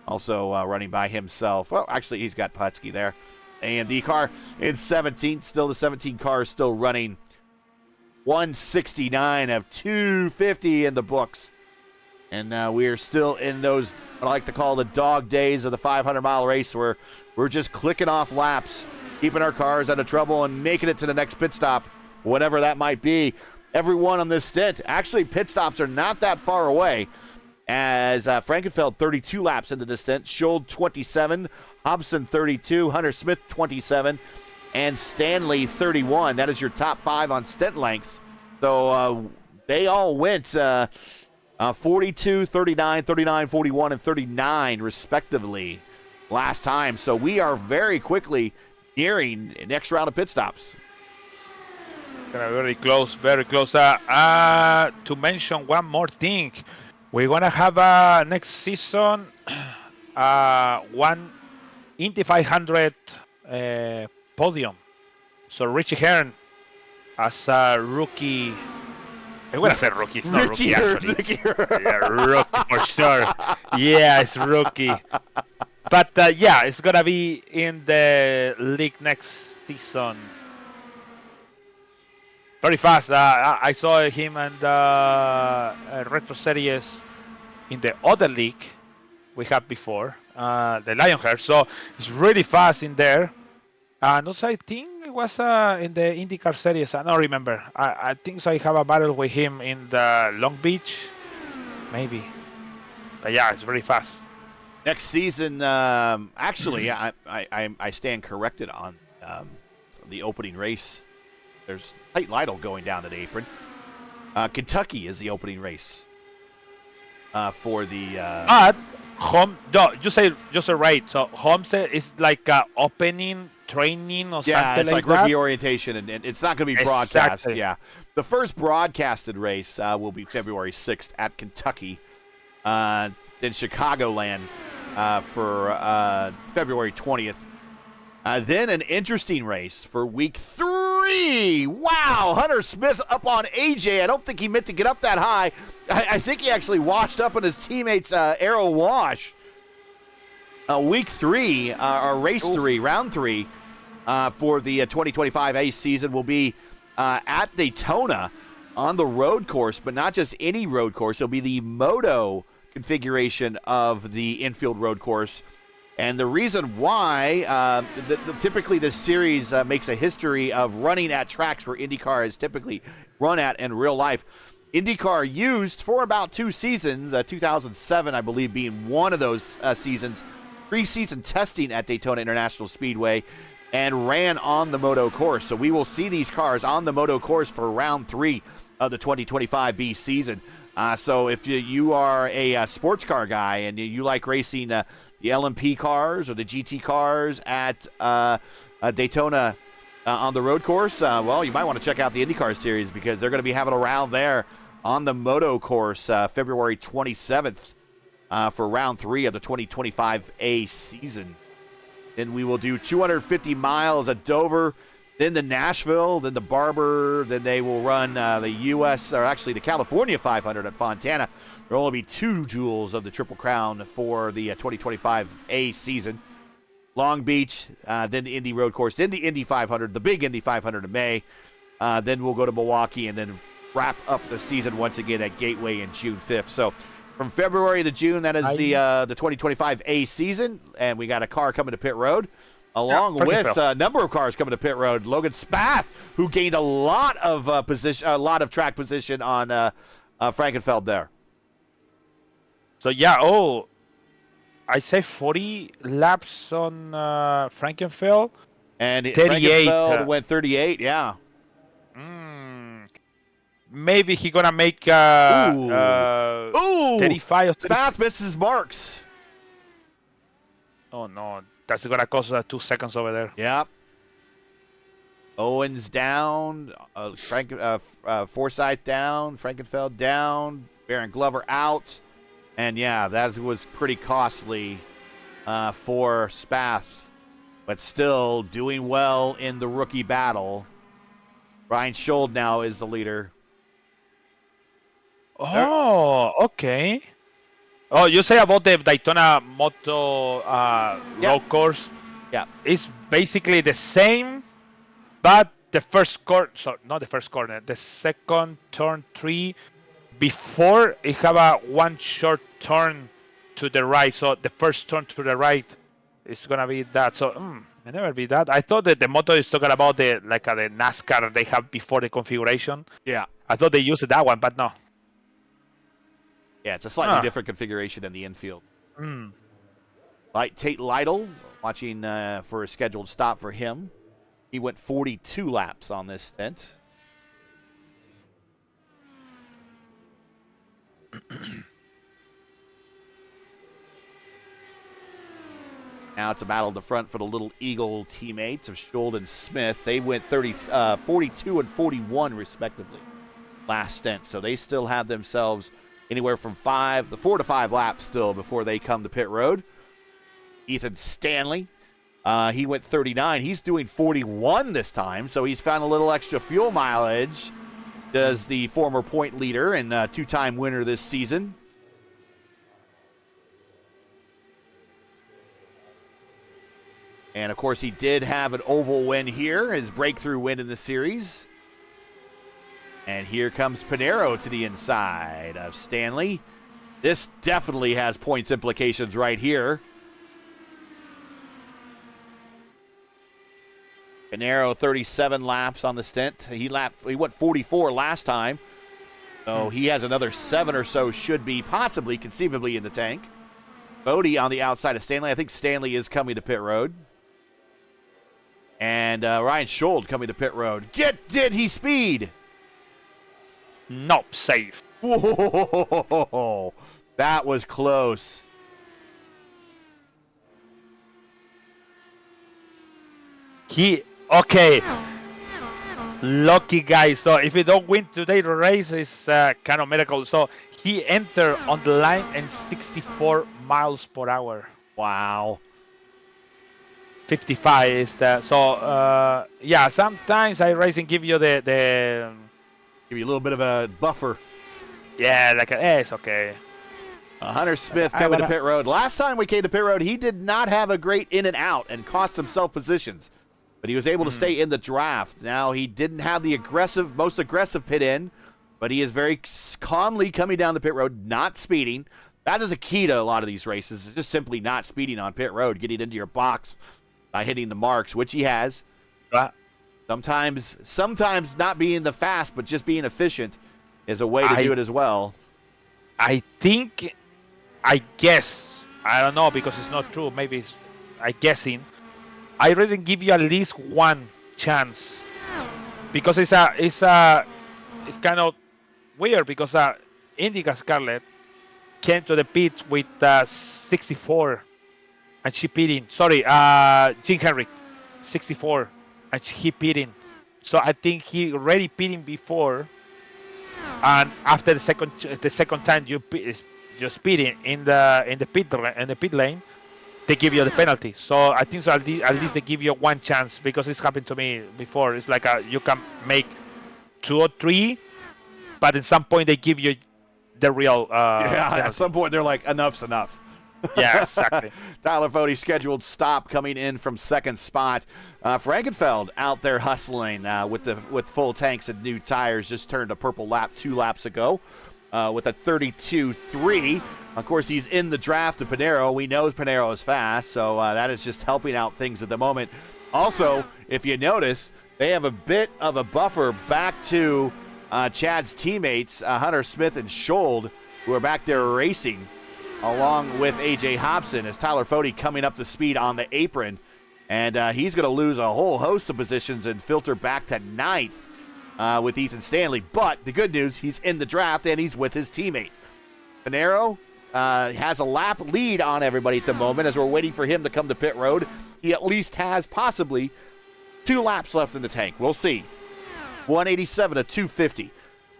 also running by himself. Well, actually, he's got Putski there. AMD car in 17th. Still the 17 car is still running. 169 of 250 in the books. And we are still in those, what I like to call the dog days of the 500-mile race, where we're just clicking off laps, keeping our cars out of trouble and making it to the next pit stop, whatever that might be. Everyone on this stint, actually pit stops are not that far away, as Frankenfeld 32 laps into the stint, Scholl 27, Hobson 32, Hunter Smith 27, and Stanley 31. That is your top 5 on stint lengths. So they all went 42, 39, 39, 41, and 39, respectively, last time. So we are very quickly nearing the next round of pit stops. Very close, very close. To mention one more thing, we're going to have next season one Indy 500 podium. So Richie Hearn as a rookie. I'm going to say rookie. It's not Richie rookie, actually. Yeah, rookie for sure. Yeah, it's rookie. But yeah, it's going to be in the league next season. Very fast. I saw him and Retro Series in the other league we had before, the Lionheart. So it's really fast in there. And also, I think it was in the Indycar Series. I don't remember. I think so. I have a battle with him in the Long Beach, maybe. But yeah, it's very fast. Next season, actually, I stand corrected on the opening race. There's Tight Lytle going down to the apron. Kentucky is the opening race for the. Home, no, you say right. So Homestead is like opening training or something yeah, it's like that? rookie orientation, and it's not going to be broadcast. Yeah, the first broadcasted race will be February 6th at Kentucky, then Chicagoland for February 20th. Then an interesting race for week 3. Wow, Hunter Smith up on AJ. I don't think he meant to get up that high. I think he actually washed up on his teammate's aero wash. Week 3, or race 3, round 3, for the 2025 A season will be at Daytona on the road course, but not just any road course. It'll be the moto configuration of the infield road course. And the reason why, typically this series makes a history of running at tracks where IndyCar has typically run at in real life. IndyCar used for about 2 seasons, 2007, I believe, being one of those seasons, preseason testing at Daytona International Speedway, and ran on the moto course. So we will see these cars on the moto course for round 3 of the 2025 B season. So if you are a sports car guy and you like racing the LMP cars or the GT cars at Daytona on the road course, well, you might want to check out the IndyCar Series, because they're going to be having a round there on the moto course February 27th for round 3 of the 2025 A season. Then we will do 250 miles at Dover, then the Nashville, then the Barber, then they will run the U.S., or actually the California 500 at Fontana. There will only be 2 jewels of the Triple Crown for the 2025 A season. Long Beach, then the Indy Road Course, then the Indy 500, the big Indy 500 in May. Then we'll go to Milwaukee and then wrap up the season once again at Gateway in June 5th. So from February to June, that is the 2025 A season, and we got a car coming to pit road, along with a number of cars coming to pit road. Logan Spath, who gained a lot of track position on Frankenfeld there. So yeah, I say 40 laps on Frankenfeld. And 38 Frankenfeld went 38, yeah. Maybe he gonna make 35. Spath misses marks. Oh no, that's gonna cost 2 seconds over there. Yep. Owens down, Forsyth down, Frankenfeld down, Baron Glover out. And yeah, that was pretty costly for Spath, but still doing well in the rookie battle. Ryan Schold now is the leader. Oh, okay. Oh, you say about the Daytona Moto road course? Yeah. It's basically the same, but the first corner, so not the first corner, the second turn 3, before it have a one short turn to the right. So the first turn to the right is gonna be that. So may never be that. I thought that the Moto is talking about the NASCAR they have before the configuration. Yeah. I thought they used that one, but no. Yeah, it's a slightly different configuration in the infield. Like Tate Lytle, watching for a scheduled stop for him. He went 42 laps on this stint. Now it's a battle at the front for the Little Eagle teammates of Schold and Smith. They went 42 and 41 respectively last stint, so they still have themselves anywhere from 4 to 5 laps still before they come to pit road. Ethan Stanley, he went 39. He's doing 41 this time, so he's found a little extra fuel mileage. Does the former point leader and 2-time winner this season. And, of course, he did have an oval win here, his breakthrough win in the series. And here comes Pinheiro to the inside of Stanley. This definitely has points implications right here. Pinheiro, 37 laps on the stint. He went 44 last time. So he has another 7 or so should be possibly, conceivably in the tank. Bodie on the outside of Stanley. I think Stanley is coming to pit road. And Ryan Schold coming to pit road. Did he speed? Nope, safe. Whoa, that was close. Okay. Lucky guy. So if he don't win today, the race is kind of miracle. So he entered on the line in 64 miles per hour. Wow. 55 is that. So yeah, sometimes iRacing give you the give you a little bit of a buffer. Yeah, it's okay. Hunter Smith coming to pit road. Last time we came to pit road, he did not have a great in and out and cost himself positions. But he was able to stay in the draft. Now, he didn't have the most aggressive pit in, but he is very calmly coming down the pit road, not speeding. That is a key to a lot of these races. It's just simply not speeding on pit road, getting into your box by hitting the marks, which he has. Sometimes not being the fast, but just being efficient is a way to do it as well. I guess, I don't know because it's not true. Maybe I'm guessing. I really give you at least one chance because it's kind of weird because Indica Scarlett came to the pit with 64 and she pitting. Sorry, Jim Henrik 64 and he pitting. So I think he already pitting before, and after the second time you speeding in the pit lane, they give you the penalty. So I think so at least they give you one chance because it's happened to me before. It's like you can make 2 or 3, but at some point they give you the real. At some point they're like, enough's enough. Yeah, exactly. Tyler Fode's scheduled stop coming in from second spot. Frankenfeld out there hustling with full tanks and new tires. Just turned a purple lap 2 laps ago with a 32.3. Of course, he's in the draft of Pinheiro. We know Pinheiro is fast, so that is just helping out things at the moment. Also, if you notice, they have a bit of a buffer back to Chad's teammates, Hunter Smith and Schold, who are back there racing along with A.J. Hobson as Tyler Fode coming up to speed on the apron. And he's going to lose a whole host of positions and filter back to 9th with Ethan Stanley. But the good news, he's in the draft and he's with his teammate. Pinheiro has a lap lead on everybody at the moment as we're waiting for him to come to pit road. He at least has possibly 2 laps left in the tank. We'll see. 187 to 250.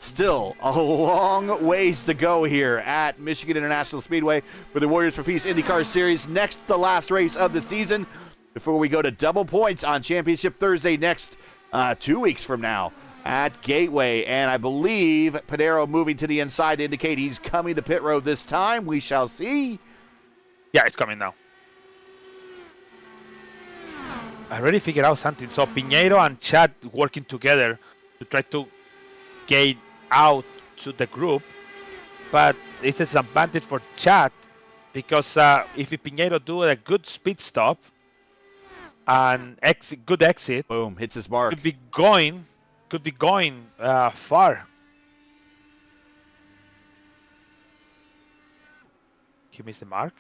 Still a long ways to go here at Michigan International Speedway for the Warriors for Peace IndyCar Series. Next, the last race of the season before we go to double points on Championship Thursday next 2 weeks from now at Gateway. And I believe Pinheiro moving to the inside to indicate he's coming to pit road this time. We shall see. Yeah, it's coming now. I already figured out something. So Pinheiro and Chad working together to try to get out to the group, but it's an advantage for Chad because if Pinheiro do a good speed stop and good exit, Boom, hits his mark. could be going far. He missed the mark.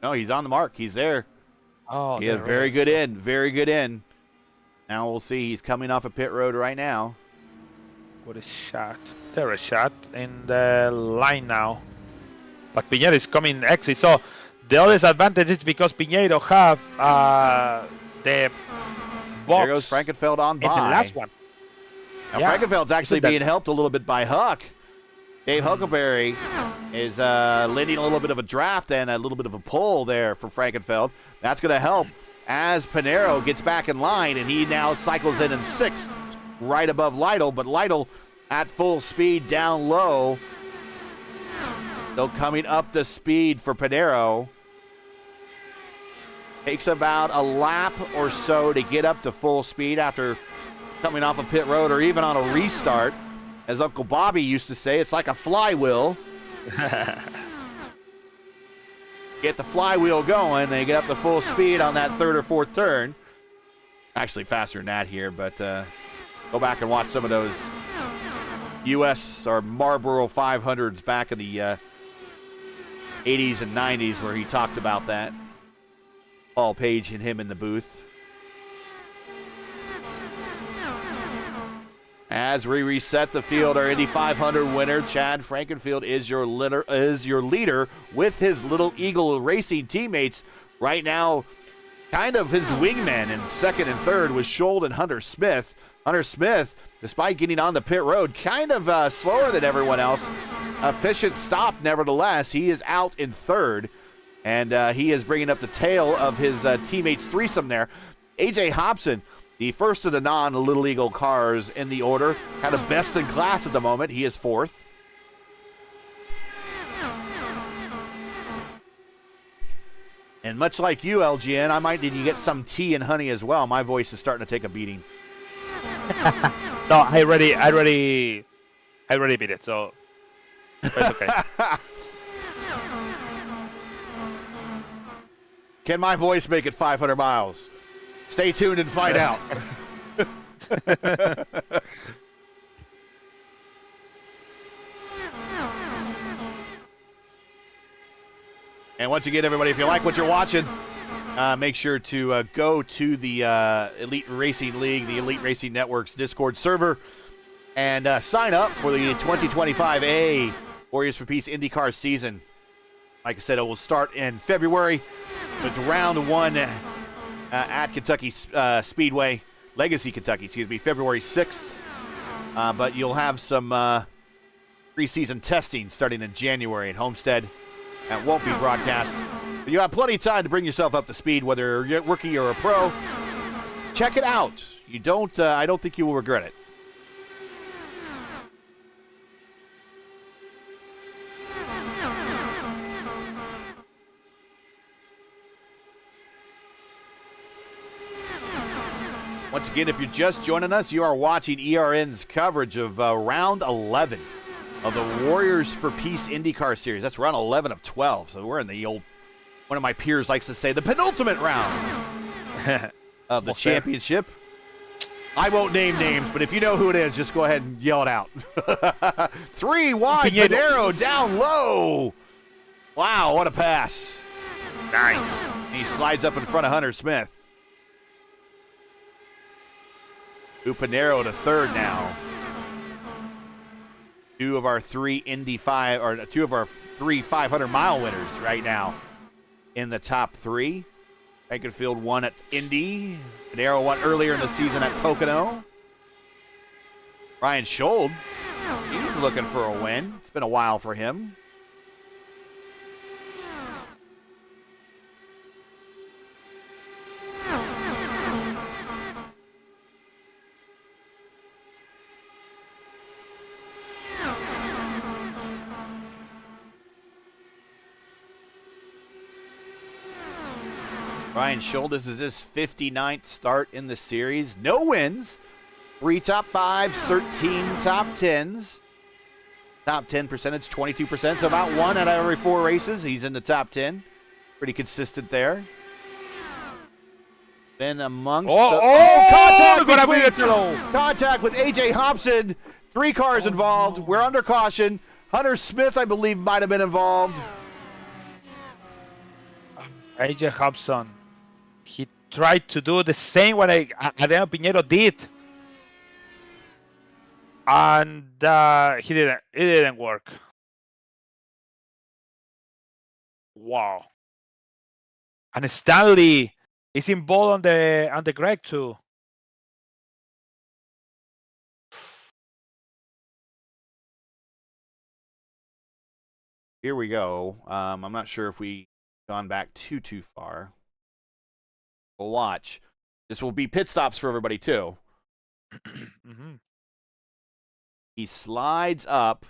No, he's on the mark. He's there. Oh, He had a very good in. Very good in. Now we'll see. He's coming off a pit road right now. What a shot. There a shot in the line now. But Pinheiro is coming exit. So the other advantage is because Pinheiro have the box There goes Frankenfeld on in the by. last one. Now Yeah. Frankenfeld's actually That- being helped a little bit by Huck. Dave Huckleberry is leading a little bit of a draft and a little bit of a pull there for Frankenfeld. That's going to help as Pinheiro gets back in line, and he now cycles in sixth, right above Lytle. But Lytle at full speed down low. Still coming up to speed for Pinheiro. Takes about a lap or so to get up to full speed after coming off a pit road or even on a restart. As Uncle Bobby used to say, it's like a flywheel. Get the flywheel going, they get up to full speed on that third or fourth turn. Actually faster than that here, but go back and watch some of those U.S. or Marlboro 500s back in the 80s and 90s where he talked about that. Paul Page and him in the booth. As we reset the field, our Indy 500 winner, Chad Frankenfield, is your leader with his Little Eagle Racing teammates. Right now, kind of his wingmen in second and third with Schold and Hunter Smith. Hunter Smith, despite getting on the pit road, kind of slower than everyone else. Efficient stop, nevertheless. He is out in third, and he is bringing up the tail of his teammates' threesome there. A.J. Hobson, the first of the non-Little Eagle cars in the order, kind of best in class at the moment. He is fourth. And much like you, LGN, I might need to get some tea and honey as well. My voice is starting to take a beating. No, I already beat it, so it's okay. Can my voice make it 500 miles? Stay tuned and find out. And once again, everybody, if you like what you're watching, make sure to go to the Elite Racing League, the Elite Racing Network's Discord server, and sign up for the 2025A Warriors for Peace IndyCar season. Like I said, it will start in February with round one at Kentucky Speedway, Legacy, Kentucky, February 6th. But you'll have some preseason testing starting in January at Homestead. That won't be broadcast. But you have plenty of time to bring yourself up to speed, whether you're a rookie or a pro. Check it out. You don't. I don't think you will regret it. Once again, if you're just joining us, you are watching ERN's coverage of round 11 of the Warriors for Peace IndyCar Series. That's round 11 of 12. So we're in the old, one of my peers likes to say, the penultimate round of the championship. I won't name names, but if you know who it is, just go ahead and yell it out. 3 wide, Pinheiro down low. Wow, what a pass. Nice. He slides up in front of Hunter Smith. Pinheiro to third now. Two of our three 500-mile winners right now in the top three. Frankenfield won at Indy. Pinheiro won earlier in the season at Pocono. Ryan Schold He's looking for a win. It's been a while for him. Ryan Schuldes is his 59th start in the series. No wins. 3 top 5s, 13 top 10s. Top 10 percentage, 22%. So about 1 out of every 4 races, he's in the top 10. Pretty consistent there. Then amongst contact with A.J. Hobson. 3 cars involved. We're under caution. Hunter Smith, I believe, might have been involved. AJ Hobson, he tried to do the same what Adriano Piñero did, and it didn't work. Wow. And Stanley is involved on the Greg too. Here we go. I'm not sure if we gone back too far. We'll watch. This will be pit stops for everybody too. Mm-hmm. He slides up,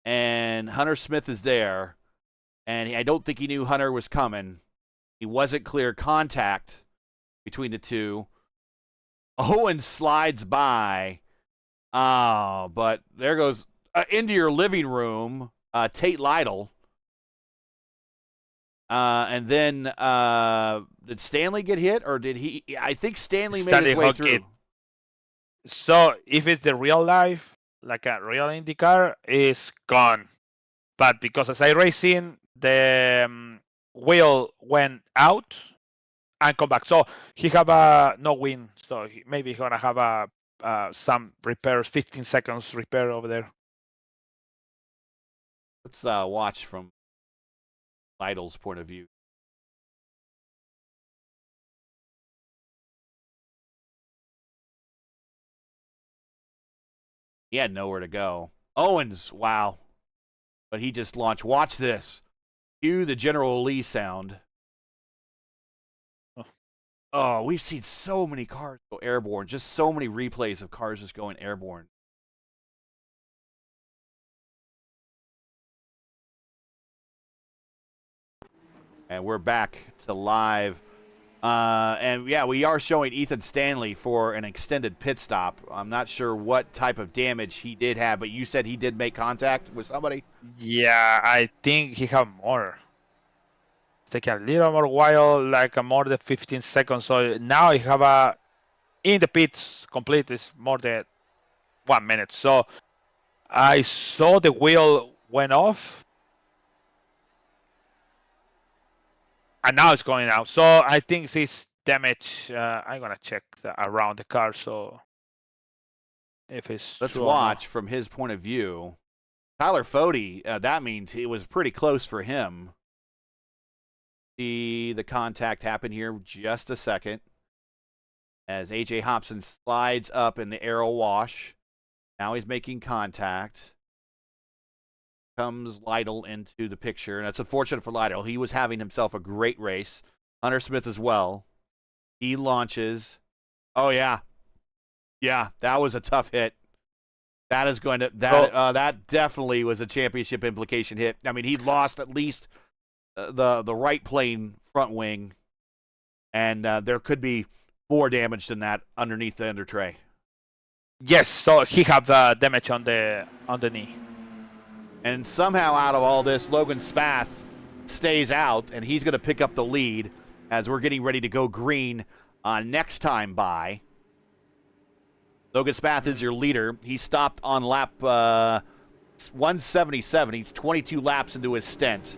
and Hunter Smith is there, and I don't think he knew Hunter was coming. He wasn't clear contact between the two. Owen slides by. Oh, but there goes into your living room, Tate Lytle. And then did Stanley get hit, or did he? I think Stanley made his way through. So if it's the real life, like a real IndyCar, is gone. But because as I racing, the wheel went out and come back. So he have a no win. So maybe he's gonna have some repairs, 15 seconds repair over there. Let's watch from Lytle's point of view. He had nowhere to go. Owens, wow. But he just launched. Watch this. Cue the General Lee sound. Oh, we've seen so many cars go airborne. Just so many replays of cars just going airborne. And we're back to live. And yeah, we are showing Ethan Stanley for an extended pit stop. I'm not sure what type of damage he did have, but you said he did make contact with somebody? Yeah, I think he have more. Take a little more while, like more than 15 seconds. So now he have in the pits complete is more than 1 minute. So I saw the wheel went off. And now it's going out. So I think this damage, I'm going to check around the car. So if it's Let's true watch from his point of view. Tyler Fode, that means it was pretty close for him. See the contact happen here just a second. As A.J. Hobson slides up in the aero wash. Now he's making contact. Comes Lytle into the picture, and that's unfortunate for Lytle. He was having himself a great race. Hunter Smith as well. He launches. Oh yeah, that was a tough hit. That is going to that definitely was a championship implication hit. I mean, he lost at least the right plane front wing, and there could be more damage than that underneath the under tray. Yes, so he have damage on the knee. And somehow out of all this, Logan Spath stays out, and he's going to pick up the lead as we're getting ready to go green next time by. Logan Spath is your leader. He stopped on lap 177. He's 22 laps into his stint.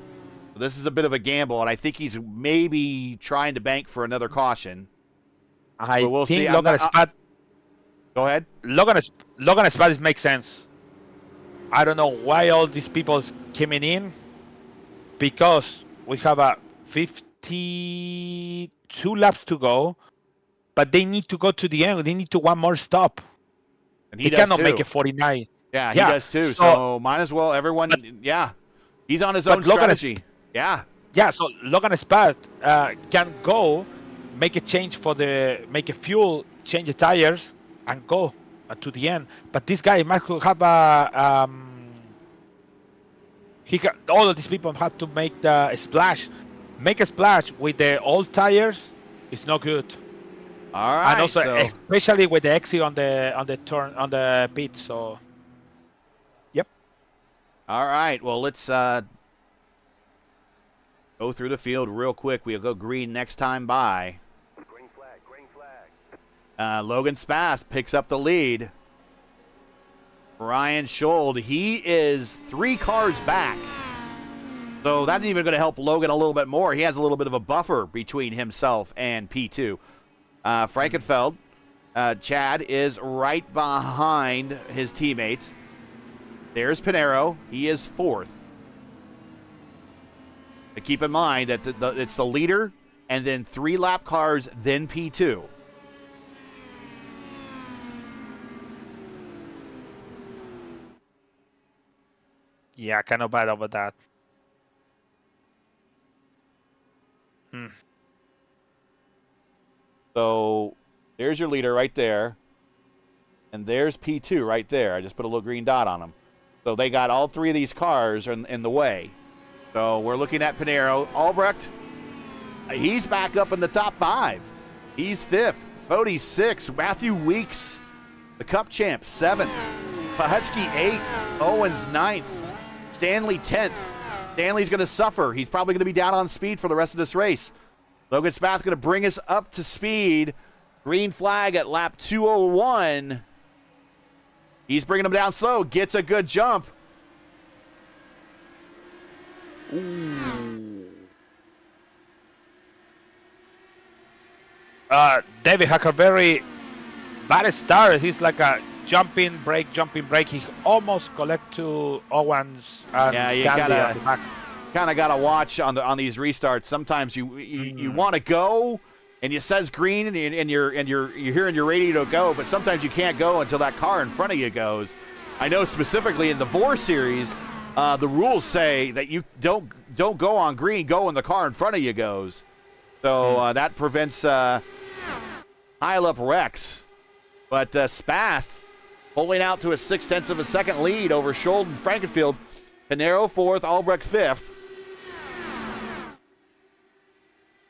So this is a bit of a gamble, and I think he's maybe trying to bank for another caution. We'll think see. Logan Spath. Go ahead. Logan Spath makes sense. I don't know why all these people coming in, because we have a 52 laps to go, but they need to go to the end. They need to one more stop. And he cannot too. make it 49. Yeah, he Yeah, does too. so- So might as well. Everyone, yeah, he's on his own but Logan is- strategy. Yeah. Yeah, so Logan Spat can go, make a change make a fuel, change the tires, and go to the end. But this guy might have all of these people have to make the splash. Make a splash with the old tires is not good. All right. And also, so especially with the exit on the turn on the pit. So, yep. all right. Well, let's go through the field real quick. We'll go green next time by. Green flag, green flag. Logan Spath picks up the lead. Ryan Schold, he is 3 cars back. So that's even going to help Logan a little bit more. He has a little bit of a buffer between himself and P2. Frankenfeld, Chad is right behind his teammates. There's Pinero. He is 4th. But keep in mind that it's the leader and then 3 lap cars, then P2. Yeah, kind of bad over that. So there's your leader right there. And there's P2 right there. I just put a little green dot on him. So they got all 3 of these cars in the way. So we're looking at Pinero. Albrecht, he's back up in the top 5. He's 5th. Fode's 6th. Matthew Weeks, the Cup champ, 7th. Pahetsky 8th. Owens 9th. Stanley 10th. Stanley's going to suffer. He's probably going to be down on speed for the rest of this race. Logan Spath going to bring us up to speed. Green flag at lap 201. He's bringing him down slow. Gets a good jump. Ooh. David Huckleberry, bad start. He's like a jumping brake. He almost collect to Owens and Yeah, you Stanley at the back. kind of got to watch on these restarts. Sometimes you want to go, and it says green, and you're hearing you're ready to go, but sometimes you can't go until that car in front of you goes. I know specifically in the VOR series, the rules say that you don't go on green, go when the car in front of you goes. So that prevents pile-up wrecks. But Spath pulling out to a 0.6 of a second lead over Schold and Frankenfield. Pinero 4th, Albrecht 5th.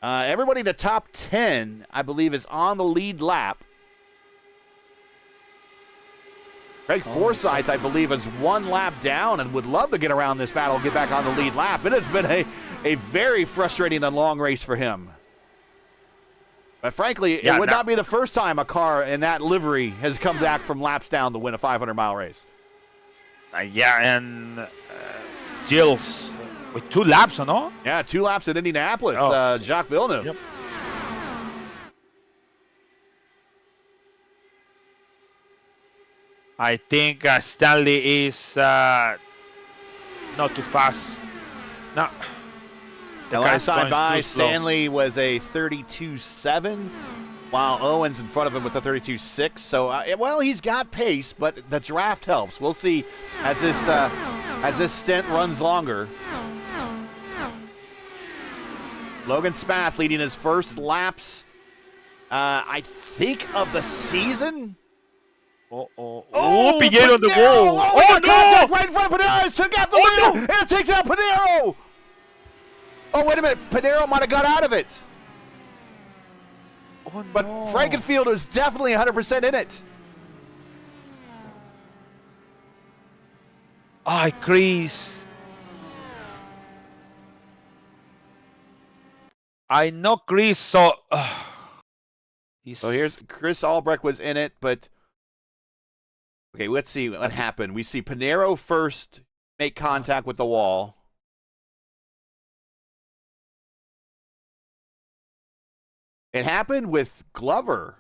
Everybody in the top 10, I believe, is on the lead lap. Craig Forsyth, I believe, is 1 lap down and would love to get around this battle and get back on the lead lap. It has been a very frustrating and long race for him. But frankly, it would not be the first time a car in that livery has come back from laps down to win a 500-mile race. And Gilles with 2 laps, no? Yeah, 2 laps at Indianapolis, Jacques Villeneuve. Yep. I think Stanley is not too fast. No. The last time by, Stanley was a 32.7, while Owens in front of him with a 32.6. So, well, he's got pace, but the draft helps. We'll see as this stint runs longer. Logan Spath leading his first laps, I think, of the season. Pinero on the wall. Oh, no! Right in front of Pinero. Took out the leader. And takes out Pinero. Oh, wait a minute. Pinero might have got out of it. Oh, but no. Frankenfield is definitely 100% in it. Chris. I know Chris, so... So here's Chris Albrecht was in it, but... Okay, let's see what happened. We see Pinero first make contact with the wall. It happened with Glover.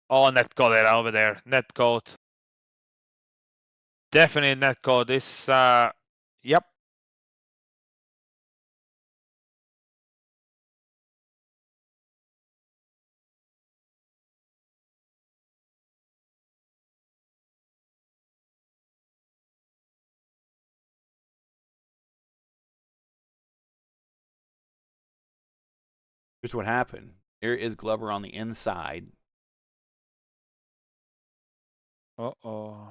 Oh, netcode over there. Netcode. Definitely netcode. This, yep. Here's what happened. Here is Glover on the inside. Uh-oh.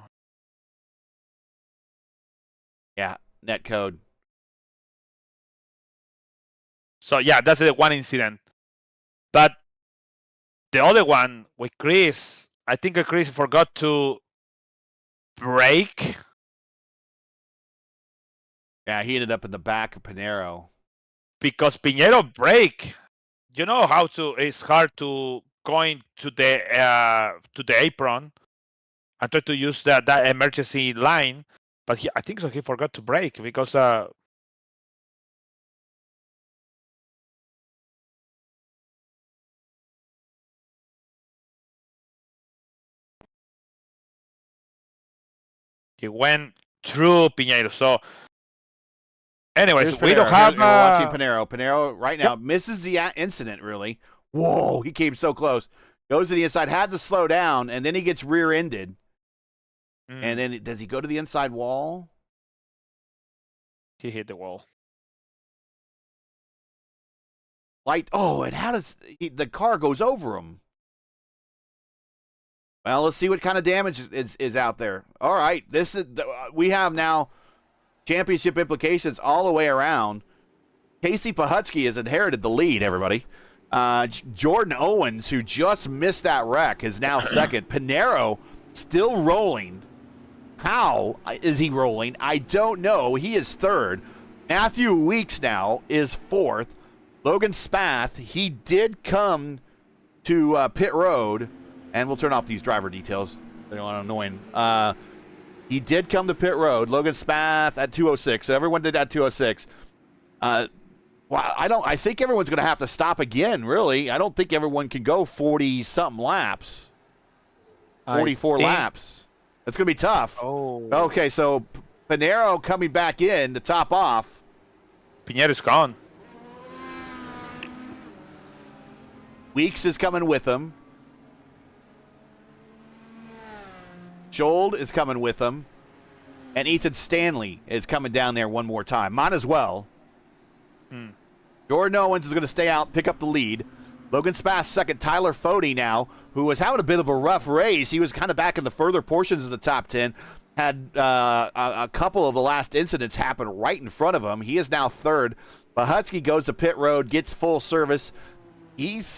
Yeah, net code. So, yeah, that's the one incident. But the other one with Chris, I think Chris forgot to brake. Yeah, he ended up in the back of Pinheiro. Because Pinheiro brake. You know how it's hard to going to the apron and try to use that emergency line. But I think so he forgot to brake because he went through Pinheiro. So, anyways, we don't have. We're watching Pinheiro. Pinheiro right now misses the incident, really. Whoa, he came so close. Goes to the inside, had to slow down, and then he gets rear-ended. And then does he go to the inside wall? He hit the wall. And how does the car goes over him? Well, let's see what kind of damage is out there. All right, we have now championship implications all the way around. Casey Pahutsky has inherited the lead, everybody. Jordan Owens, who just missed that wreck, is now second. Pinheiro still rolling. How is he rolling? I don't know. He is third. Matthew Weeks now is fourth. Logan Spath, he did come to pit road, and we'll turn off these driver details. They're annoying. He did come to pit road. Logan Spath at 206. So everyone did at 206. Well, I think everyone's going to have to stop again, really. I don't think everyone can go 40-something laps. 44 laps. It's going to be tough. Oh. Okay, so Pinheiro coming back in to top off. Pinheiro's gone. Weeks is coming with him. Jold is coming with him. And Ethan Stanley is coming down there one more time. Might as well. Jordan Owens is going to stay out, pick up the lead. Logan Spass second. Tyler Fode now, who was having a bit of a rough race. He was kind of back in the further portions of the top 10. Had a couple of the last incidents happen right in front of him. He is now third. Pahutsky goes to pit road, gets full service. We're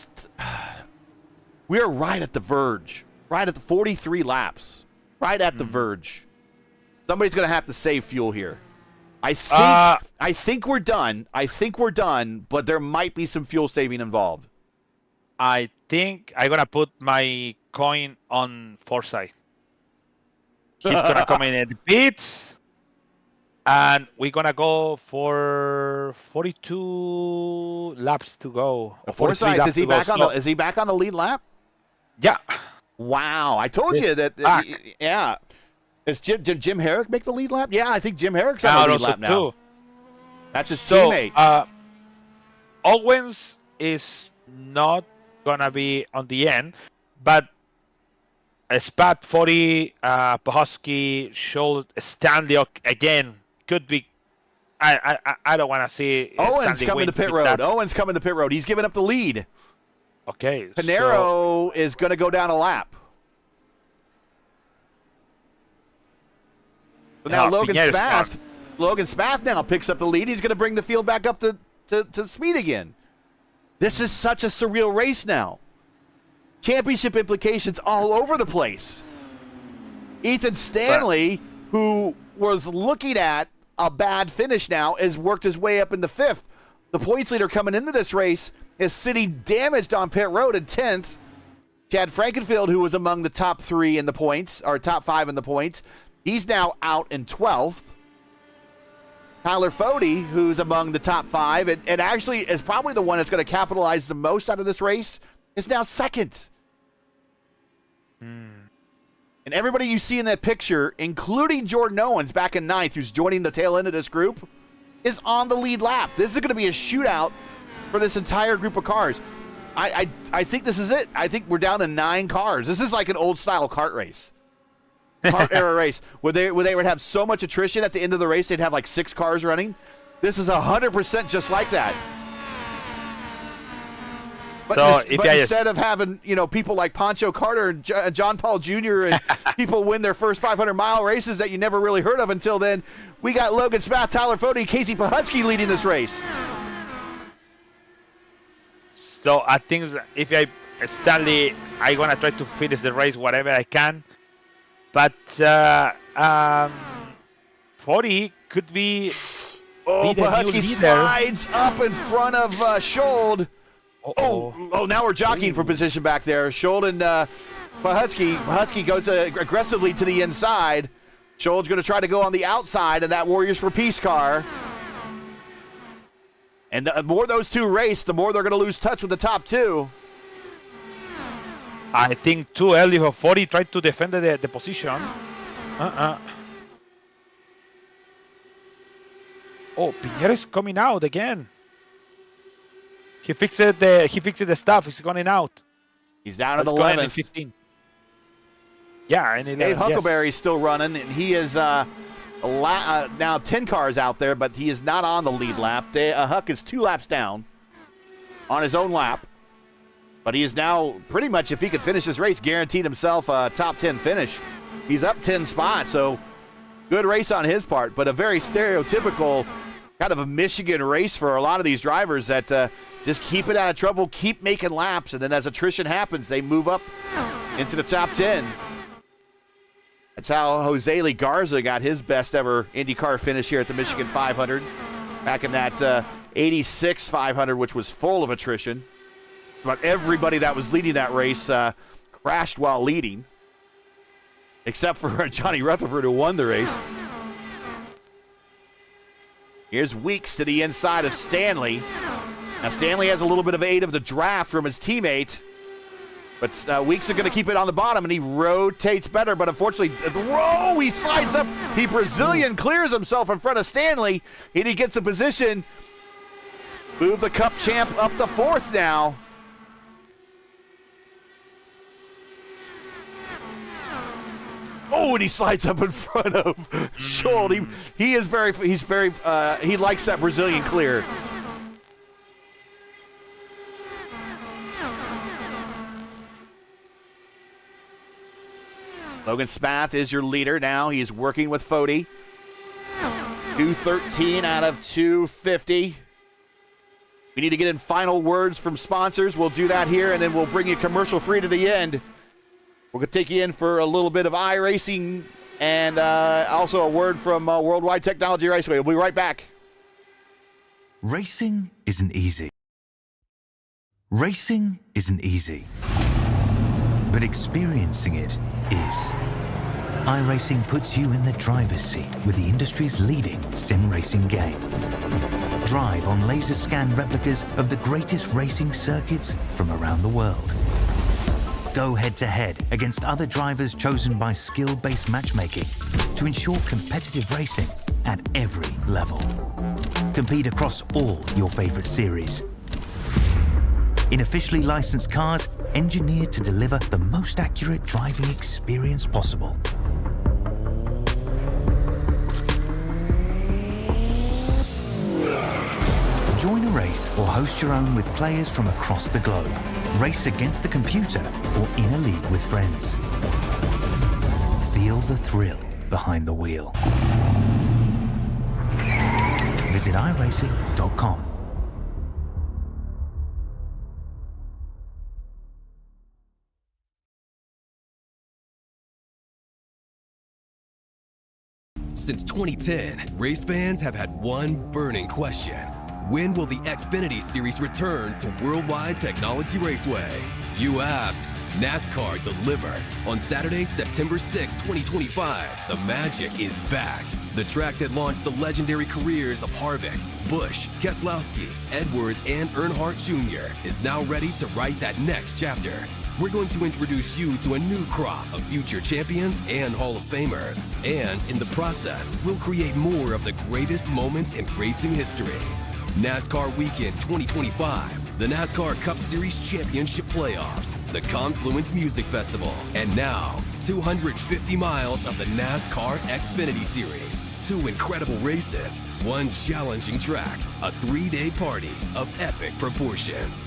right at the verge. Right at the 43 laps. Right at the verge. Somebody's going to have to save fuel here. I think we're done. But there might be some fuel saving involved. I think I'm going to put my coin on Forsyth. He's going to come in at the pits. And we're going to go for 42 laps to go. Forsyth, is he back on the lead lap? Yeah. Wow. I told you that. Yeah. Did Jim Herrick make the lead lap? Yeah, I think Jim Herrick's on the lead lap now. Too. That's his teammate. Owens is not going to be on the end, but Spat 40, Pahutsky, Scholl, Stanley again could be. I don't want to see Owens Stanley coming to pit road. Owens coming to pit road. He's giving up the lead. Okay. Pinheiro is going to go down a lap. So now Logan Spath now picks up the lead. He's going to bring the field back up to speed again. This is such a surreal race now. Championship implications all over the place. Ethan Stanley, who was looking at a bad finish now, has worked his way up in the fifth. The points leader coming into this race is sitting damaged on pit road in 10th. Chad Frankenfield, who was among the top 3 in the points, or top 5 in the points, he's now out in 12th. Tyler Fode, who's among the top 5, and actually is probably the one that's going to capitalize the most out of this race, is now second. And everybody you see in that picture, including Jordan Owens back in 9th, who's joining the tail end of this group, is on the lead lap. This is going to be a shootout for this entire group of cars. I think this is it. I think we're down to 9 cars. This is like an old-style kart race. Kart era race where they would have so much attrition at the end of the race they'd have like 6 cars running. This is 100% just like that. But instead of having, people like Pancho Carter and John Paul Jr. and people win their first 500-mile races that you never really heard of until then, we got Logan Spath, Tyler Fode, Casey Pahutsky leading this race. So I think if Stanley, I'm going to try to finish the race whatever I can. But 40 could be Pahutsky slides up in front of Schold. Now we're jockeying for position back there. Schold and Pahutsky. Pahutsky goes aggressively to the inside. Schold's going to try to go on the outside of that Warriors for Peace car. And the more those two race, the more they're going to lose touch with the top two. I think too early for 40 tried to defend the position. Oh, Piñera is coming out again. He fixed the stuff. He's going out. He's down at 11. In 15. Yeah, and 11. Dave Huckleberry's still running, and he is now 10 cars out there, but he is not on the lead lap. Huck is 2 laps down on his own lap, but he is now pretty much, if he could finish this race, guaranteed himself a top 10 finish. He's up 10 spots, so good race on his part, but a very stereotypical kind of a Michigan race for a lot of these drivers that just keep it out of trouble, keep making laps, and then as attrition happens, they move up into the top 10. That's how Jose Lee Garza got his best ever IndyCar finish here at the Michigan 500 back in that 86 500, which was full of attrition. But everybody that was leading that race crashed while leading, except for Johnny Rutherford, who won the race. Here's Weeks to the inside of Stanley. Now, Stanley has a little bit of aid of the draft from his teammate, but Weeks is going to keep it on the bottom, and he rotates better, but unfortunately, he slides up. He Brazilian clears himself in front of Stanley, and he gets a position. Move the Cup champ up to 4th now. Oh, and he slides up in front of Schold. He likes that Brazilian clear. Logan Spath is your leader now. He is working with Fode. 213 out of 250. We need to get in final words from sponsors. We'll do that here, and then we'll bring you commercial free to the end. We're going to take you in for a little bit of iRacing and also a word from Worldwide Technology Raceway. We'll be right back. Racing isn't easy. Racing isn't easy. But experiencing it is. iRacing puts you in the driver's seat with the industry's leading sim racing game. Drive on laser scan replicas of the greatest racing circuits from around the world. Go head-to-head against other drivers chosen by skill-based matchmaking to ensure competitive racing at every level. Compete across all your favorite series. In officially licensed cars, engineered to deliver the most accurate driving experience possible. Join a race or host your own with players from across the globe. Race against the computer or in a league with friends. Feel the thrill behind the wheel. Visit iRacing.com. Since 2010, race fans have had one burning question. When will the Xfinity Series return to Worldwide Technology Raceway? You asked, NASCAR delivered. On Saturday, September 6, 2025, the magic is back. The track that launched the legendary careers of Harvick, Busch, Keselowski, Edwards, and Earnhardt Jr. is now ready to write that next chapter. We're going to introduce you to a new crop of future champions and Hall of Famers. And in the process, we'll create more of the greatest moments in racing history. NASCAR Weekend 2025, the NASCAR Cup Series Championship Playoffs, the Confluence Music Festival, and now 250 miles of the NASCAR Xfinity Series. 2 incredible races, 1 challenging track, a 3-day party of epic proportions.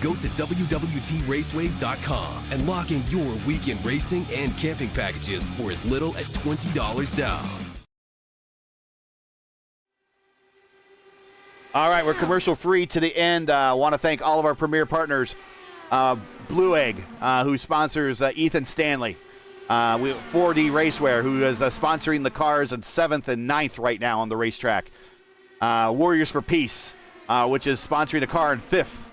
Go to www.raceway.com and lock in your weekend racing and camping packages for as little as $20 down. All right, we're commercial free to the end. I want to thank all of our premier partners. Blue Egg, who sponsors Ethan Stanley. We have 4D Racewear, who is sponsoring the cars in 7th and 9th right now on the racetrack. Warriors for Peace, which is sponsoring the car in 5th.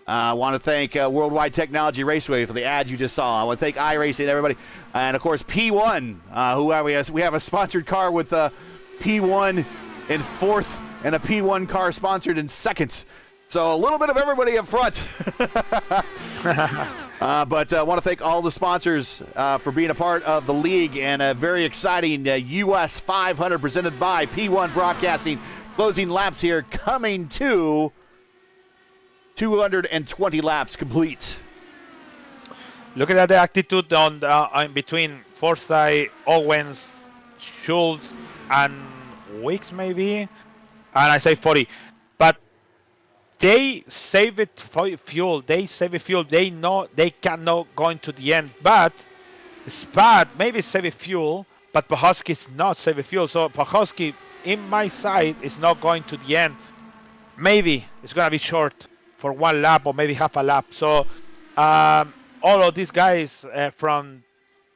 I want to thank Worldwide Technology Raceway for the ad you just saw. I want to thank iRacing, everybody. And, of course, P1, we have a sponsored car with P1 in 4th and a P1 car sponsored in 2nd. So a little bit of everybody up front. But I want to thank all the sponsors for being a part of the league and a very exciting US 500 presented by P1 Broadcasting. Closing laps here coming to 220 laps complete. Look at the attitude on in between Forsyth, Owens, Schultz, and Wicks maybe. And I say 40. But they save it for fuel. They save it fuel. They know they cannot go into the end. But Spad maybe save fuel, but Pahowski is not save fuel. So Pahowski, in my side, is not going to the end. Maybe it's going to be short for 1 lap or maybe half a lap. So all of these guys from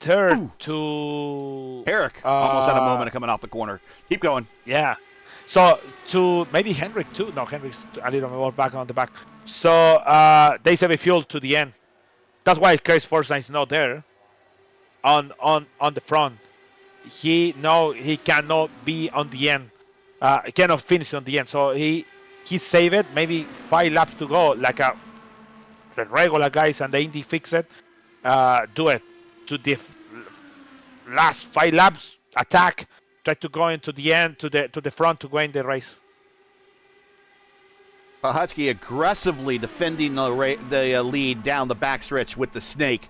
3rd to... Eric almost had a moment of coming off the corner. Keep going. Yeah. So to maybe Henrik too. No, Henrik's a little more back on the back. So they save fuel to the end. That's why Chris Forsyth is not there on the front. He cannot be on the end. He cannot finish on the end. So he saved it. Maybe 5 laps to go, like the regular guys and the Indy fix it. Do it to the last 5 laps. Attack. Try to go into the end, to the front to win the race. Pahowski aggressively defending the lead down the backstretch with the snake.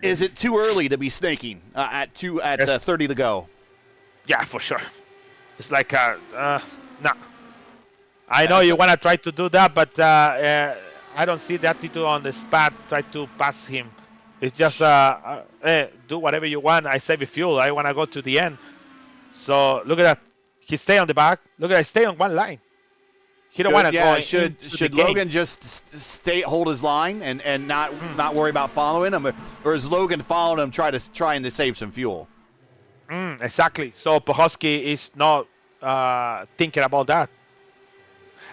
Is it too early to be snaking at 30 to go? Yeah, for sure. It's like no. I know you want to try to do that, but I don't see the attitude on the spot. Try to pass him. It's just do whatever you want. I save fuel. I want to go to the end. So look at that. He stay on the back. Look at that. Stay on one line. He don't want to go. Should Logan just hold his line and not worry about following him, or is Logan following him trying to save some fuel? Exactly. So Pahowski is not thinking about that.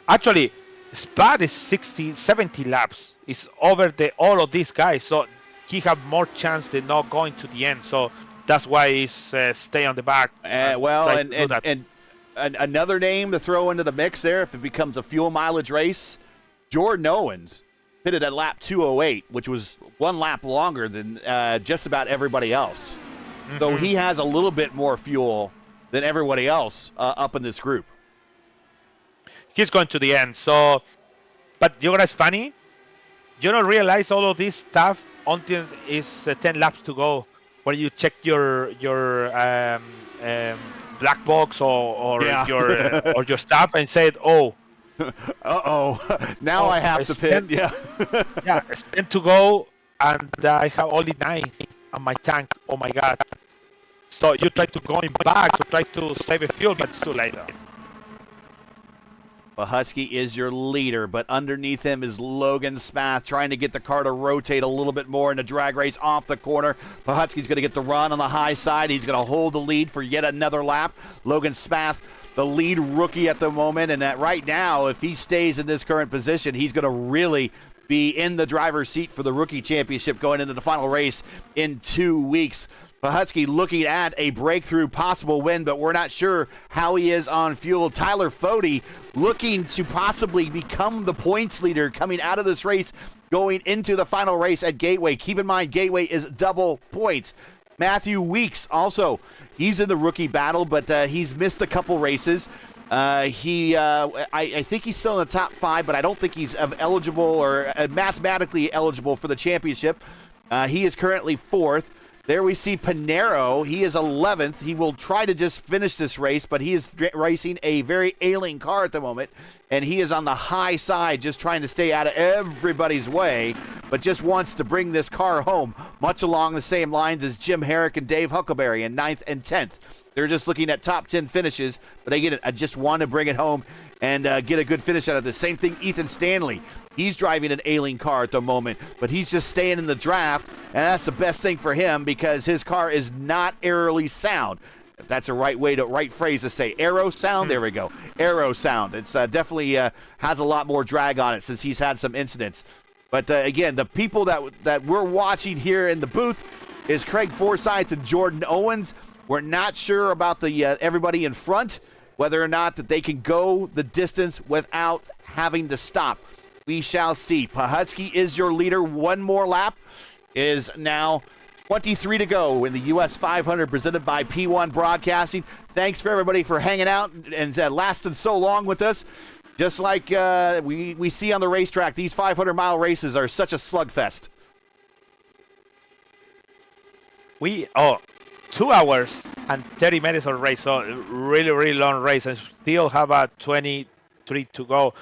Actually, Spad is 60, 70 laps. It's over all of these guys. So he have more chance than not going to the end. So that's why he's stay on the back. And another name to throw into the mix there, if it becomes a fuel mileage race, Jordan Owens pitted at lap 208, which was 1 lap longer than just about everybody else. So he has a little bit more fuel than everybody else up in this group. He's going to the end. So, but you know what's funny? You don't realize all of this stuff until it's 10 laps to go, where you check your black box or your stuff and said, oh, now I have to pit. Yeah, it's 10 to go, and I have only 9 on my tank. Oh my God! So you try to go back to try to save a fuel, but it's too late. Pahowski is your leader, but underneath him is Logan Spath trying to get the car to rotate a little bit more in the drag race off the corner. Pahowski's going to get the run on the high side. He's going to hold the lead for yet another lap. Logan Spath, the lead rookie at the moment, and that right now, if he stays in this current position, he's going to really be in the driver's seat for the rookie championship going into the final race in 2 weeks. Pahowski looking at a breakthrough possible win, but we're not sure how he is on fuel. Tyler Fode looking to possibly become the points leader coming out of this race going into the final race at Gateway. Keep in mind, Gateway is double points. Matthew Weeks also, he's in the rookie battle, but he's missed a couple races. I think he's still in the top 5, but I don't think he's eligible or mathematically eligible for the championship. He is currently 4th. There we see Pinero. He is 11th. He will try to just finish this race, but he is racing a very ailing car at the moment, and he is on the high side, just trying to stay out of everybody's way, but just wants to bring this car home, much along the same lines as Jim Herrick and Dave Huckleberry in 9th and 10th. They're just looking at top 10 finishes, but I get it. I just want to bring it home and get a good finish out of this. Same thing, Ethan Stanley. He's driving an ailing car at the moment, but he's just staying in the draft, and that's the best thing for him because his car is not aerally sound. If that's a right phrase to say. Aero sound? There we go. Aero sound. It's definitely has a lot more drag on it since he's had some incidents. But again, the people that we're watching here in the booth is Craig Forsyth and Jordan Owens. We're not sure about the everybody in front, whether or not that they can go the distance without having to stop. We shall see. Pahutsky is your leader. One more lap. Is now 23 to go in the US 500 presented by P1 Broadcasting. Thanks for everybody for hanging out and lasting so long with us. Just like we see on the racetrack, these 500-mile races are such a slugfest. 2 hours and 30 minutes of race, so really, really long race, and still have a 23 to go.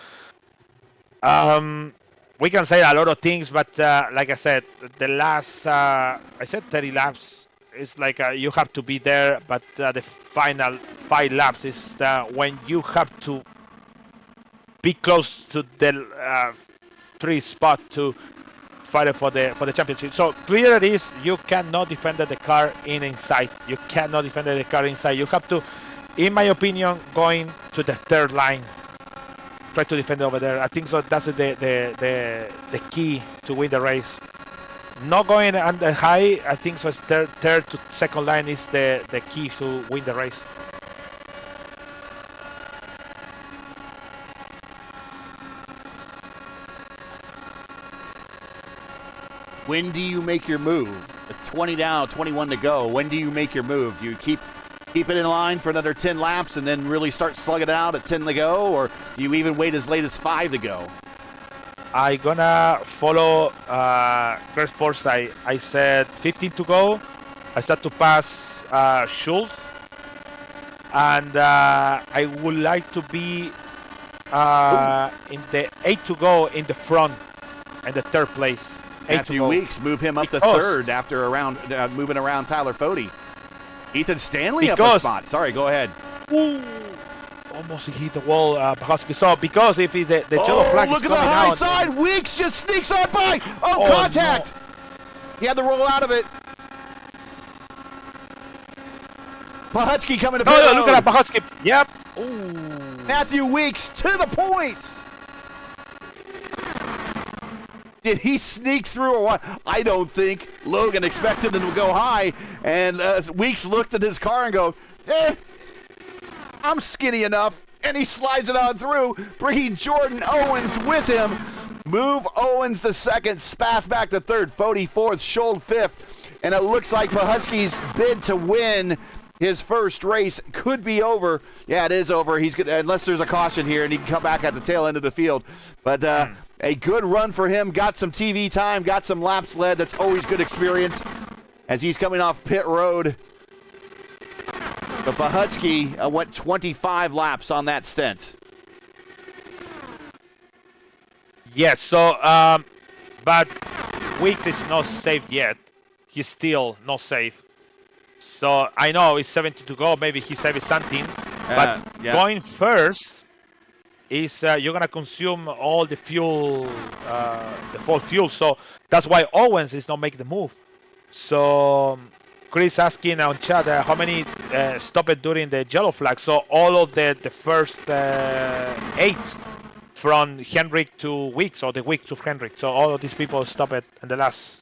We can say a lot of things, but like I said, the last, I said 30 laps, it's like you have to be there, but the final 5 laps is when you have to be close to the 3 spot to fight for the championship. So clear it is, you cannot defend the car inside. You cannot defend the car inside. You have to, in my opinion, going to the third line. Try to defend over there. I think so. That's the key to win the race. Not going under high. I think so. Third to second line is the key to win the race. When do you make your move? 20 down, 21 to go. When do you make your move? Do you keep it in line for another 10 laps and then really start slugging it out at 10 to go, or do you even wait as late as 5 to go? I'm gonna follow Chris Forsyth. I said 15 to go. I start to pass Schultz, and I would like to be in the 8 to go in the front, in the third place. Matthew Weeks, move him up to third after moving around Tyler Fode. Ethan Stanley up a spot. Sorry, go ahead. Ooh, almost hit the wall, Pahutsky. So because if the yellow flag is look at coming the high out, side. Weeks just sneaks on by. Contact. No. He had to roll out of it. Pahutsky coming to No, look at that, Pahutsky. Yep. Ooh. Matthew Weeks to the point. Did he sneak through or what? I don't think. Logan expected him to go high, and Weeks looked at his car and go, I'm skinny enough. And he slides it on through, bringing Jordan Owens with him. Move Owens to second, Spath back to third, Fode fourth, Schultz fifth. And it looks like Pahutsky's bid to win his first race could be over. Yeah, it is over. He's good, unless there's a caution here, and he can come back at the tail end of the field. But a good run for him. Got some TV time, got some laps led. That's always good experience as he's coming off pit road. But Pahutsky went 25 laps on that stint. Yes, so, but Weeks is not safe yet. He's still not safe. So I know it's 70 to go. Maybe he saved something. But going first is you're gonna consume all the fuel, the full fuel. So that's why Owens is not making the move. So Chris asking on chat how many stopped during the yellow flag. So all of the first 8 from Henrik to Weeks, or the Weeks to Henrik. So all of these people stopped in the last.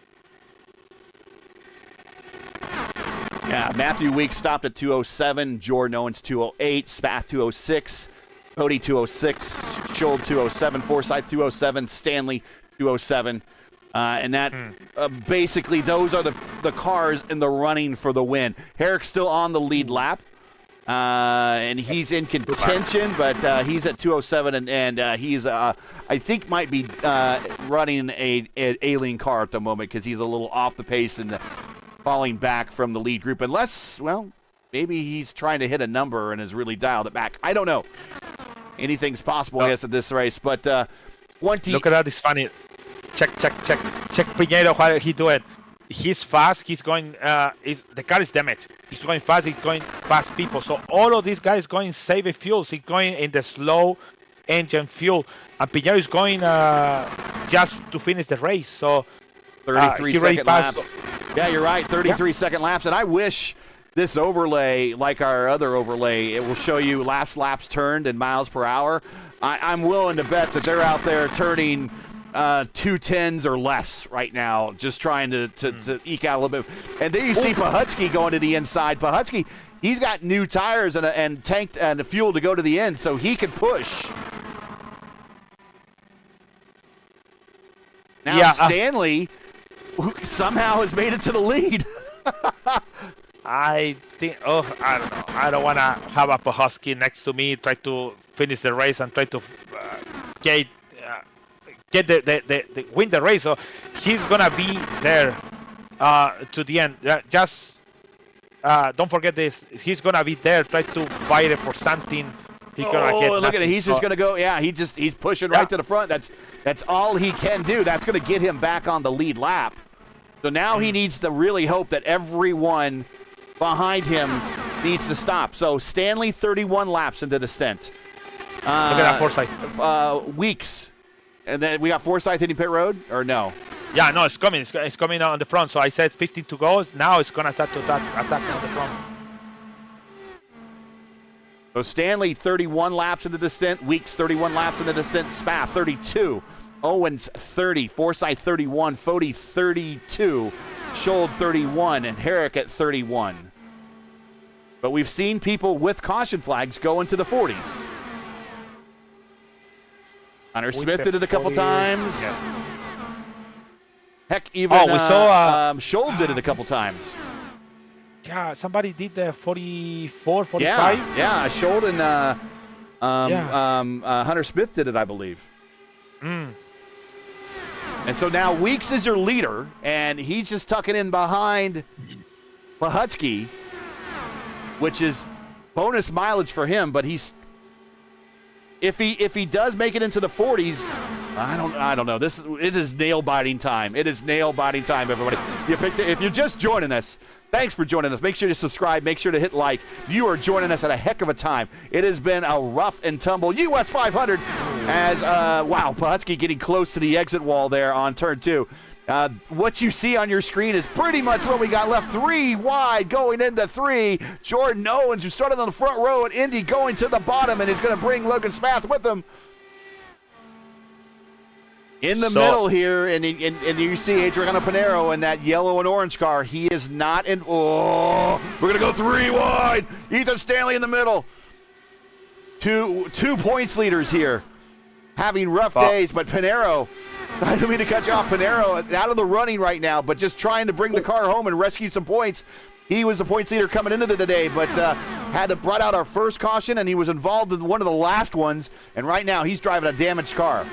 Yeah, Matthew Weeks stopped at 207, Jordan Owens 208, Spath 206, Fode 206, Schultz 207, Forsyth 207, Stanley 207. And that basically those are the cars in the running for the win. Herrick's still on the lead lap, and he's in contention, but he's at 207, and he's I think might be running a alien car at the moment because he's a little off the pace and falling back from the lead group, unless, well, maybe he's trying to hit a number and has really dialed it back. I don't know. Anything's possible, I guess, at this race. But 20. Look at that. It's funny. Check Piñeiro, what he doing. He's fast. He's going. The car is damaged. He's going fast. He's going past people. So all of these guys going save fuels. He's going in the slow engine fuel, and Piñeiro is going just to finish the race. So 33-second laps. Yeah, you're right. 33-second laps, and I wish this overlay, like our other overlay, it will show you last laps turned in miles per hour. I'm willing to bet that they're out there turning 210s or less right now, just trying to eke out a little bit. And then you see Pahutsky going to the inside. Pahutsky, he's got new tires and tanked and fuel to go to the end, so he can push. Now Stanley somehow has made it to the lead. I think, I don't know. I don't want to have a Pahutsky next to me, try to finish the race and try to get the win the race. So he's gonna be there to the end. Just don't forget this. He's gonna be there, try to fight for something. He's gonna get look at it. He's just gonna go. Yeah, he's pushing right to the front. That's all he can do. That's gonna get him back on the lead lap. So now he needs to really hope that everyone behind him needs to stop. So Stanley, 31 laps into the stint. Look at that Forsyth. Weeks. And then we got Forsyth hitting pit road, or no? Yeah, no, it's coming. It's coming on the front. So I said 15 to go. Now it's going to start to attack on the front. So Stanley, 31 laps into the stint. Weeks, 31 laps into the stint. Spath, 32. Owens, 30. Forsyth, 31. Fody, 32. Schold, 31. And Herrick at 31. But we've seen people with caution flags go into the 40s. Hunter Smith did it a couple times. Yes. Heck, even we saw Schold did it a couple times. Yeah, somebody did the 44, 45. Yeah, Schold and Hunter Smith did it, I believe. And so now Weeks is your leader, and he's just tucking in behind Pahutsky, which is bonus mileage for him. But he's if he does make it into the 40s, I don't know. It is nail biting time. It is nail biting time, everybody. If you're just joining us, thanks for joining us. Make sure to subscribe. Make sure to hit like. You are joining us at a heck of a time. It has been a rough and tumble US 500 as Pahutsky getting close to the exit wall there on turn 2. What you see on your screen is pretty much what we got left. 3 wide going into 3. Jordan Owens, who started on the front row at Indy, going to the bottom, and is going to bring Logan Spath with him. In the middle here, and you see Adriano Pinheiro in that yellow and orange car. He is not in. Oh, we're going to go 3 wide. Ethan Stanley in the middle. Two points leaders here, having rough days, but Pinheiro, I don't mean to cut you off. Pinheiro out of the running right now, but just trying to bring the car home and rescue some points. He was the points leader coming into the day, but brought out our first caution, and he was involved in one of the last ones, and right now he's driving a damaged car.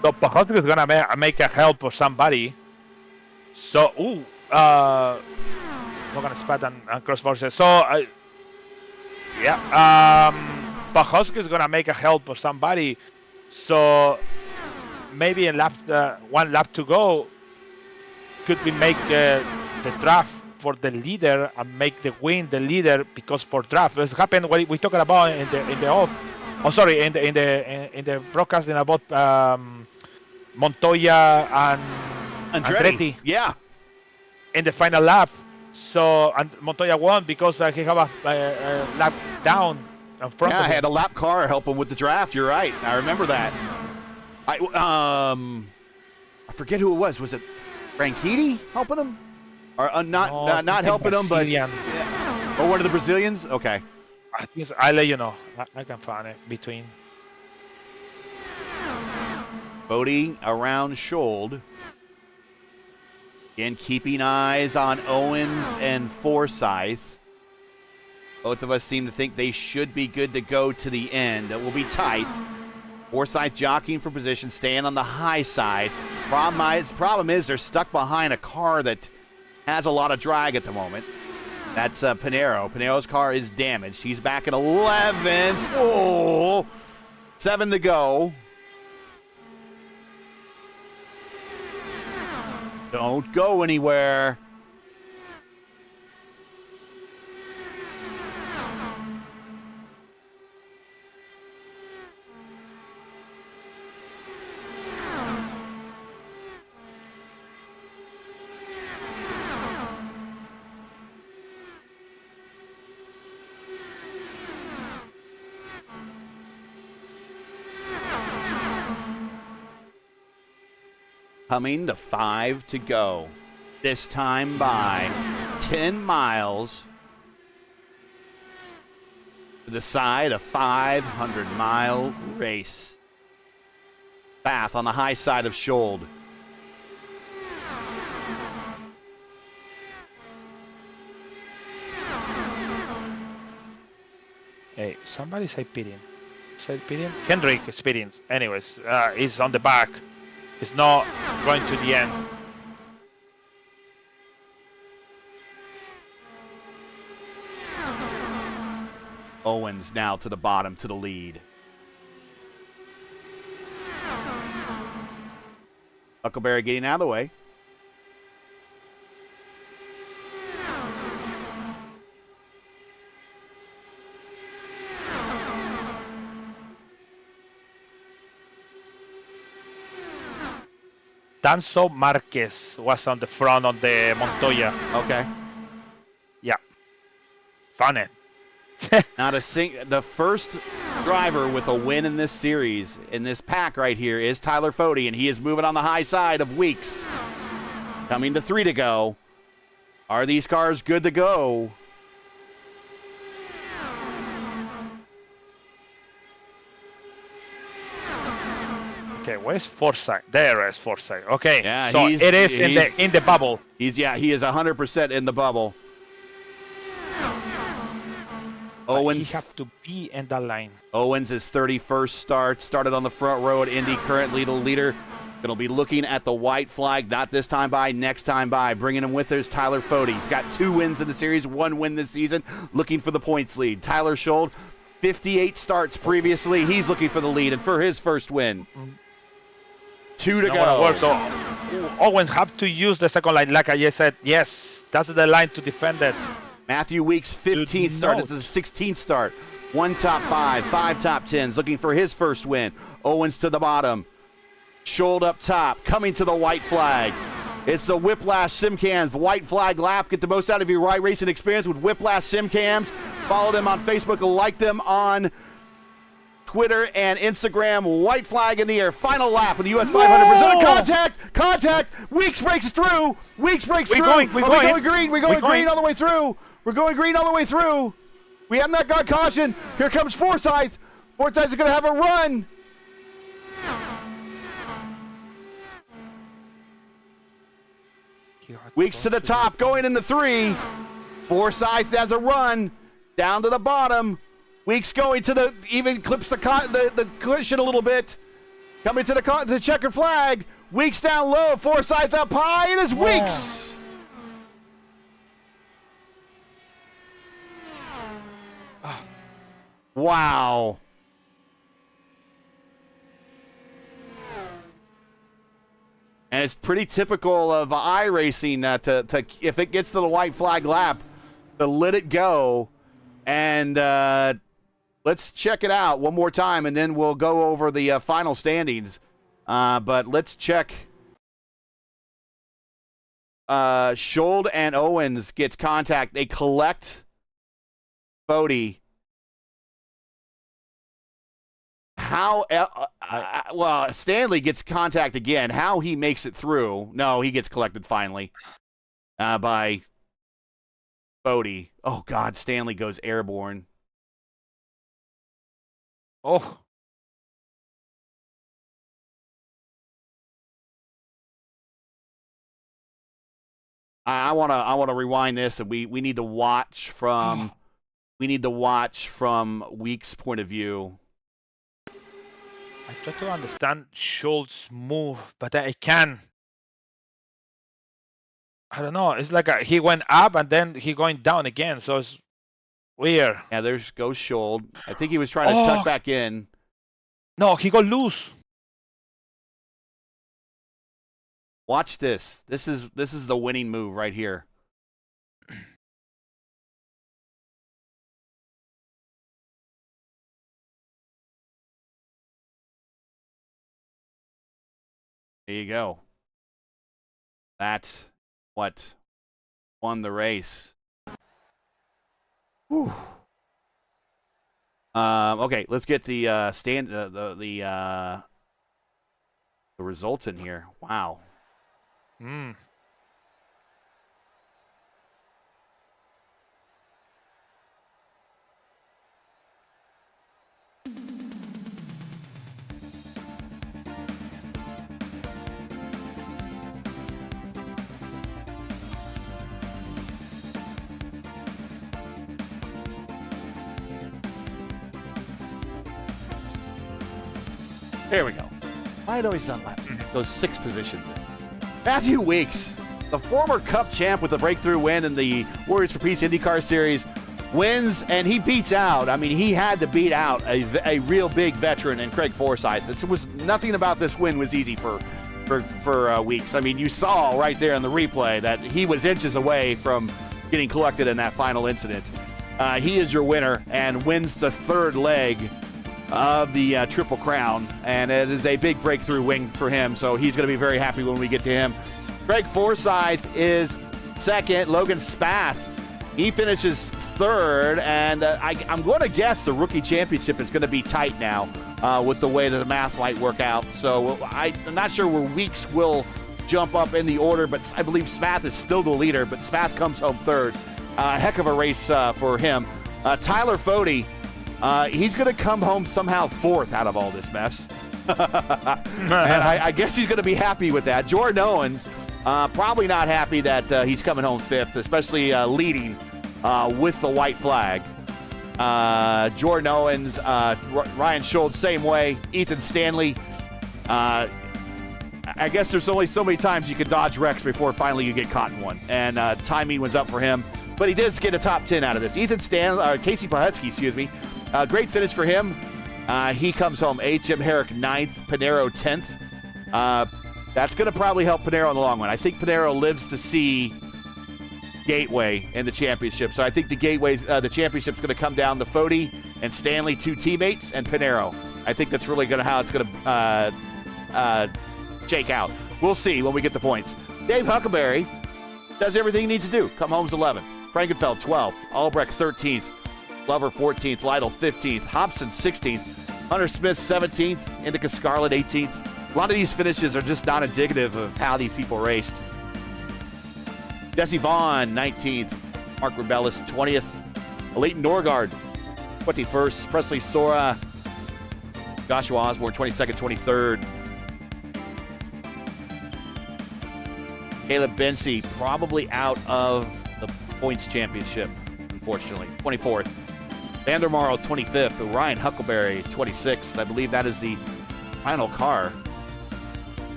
So Pahutsky is going to make a help for somebody. So, not going to spat and cross forces. So, Pahutsky is going to make a help for somebody. So, maybe one lap to go, could we make the draft for the leader and make the win the leader, because for draft, this happened what we talked about in the off. Oh, sorry, in the broadcasting about Montoya and Andretti. Yeah. In the final lap, so and Montoya won because he had a lap down in front of him. I had a lap car help him with the draft. You're right. I remember that. I forget who it was. Was it Franchitti helping him, or not helping him, but or one of the Brazilians? Okay. I think I'll let you know. I can find it between. Fody around Schold. Again, keeping eyes on Owens and Forsyth. Both of us seem to think they should be good to go to the end. It will be tight. Forsyth jockeying for position, staying on the high side. Problem is they're stuck behind a car that has a lot of drag at the moment. That's Pinheiro. Pinheiro's car is damaged. He's back in 11th. Oh, 7 to go. Don't go anywhere. Coming to 5 to go. This time by 10 miles to decide a 500-mile race. Bath on the high side of Schold. Hey, somebody say Pirin. Say Pirin? Hendrik is Pirin. Anyways, he's on the back. He's not going to the end. Owens now to the bottom, to the lead. Huckleberry getting out of the way. Danzo Marquez was on the front on the Montoya. Okay. Yeah. Funny. Now the first driver with a win in this series, in this pack right here, is Tyler Fode, and he is moving on the high side of Weeks. Coming to 3 to go. Are these cars good to go? Okay, where's Forsyth? There is Forsyth. Okay, Yeah, so it is in the bubble. He is 100% in the bubble. Owens, He have to be in that line. Owens' 31st start, started on the front row at Indy, currently the leader. Going to be looking at the white flag, not this time by, next time by. Bringing him with us, Tyler Fode. He's got 2 wins in the series, 1 win this season, looking for the points lead. Tyler Schold, 58 starts previously. He's looking for the lead and for his first win. 2 to go. Work, so Owens have to use the second line, like I just said. Yes, that's the line to defend it. Matthew Weeks, 15th start. It's his 16th start. 1 top 5, 5 top 10s, looking for his first win. Owens to the bottom. Schold up top, coming to the white flag. It's the Whiplash Simcams white flag lap. Get the most out of your ride racing experience with Whiplash Simcams. Follow them on Facebook, like them on Twitter and Instagram. White flag in the air. Final lap of the US 500. Contact. Weeks breaks through. We're going green. We're going green all the way through. We're going green all the way through. We have not got caution. Here comes Forsyth. Forsyth is going to have a run. Weeks to the top, going into 3. Forsyth has a run down to the bottom. Weeks going to the, even clips the cushion a little bit. Coming to the checkered flag. Weeks down low, Forsyth up high, and it's Weeks. Wow. And it's pretty typical of iRacing to if it gets to the white flag lap, to let it go. And let's check it out one more time, and then we'll go over the final standings. But let's check. Schold and Owens gets contact. They collect Fode. Well, Stanley gets contact again. How he makes it through? No, he gets collected finally by Fode. Oh God, Stanley goes airborne. Oh. I want to rewind this, and we need to watch from Weeks' point of view. I try to understand Scholz's move, but I can. I don't know. It's like he went up and then he going down again. So it's weird. Yeah, there's goes Scholl. I think he was trying to tuck back in. No, he got loose. Watch this. This is the winning move right here. There you go. That's what won the race. Whew. Okay, let's get the the results in here. Wow. There we go. I'd always done those 6 positions. Matthew Weeks, the former Cup champ with a breakthrough win in the Warriors for Peace IndyCar Series, wins, and he beats out. I mean, he had to beat out a real big veteran in Craig Forsyth. It was nothing about this win was easy for Weeks. I mean, you saw right there in the replay that he was inches away from getting collected in that final incident. He is your winner and wins the 3rd leg of the Triple Crown, and it is a big breakthrough win for him, so he's going to be very happy when we get to him. Craig Forsyth is 2nd. Logan Spath, he finishes 3rd, and I'm going to guess the Rookie Championship is going to be tight now with the way that the math might work out, so I'm not sure where Weeks will jump up in the order, but I believe Spath is still the leader, but Spath comes home 3rd. Heck of a race for him. Tyler Fode, he's going to come home somehow 4th out of all this mess. And I guess he's going to be happy with that. Jordan Owens, probably not happy that he's coming home 5th, especially leading with the white flag. Jordan Owens, Ryan Scholl, same way. Ethan Stanley. I guess there's only so many times you can dodge wrecks before finally you get caught in one. And timing was up for him. But he did get a top 10 out of this. Casey Pahetsky, excuse me. Great finish for him. He comes home 8th. Jim Herrick 9th. Pinero 10th. That's going to probably help Pinero in the long run. I think Pinero lives to see Gateway in the championship. So I think the championship's going to come down to Fode and Stanley, 2 teammates, and Pinero. I think that's really how it's going to shake out. We'll see when we get the points. Dave Huckleberry does everything he needs to do. Come home's 11th. Frankenfeld 12th. Albrecht 13th. Glover 14th, Lytle 15th, Hobson 16th, Hunter Smith 17th, Indica Scarlett 18th. A lot of these finishes are just not indicative of how these people raced. Jesse Vaughn 19th, Mark Rebellis 20th, Leighton Norgard 21st, Presley Sora, Joshua Osborne 22nd, 23rd. Caleb Bensi probably out of the points championship, unfortunately, 24th. Vandermarl 25th, Ryan Huckleberry 26th. I believe that is the final car.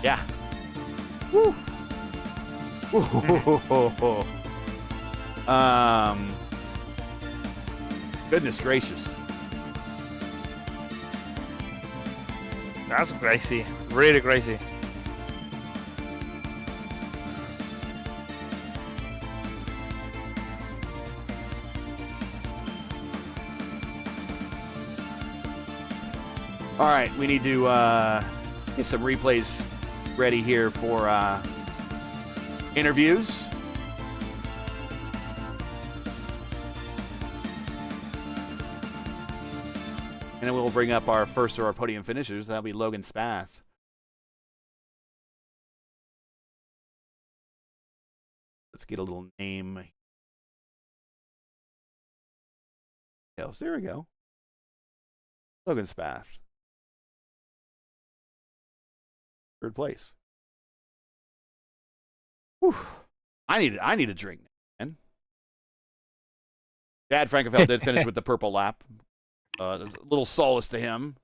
Yeah. Woo. Goodness gracious. That's crazy. Really crazy. All right, we need to get some replays ready here for interviews. And then we'll bring up our first of our podium finishers. That'll be Logan Spath. Let's get a little name. Yes, there we go. Logan Spath. 3rd place. Whew. I need a drink, man. Chad Frankenfeld did finish with the purple lap. There's a little solace to him.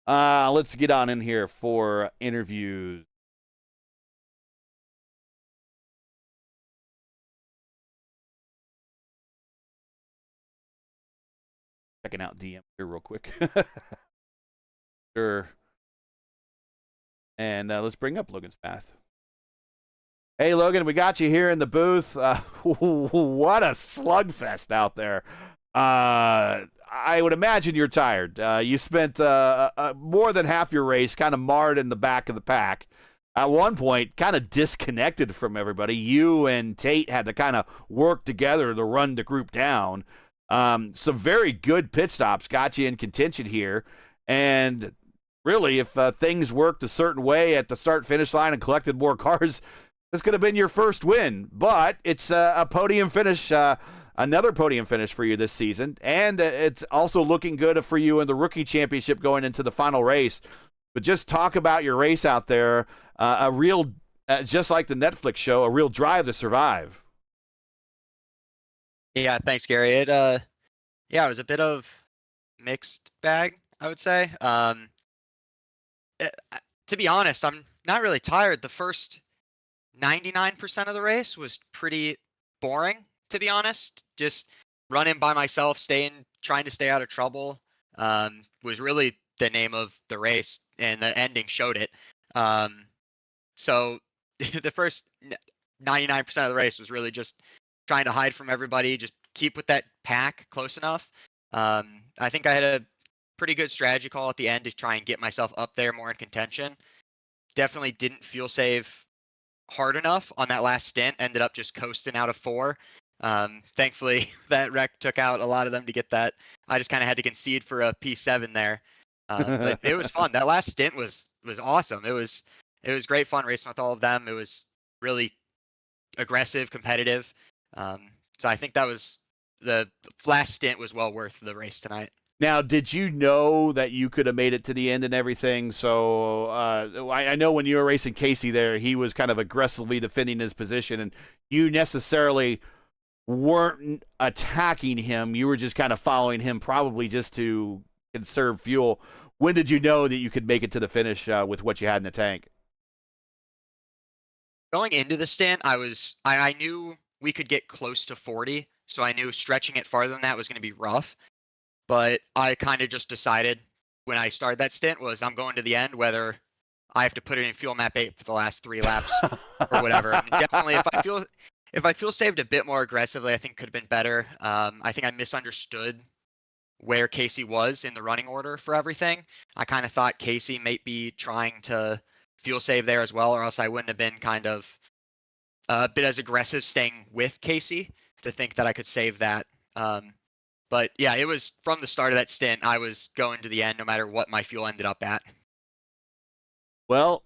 Let's get on in here for interviews. checking out DM here real quick. Sure. And let's bring up Logan's Path. Hey, Logan, we got you here in the booth. What a slugfest out there. I would imagine you're tired. You spent more than half your race kind of marred in the back of the pack. At one point, kind of disconnected from everybody. You and Tate had to kind of work together to run the group down. Some very good pit stops got you in contention here. And really, if things worked a certain way at the start-finish line and collected more cars, this could have been your first win. But it's a podium finish, another podium finish for you this season. And it's also looking good for you in the Rookie Championship going into the final race. But just talk about your race out there, a real, just like the Netflix show, a real drive to survive. Yeah, thanks, Gary. It was a bit of mixed bag, I would say. To be honest, I'm not really tired. The first 99% of the race was pretty boring, to be honest. Just running by myself, trying to stay out of trouble, was really the name of the race, and the ending showed it. So the first 99% of the race was really just trying to hide from everybody, just keep with that pack close enough. I think I had a pretty good strategy call at the end to try and get myself up there more in contention. Definitely didn't fuel save hard enough on that last stint, ended up just coasting out of 4. Thankfully, that wreck took out a lot of them to get that. I just kind of had to concede for a P7 there. But it was fun. That last stint was awesome. It was great fun racing with all of them. It was really aggressive, competitive. So I think that was the last stint was well worth the race tonight. Now, did you know that you could have made it to the end and everything? So I know when you were racing Casey there, he was kind of aggressively defending his position, and you necessarily weren't attacking him. You were just kind of following him, probably just to conserve fuel. When did you know that you could make it to the finish with what you had in the tank? Going into the stint, I knew we could get close to 40, so I knew stretching it farther than that was going to be rough. But I kind of just decided when I started that stint was I'm going to the end, whether I have to put it in fuel map 8 for the last 3 laps or whatever. I mean, definitely, if I fuel saved a bit more aggressively, I think could have been better. I think I misunderstood where Casey was in the running order for everything. I kind of thought Casey might be trying to fuel save there as well, or else I wouldn't have been kind of a bit as aggressive staying with Casey to think that I could save that. But yeah, it was from the start of that stint, I was going to the end no matter what my fuel ended up at. Well,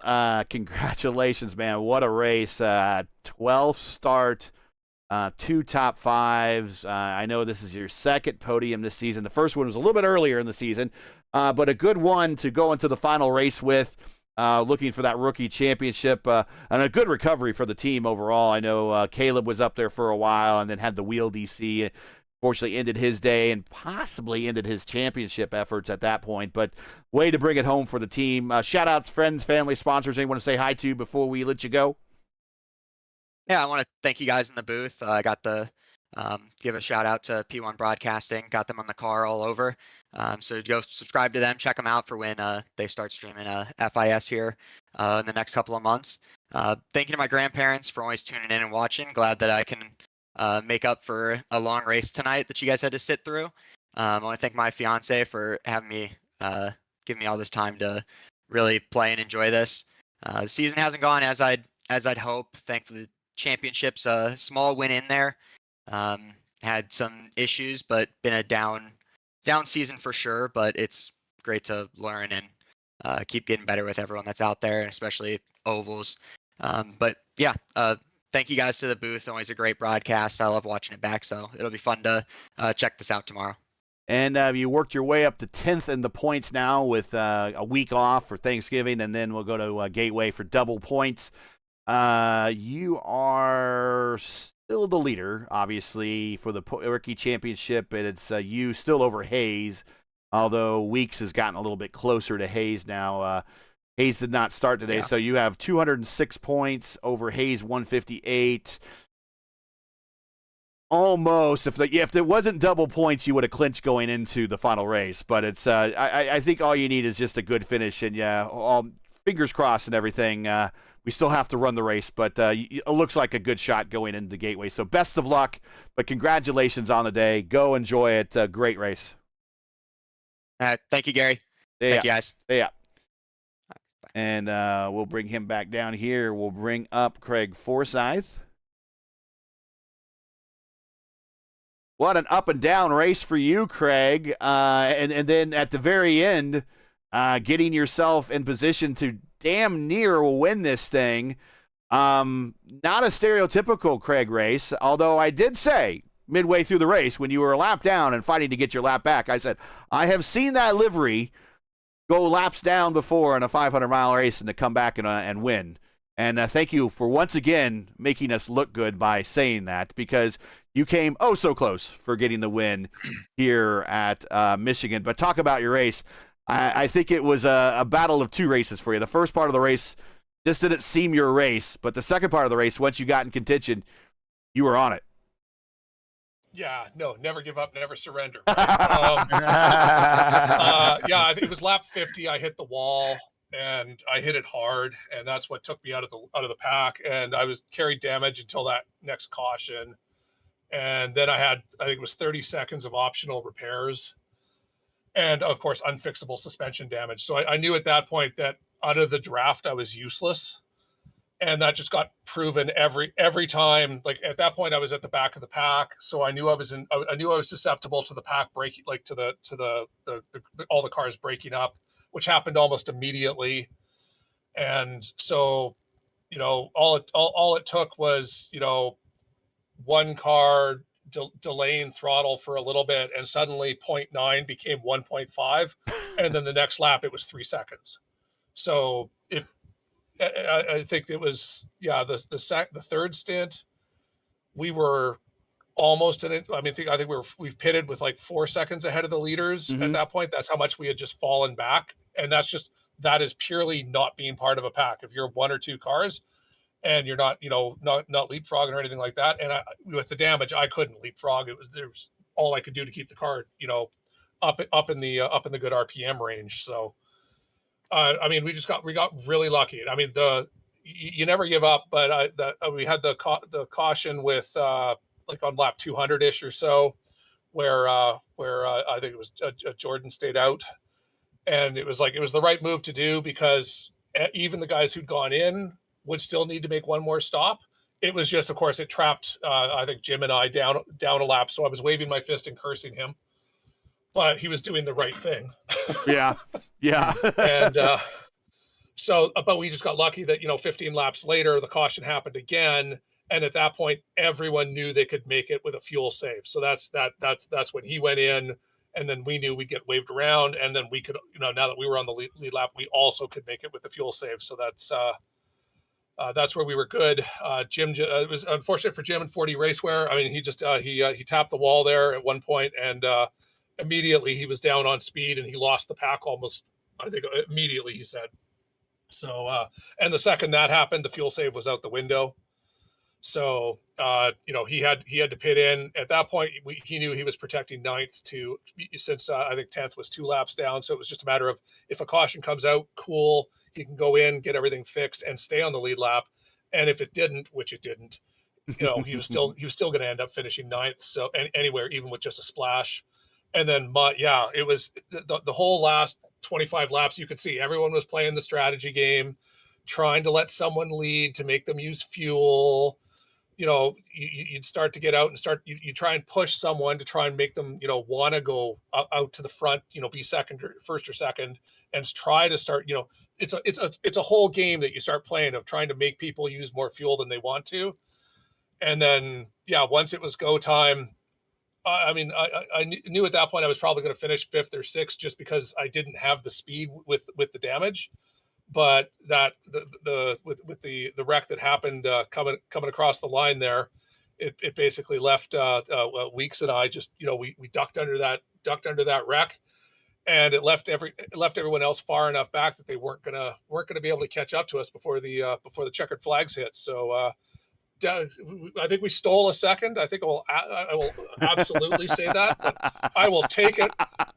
congratulations, man. What a race. 12th start, 2 top 5s. I know this is your second podium this season. The first one was a little bit earlier in the season, but a good one to go into the final race with, looking for that rookie championship, and a good recovery for the team overall. I know Caleb was up there for a while and then had the wheel DC. Fortunately ended his day and possibly ended his championship efforts at that point, but way to bring it home for the team. Shout outs, friends, family, sponsors. Anyone to say hi to before we let you go? Yeah, I want to thank you guys in the booth. I got the give a shout out to P1 Broadcasting, got them on the car all over. So go subscribe to them, check them out for when they start streaming FIS here in the next couple of months. Thank you to my grandparents for always tuning in and watching. Glad that I can make up for a long race tonight that you guys had to sit through. I want to thank my fiance for having me, give me all this time to really play and enjoy this. The season hasn't gone as I'd hope. Thankfully, the championship's a small win in there. Had some issues, but been a down season for sure. But it's great to learn and keep getting better with everyone that's out there, and especially ovals. But yeah. Thank you guys to the booth. Always a great broadcast. I love watching it back, so it'll be fun to check this out tomorrow. And you worked your way up to 10th in the points now with a week off for Thanksgiving, and then we'll go to Gateway for double points. You are still the leader, obviously, for the Rookie Championship, and it's you still over Hayes, although Weeks has gotten a little bit closer to Hayes now. Hayes did not start today, so you have 206 points over Hayes 158. Almost. If there wasn't double points, you would have clinched going into the final race. But it's I think all you need is just a good finish, and all fingers crossed and everything. We still have to run the race, but it looks like a good shot going into the Gateway. So best of luck, but congratulations on the day. Go enjoy it. Great race. Thank you, Gary. Thank you, guys. Yeah. And we'll bring him back down here. We'll bring up Craig Forsyth. What an up and down race for you, Craig. And then at the very end, getting yourself in position to damn near win this thing. Not a stereotypical Craig race, although I did say midway through the race when you were a lap down and fighting to get your lap back, I said, I have seen that livery go laps down before in a 500-mile race and to come back and win. And thank you for once again making us look good by saying that, because you came oh so close for getting the win here at Michigan. But talk about your race. I think it was a battle of two races for you. The first part of the race just didn't seem your race, but the second part of the race, once you got in contention, you were on it. Yeah, no, never give up, never surrender. Right? I think it was lap 50. I hit the wall and I hit it hard, and that's what took me out of the pack. And I was carried damage until that next caution, and then I think it was 30 seconds of optional repairs, and of course unfixable suspension damage. So I knew at that point that out of the draft I was useless. And that just got proven every time. Like at that point, I was at the back of the pack, so I knew I was susceptible to the pack breaking, like to the all the cars breaking up, which happened almost immediately. And so, all it took was one car delaying throttle for a little bit, and suddenly 0.9 became 1.5, and then the next lap it was 3 seconds. So I think it was the third stint, we were almost in it. I think we've pitted with like 4 seconds ahead of the leaders at that point. That's how much we had just fallen back, and that is purely not being part of a pack. If you're one or two cars and you're not leapfrogging or anything like that, and with the damage, I couldn't leapfrog. There was all I could do to keep the car up in the good RPM range. So. We got really lucky. You never give up, but we had the caution with like on lap 200-ish or so, where I think it was Jordan stayed out, and it was the right move to do, because even the guys who'd gone in would still need to make one more stop. It was just, of course, it trapped I think Jim and I down a lap, so I was waving my fist and cursing him. But he was doing the right thing. Yeah. And but we just got lucky that 15 laps later the caution happened again, and at that point everyone knew they could make it with a fuel save. So that's when he went in, and then we knew we'd get waved around, and then we could now that we were on the lead lap, we also could make it with the fuel save. So that's where we were good. Jim, it was unfortunate for Jim in 40 Racewear. He tapped the wall there at one point, and immediately he was down on speed, and he lost the pack almost, I think, immediately, he said. So, and the second that happened, the fuel save was out the window. So, he had to pit in. At that point, he knew he was protecting ninth since I think 10th was 2 laps down. So it was just a matter of, if a caution comes out, cool, he can go in, get everything fixed, and stay on the lead lap. And if it didn't, which it didn't, he was still going to end up finishing ninth. So anywhere, even with just a splash. And then, it was the whole last 25 laps. You could see everyone was playing the strategy game, trying to let someone lead to make them use fuel. You'd start to get out and you try and push someone to try and make them, want to go out to the front, be first or second, and try to start, it's a whole game that you start playing of trying to make people use more fuel than they want to. And then, once it was go time, I knew at that point I was probably going to finish 5th or 6th, just because I didn't have the speed with the damage. But that with the wreck that happened coming across the line there, it basically left Weeks and I just we ducked under that wreck, and it left everyone else far enough back that they weren't gonna be able to catch up to us before the checkered flags hit. So I think we stole a second. I think I will absolutely say that. But I will take it.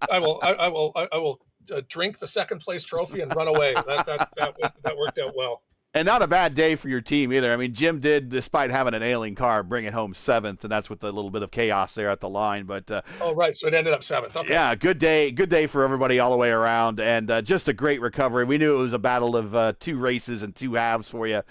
I will drink the second place trophy and run away. That worked out well. And not a bad day for your team either. I mean, Jim did, despite having an ailing car, bring it home 7th, and that's with a little bit of chaos there at the line. But oh, right, so it ended up 7th. Okay. Yeah, good day for everybody all the way around, and just a great recovery. We knew it was a battle of 2 races and 2 halves for you.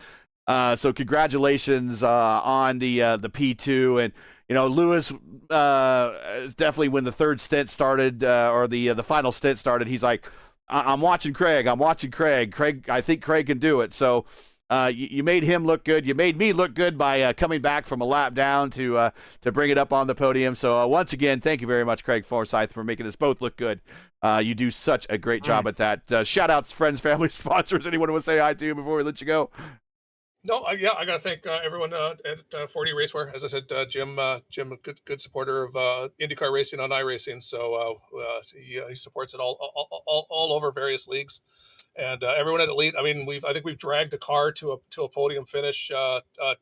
So congratulations on the P2, and Lewis definitely, when the third stint started or the final stint started, he's like, I'm watching Craig. Craig, I think Craig can do it. So you made him look good. You made me look good by coming back from a lap down to bring it up on the podium. So once again, thank you very much, Craig Forsyth, for making us both look good. You do such a great job at that. Shout outs, friends, family, sponsors. Anyone want to say hi to you before we let you go? No, I got to thank everyone at 40 Racewear. As I said, Jim, a good supporter of IndyCar racing on iRacing. So he supports it all over various leagues, and everyone at Elite. I mean, I think we've dragged a car to a podium finish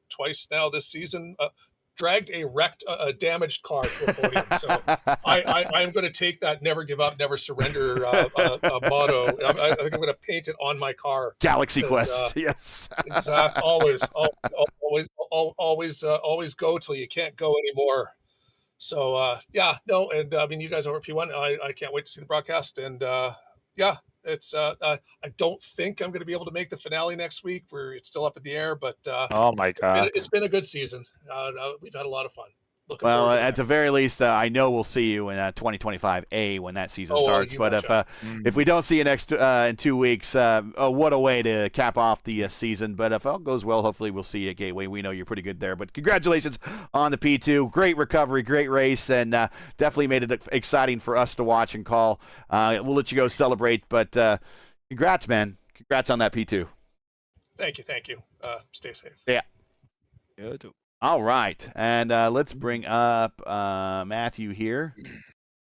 twice now this season. Dragged a damaged car to a podium. So I am going to take that never give up, never surrender motto. I think I'm going to paint it on my car. Galaxy Quest, yes. Exactly. Always go till you can't go anymore. So and I mean, you guys over at P1, I can't wait to see the broadcast, and it's I don't think I'm going to be able to make the finale next week, where it's still up in the air, but oh my God, it's been a good season. We've had a lot of fun. Well, at the very least, I know we'll see you in 2025 when that season starts. But if we don't see you next in 2 weeks, what a way to cap off the season. But if all goes well, hopefully we'll see you at Gateway. We know you're pretty good there. But congratulations on the P2. Great recovery, great race, and definitely made it exciting for us to watch and call. We'll let you go celebrate. But congrats, man. Congrats on that P2. Thank you. Stay safe. Yeah. you too. All right, and let's bring up Matthew here.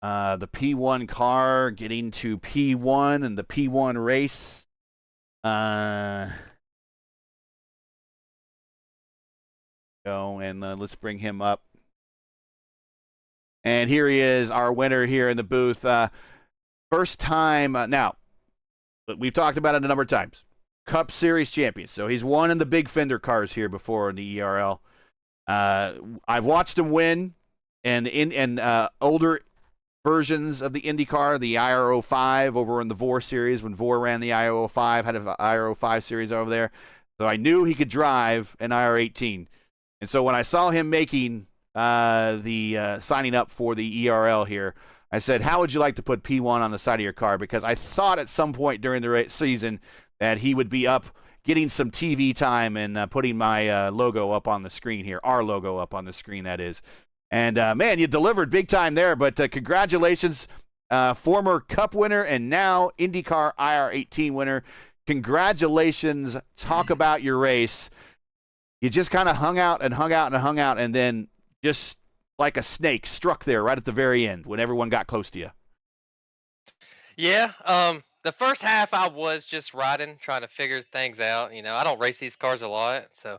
The P1 car getting to P1 and the P1 race. Let's bring him up. And here he is, our winner here in the booth. First time, now, we've talked about it a number of times. Cup Series champion. So he's won in the big fender cars here before in the ERL. I've watched him win in older versions of the IndyCar, the IR05 over in the VOR series when VOR ran the IR05, had an IR05 series over there. So I knew he could drive an IR18. And so when I saw him making the signing up for the ERL here, I said, how would you like to put P1 on the side of your car? Because I thought at some point during the season that he would be up getting some TV time and putting my logo up on the screen here, our logo up on the screen, that is. And, man, you delivered big time there, but congratulations, former Cup winner and now IndyCar IR18 winner. Congratulations. Talk about your race. You just kind of hung out, and then just like a snake struck there right at the very end when everyone got close to you. Yeah, the first half I was just riding, trying to figure things out. I don't race these cars a lot, so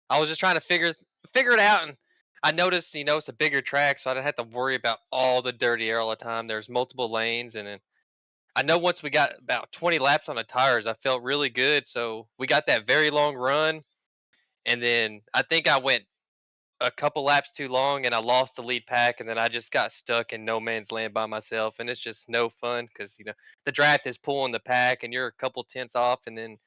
I was just trying to figure it out. And I noticed, it's a bigger track, so I didn't have to worry about all the dirty air all the time. There's multiple lanes, and then I know once we got about 20 laps on the tires, I felt really good. So we got that very long run, and then I think I went a couple laps too long and I lost the lead pack, and then I just got stuck in no man's land by myself, and it's just no fun because the draft is pulling the pack and you're a couple tenths off, and then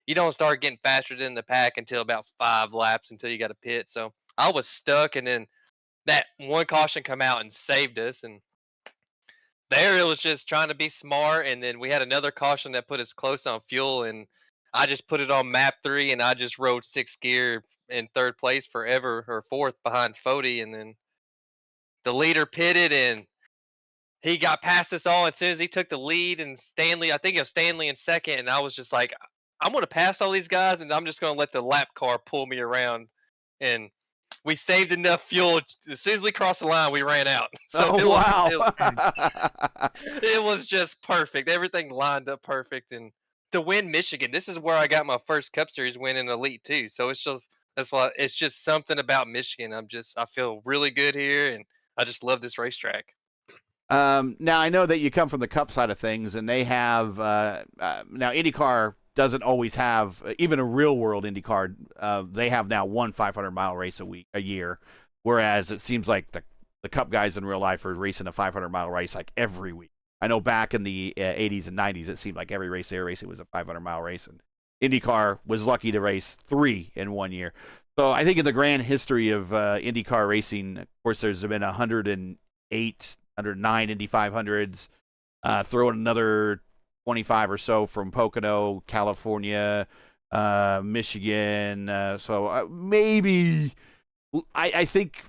you don't start getting faster than the pack until about 5 laps until you got to pit. So I was stuck, and then that one caution come out and saved us, and there it was just trying to be smart, and then we had another caution that put us close on fuel, and I just put it on map 3 and I just rode 6th gear in 3rd place forever, or 4th behind Fody, and then the leader pitted and he got past us all as soon as he took the lead, and I think it was Stanley in 2nd, and I was just like, I'm going to pass all these guys and I'm just going to let the lap car pull me around, and we saved enough fuel. As soon as we crossed the line, we ran out. So it was just perfect. Everything lined up perfect, and to win Michigan, this is where I got my first Cup Series win in Elite too. So it's just That's why it's just something about Michigan. I feel really good here, and I just love this racetrack. Now, I know that you come from the Cup side of things, and they have now IndyCar doesn't always have, even a real world IndyCar, they have now one 500-mile race a year, whereas it seems like the Cup guys in real life are racing a 500-mile race like every week. I know back in the 80s and 90s, it seemed like every race they were racing was a 500-mile race, and IndyCar was lucky to race 3 in 1 year. So I think in the grand history of IndyCar racing, of course, there's been 108, 109 Indy 500s, throw in another 25 or so from Pocono, California, Michigan. So maybe, I think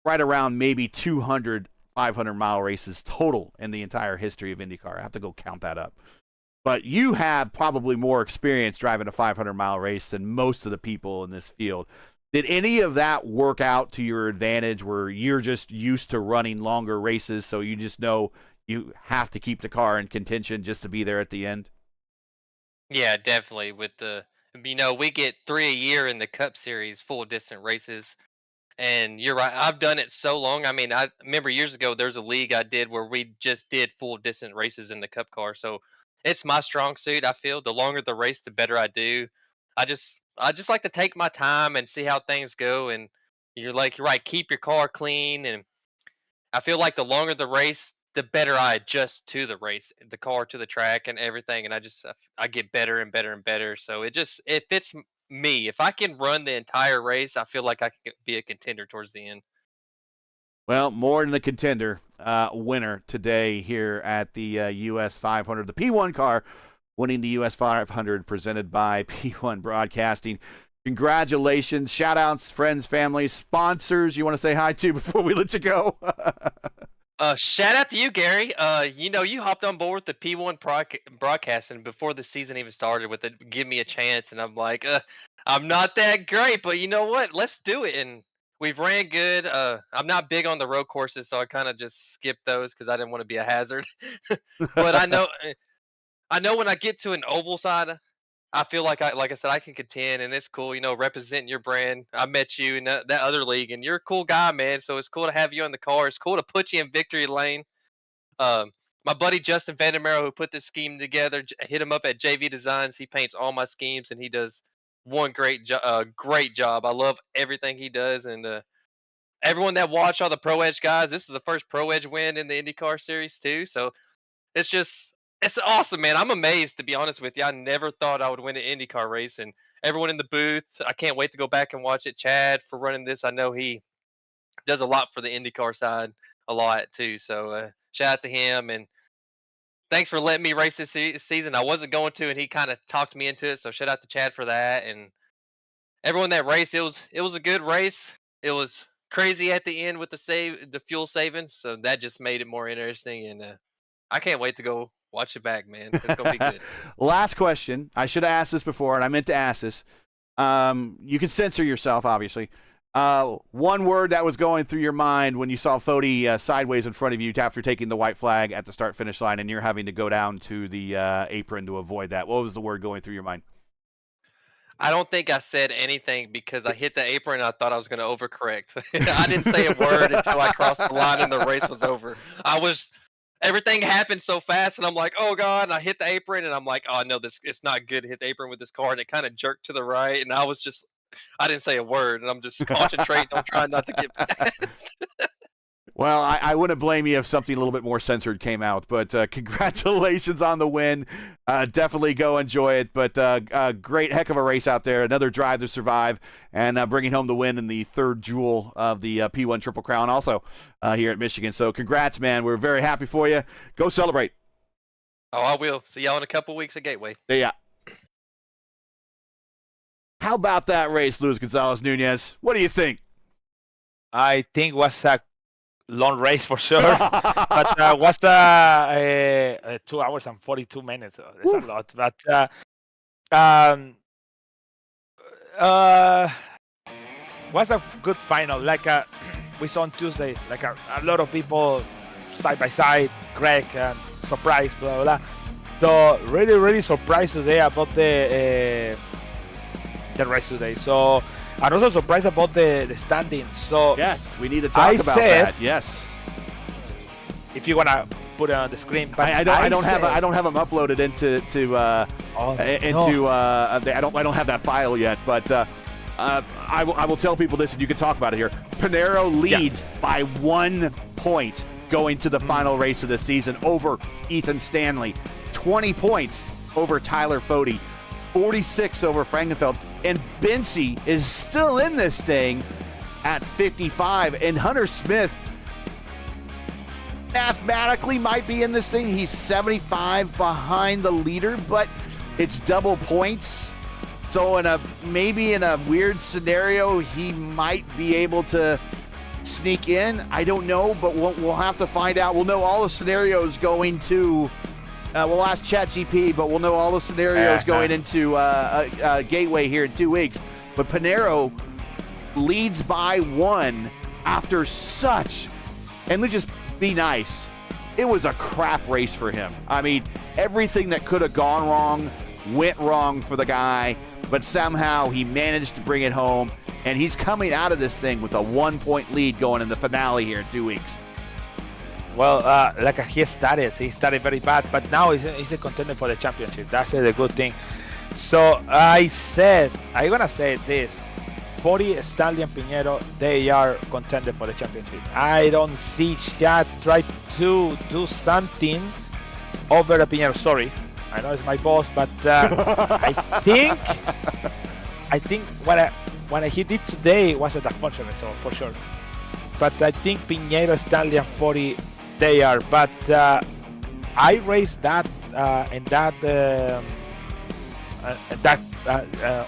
right around maybe 200 500-mile races total in the entire history of IndyCar. I have to go count that up. But you have probably more experience driving a 500-mile race than most of the people in this field. Did any of that work out to your advantage where you're just used to running longer races, so you just know you have to keep the car in contention just to be there at the end? Yeah, definitely. We get 3 a year in the Cup Series, full distance races. And you're right. I've done it so long. I mean, I remember years ago there's a league I did where we just did full distance races in the Cup car. So it's my strong suit. I feel the longer the race, the better I do. I just like to take my time and see how things go. And you're right. Keep your car clean. And I feel like the longer the race, the better I adjust to the race, the car to the track and everything. And I get better and better and better. So it fits me. If I can run the entire race, I feel like I can be a contender towards the end. Well, more than a contender, winner today here at the US 500. The P1 car winning the US 500 presented by P1 Broadcasting. Congratulations. Shout-outs, friends, family, sponsors you want to say hi to before we let you go? Shout out to you, Gary. You hopped on board with the P1 broadcasting before the season even started with it. Give me a chance, and I'm like, I'm not that great, but you know what? Let's do it. And we've ran good. I'm not big on the road courses, so I kind of just skipped those because I didn't want to be a hazard. But I know when I get to an oval side, I feel like I said, I can contend, and it's cool, representing your brand. I met you in that other league, and you're a cool guy, man. So it's cool to have you in the car. It's cool to put you in victory lane. My buddy Justin Vandermeer, who put this scheme together, hit him up at JV Designs. He paints all my schemes, and he does one great job. I love everything he does, and everyone that watched all the Pro Edge guys, this is the first Pro Edge win in the IndyCar Series too. So it's awesome, man. I'm amazed, to be honest with you. I never thought I would win an IndyCar race, and everyone in the booth, I can't wait to go back and watch it. Chad for running this. I know he does a lot for the IndyCar side, a lot too. So shout out to him, and thanks for letting me race this season. I wasn't going to, and he kind of talked me into it. So shout out to Chad for that, and everyone that raced. It was a good race. It was crazy at the end with the fuel savings, so that just made it more interesting. And I can't wait to go watch it back, man. It's gonna be good. Last question. I should have asked this before, and I meant to ask this. You can censor yourself, obviously. One word that was going through your mind when you saw Fody sideways in front of you after taking the white flag at the start-finish line, and you're having to go down to the apron to avoid that. What was the word going through your mind? I don't think I said anything because I hit the apron and I thought I was going to overcorrect. I didn't say a word until I crossed the line and the race was over. Everything happened so fast, and I'm like, oh God, and I hit the apron, and I'm like, oh no, it's not good to hit the apron with this car, and it kind of jerked to the right, and I didn't say a word, and I'm just concentrating on trying not to get past. Well, I wouldn't blame you if something a little bit more censored came out, but congratulations on the win. Definitely go enjoy it, but great heck of a race out there. Another drive to survive, and bringing home the win in the third jewel of the P1 Triple Crown also here at Michigan. So congrats, man. We're very happy for you. Go celebrate. Oh, I will. See y'all in a couple weeks at Gateway. Yeah. How about that race, Luis Gonzalez Nunez? What do you think? I think it was a long race for sure, but was 2 hours and 42 minutes. That's a lot, but was a good final. Like we saw on Tuesday, like a lot of people side by side, Greg and surprise, blah blah blah. So really surprised today about the race today. So And also surprised about the standings. So yes, we need to talk about that. Yes. If you wanna put it on the screen, but I don't have them uploaded I don't have that file yet, but I will tell people this, and you can talk about it here. Pinheiro leads by 1 point going to the final race of the season over Ethan Stanley, 20 points over Tyler Fode, 46 over Frankenfeld, and Bensi is still in this thing at 55, and Hunter Smith mathematically might be in this thing. He's 75 behind the leader, but it's double points. So maybe in a weird scenario, he might be able to sneak in. I don't know, but we'll have to find out. We'll know all the scenarios going to. We'll ask ChatGPT, but we'll know all the scenarios going into Gateway here in 2 weeks. But Pinheiro leads by 1 after such, and let's just be nice, it was a crap race for him. I mean, everything that could have gone wrong went wrong for the guy, but somehow he managed to bring it home, and he's coming out of this thing with a 1-point lead going in the finale here in 2 weeks. Well, like he started very bad, but now he's a contender for the championship. That's the good thing. So I'm gonna say this: Fode, Stanley, and Pinheiro, they are contender for the championship. I don't see Chad try to do something over Pinheiro. Sorry, I know it's my boss, but I think what he did today was a function, so for sure. But I think Pinheiro, Stanley, and Fode, they are. But I raced that in that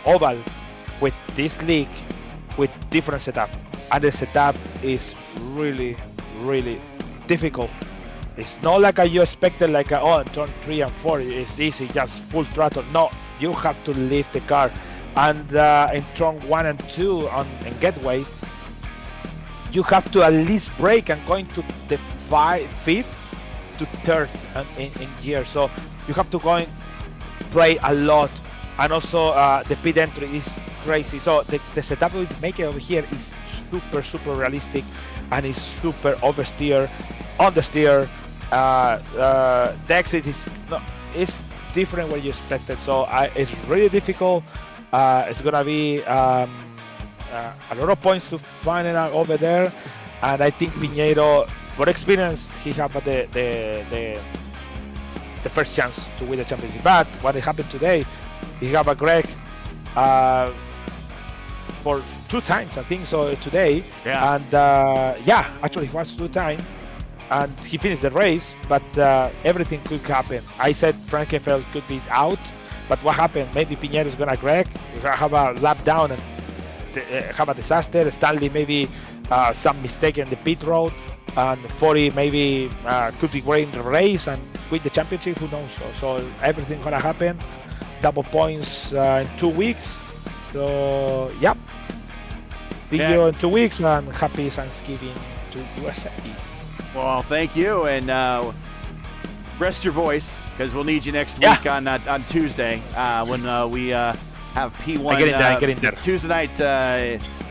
oval with this league with different setup, and the setup is really difficult. It's not like you expected, like in turn 3 and 4 it's easy, just full throttle. No, you have to lift the car, and in turn 1 and 2 in Gateway you have to at least brake and going to the 5th to 3rd in gear, so you have to go and play a lot. And also the pit entry is crazy. So the setup we make over here is super realistic, and is super oversteer, understeer. The exit is different what you expected. So it's really difficult. It's gonna be a lot of points to find out over there. And I think Pinheiro, for experience, he have the first chance to win the championship. But what happened today, he have a Greg for 2 times, I think so, today. Yeah. And actually it was 2 times, and he finished the race. But everything could happen. I said Frankenfeld could be out, but what happened? Maybe Pinheiro is gonna Greg, have a lap down and have a disaster. Stanley maybe some mistake in the pit road, and Fode maybe could be winning the race and win the championship. Who knows? So everything gonna happen. Double points in 2 weeks. So video in 2 weeks, and happy Thanksgiving to USA. Well, thank you, and rest your voice, because we'll need you next week on Tuesday when we have P1. I get in there. Tuesday night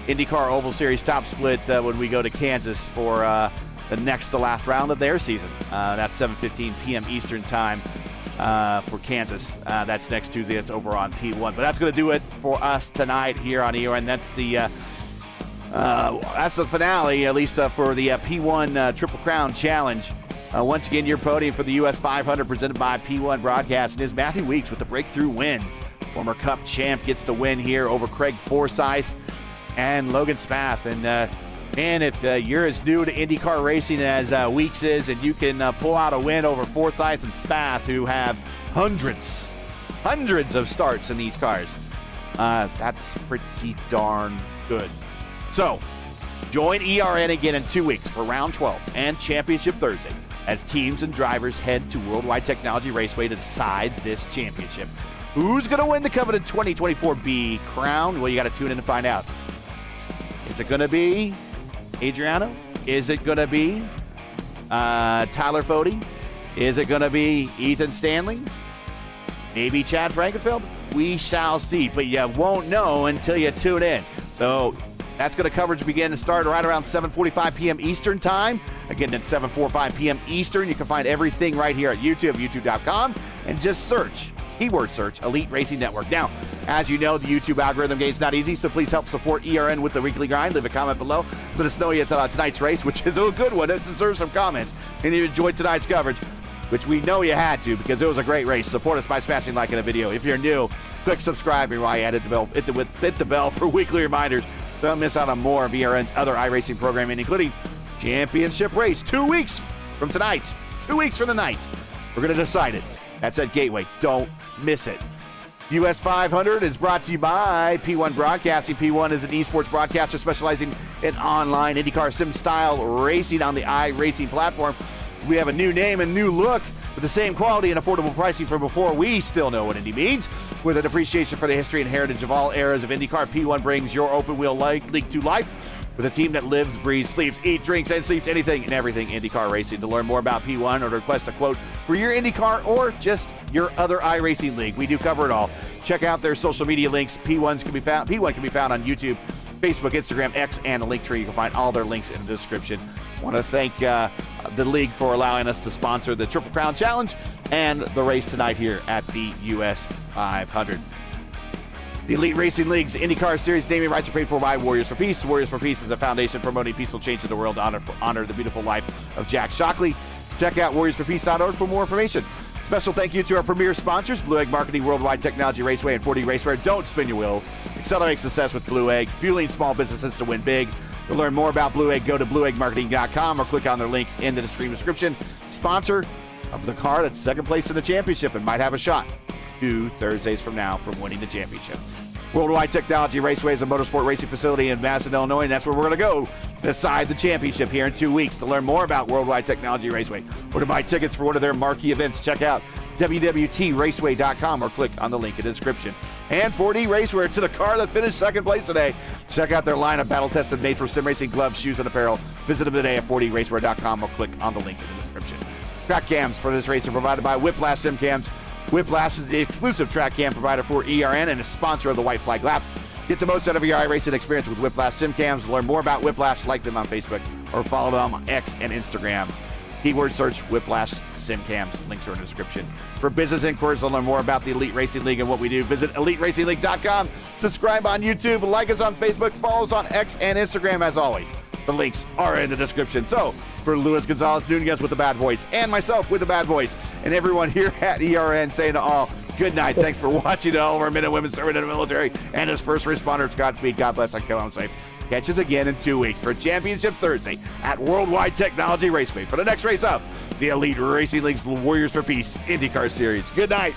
IndyCar Oval Series top split when we go to Kansas for the next to last round of their season. That's 7:15 p.m. Eastern time. For Kansas. That's next Tuesday. That's over on P1. But that's going to do it for us tonight here on ERN. That's the finale, at least for the P1 Triple Crown Challenge. Once again, your podium for the US 500 presented by P1 Broadcasting is Matthew Weeks with the breakthrough win. Former Cup champ gets the win here over Craig Forsyth and Logan Spath. And if you're as new to IndyCar racing as Weeks is, and you can pull out a win over Forsyth and Spath, who have hundreds of starts in these cars, that's pretty darn good. So, join ERN again in 2 weeks for Round 12 and Championship Thursday as teams and drivers head to Worldwide Technology Raceway to decide this championship. Who's going to win the coveted 2024 B crown? Well, you got to tune in to find out. Is it going to be Adriano? Is it going to be Tyler Fode? Is it going to be Ethan Stanley? Maybe Chad Frankenfeld? We shall see, but you won't know until you tune in. So that's going to coverage begin to start right around 7:45 p.m. Eastern time. Again, at 7:45 p.m. Eastern. You can find everything right here at YouTube, youtube.com, and just keyword search, Elite Racing Network. Now, as you know, the YouTube algorithm game is not easy, so please help support ERN with the weekly grind. Leave a comment below. Let us know you thought tonight's race, which is a good one. It deserves some comments. And you enjoyed tonight's coverage, which we know you had to because it was a great race. Support us by smashing like in the video. If you're new, click subscribe and while you hit the bell for weekly reminders. Don't miss out on more of ERN's other iRacing programming, including Championship Race 2 weeks from tonight. 2 weeks from the night. We're going to decide it. That's at Gateway. Don't miss it. US 500 is brought to you by P1 Broadcasting. P1 is an esports broadcaster specializing in online IndyCar sim-style racing on the iRacing platform. We have a new name and new look with the same quality and affordable pricing from before. We still know what Indy means. With an appreciation for the history and heritage of all eras of IndyCar, P1 brings your open-wheel league to life with a team that lives, breathes, sleeps, eats, drinks, and sleeps anything and everything IndyCar racing. To learn more about P1 or to request a quote for your IndyCar or just your other iRacing league, we do cover it all. Check out their social media links. P1 can be found on YouTube, Facebook, Instagram, X, and a link tree. You can find all their links in the description. I want to thank the league for allowing us to sponsor the Triple Crown Challenge and the race tonight here at the US 500. The Elite Racing League's IndyCar Series naming rights are paid for by Warriors for Peace. Warriors for Peace is a foundation promoting peaceful change in the world to honor the beautiful life of Jack Shockley. Check out warriorsforpeace.org for more information. Special thank you to our premier sponsors, Blue Egg Marketing, Worldwide Technology Raceway, and 4D Raceway. Don't spin your wheels. Accelerate success with Blue Egg, fueling small businesses to win big. To learn more about Blue Egg, go to blueeggmarketing.com or click on their link in the description. Sponsor of the car that's second place in the championship and might have a shot 2 Thursdays from now from winning the championship. Worldwide Technology Raceway is a motorsport racing facility in Madison, Illinois, and that's where we're going to go decide the championship here in 2 weeks. To learn more about Worldwide Technology Raceway or to buy tickets for one of their marquee events, check out www.raceway.com or click on the link in the description. And 4D Raceway, to the car that finished second place today. Check out their line of battle-tested made for sim racing gloves, shoes, and apparel. Visit them today at 4draceway.com or click on the link in the description. Track cams for this race are provided by Whiplash Sim Cams. Whiplash is the exclusive track cam provider for ERN and a sponsor of the White Flag Lap. Get the most out of your iRacing experience with Whiplash Sim Cams. To learn more about Whiplash, like them on Facebook or follow them on X and Instagram. Keyword search Whiplash Sim Cams. Links are in the description. For business inquiries to learn more about the Elite Racing League and what we do, visit EliteRacingLeague.com. Subscribe on YouTube, like us on Facebook, follow us on X and Instagram as always. The links are in the description. So, for Luis Gonzalez Nunez with the bad voice, and myself with the bad voice, and everyone here at ERN saying to all, good night. Thanks for watching to all of our men and women serving in the military and as first responders. Godspeed. God bless. I come home safe. Catch us again in 2 weeks for Championship Thursday at Worldwide Technology Raceway for the next race up, the Elite Racing League's Warriors for Peace IndyCar Series. Good night.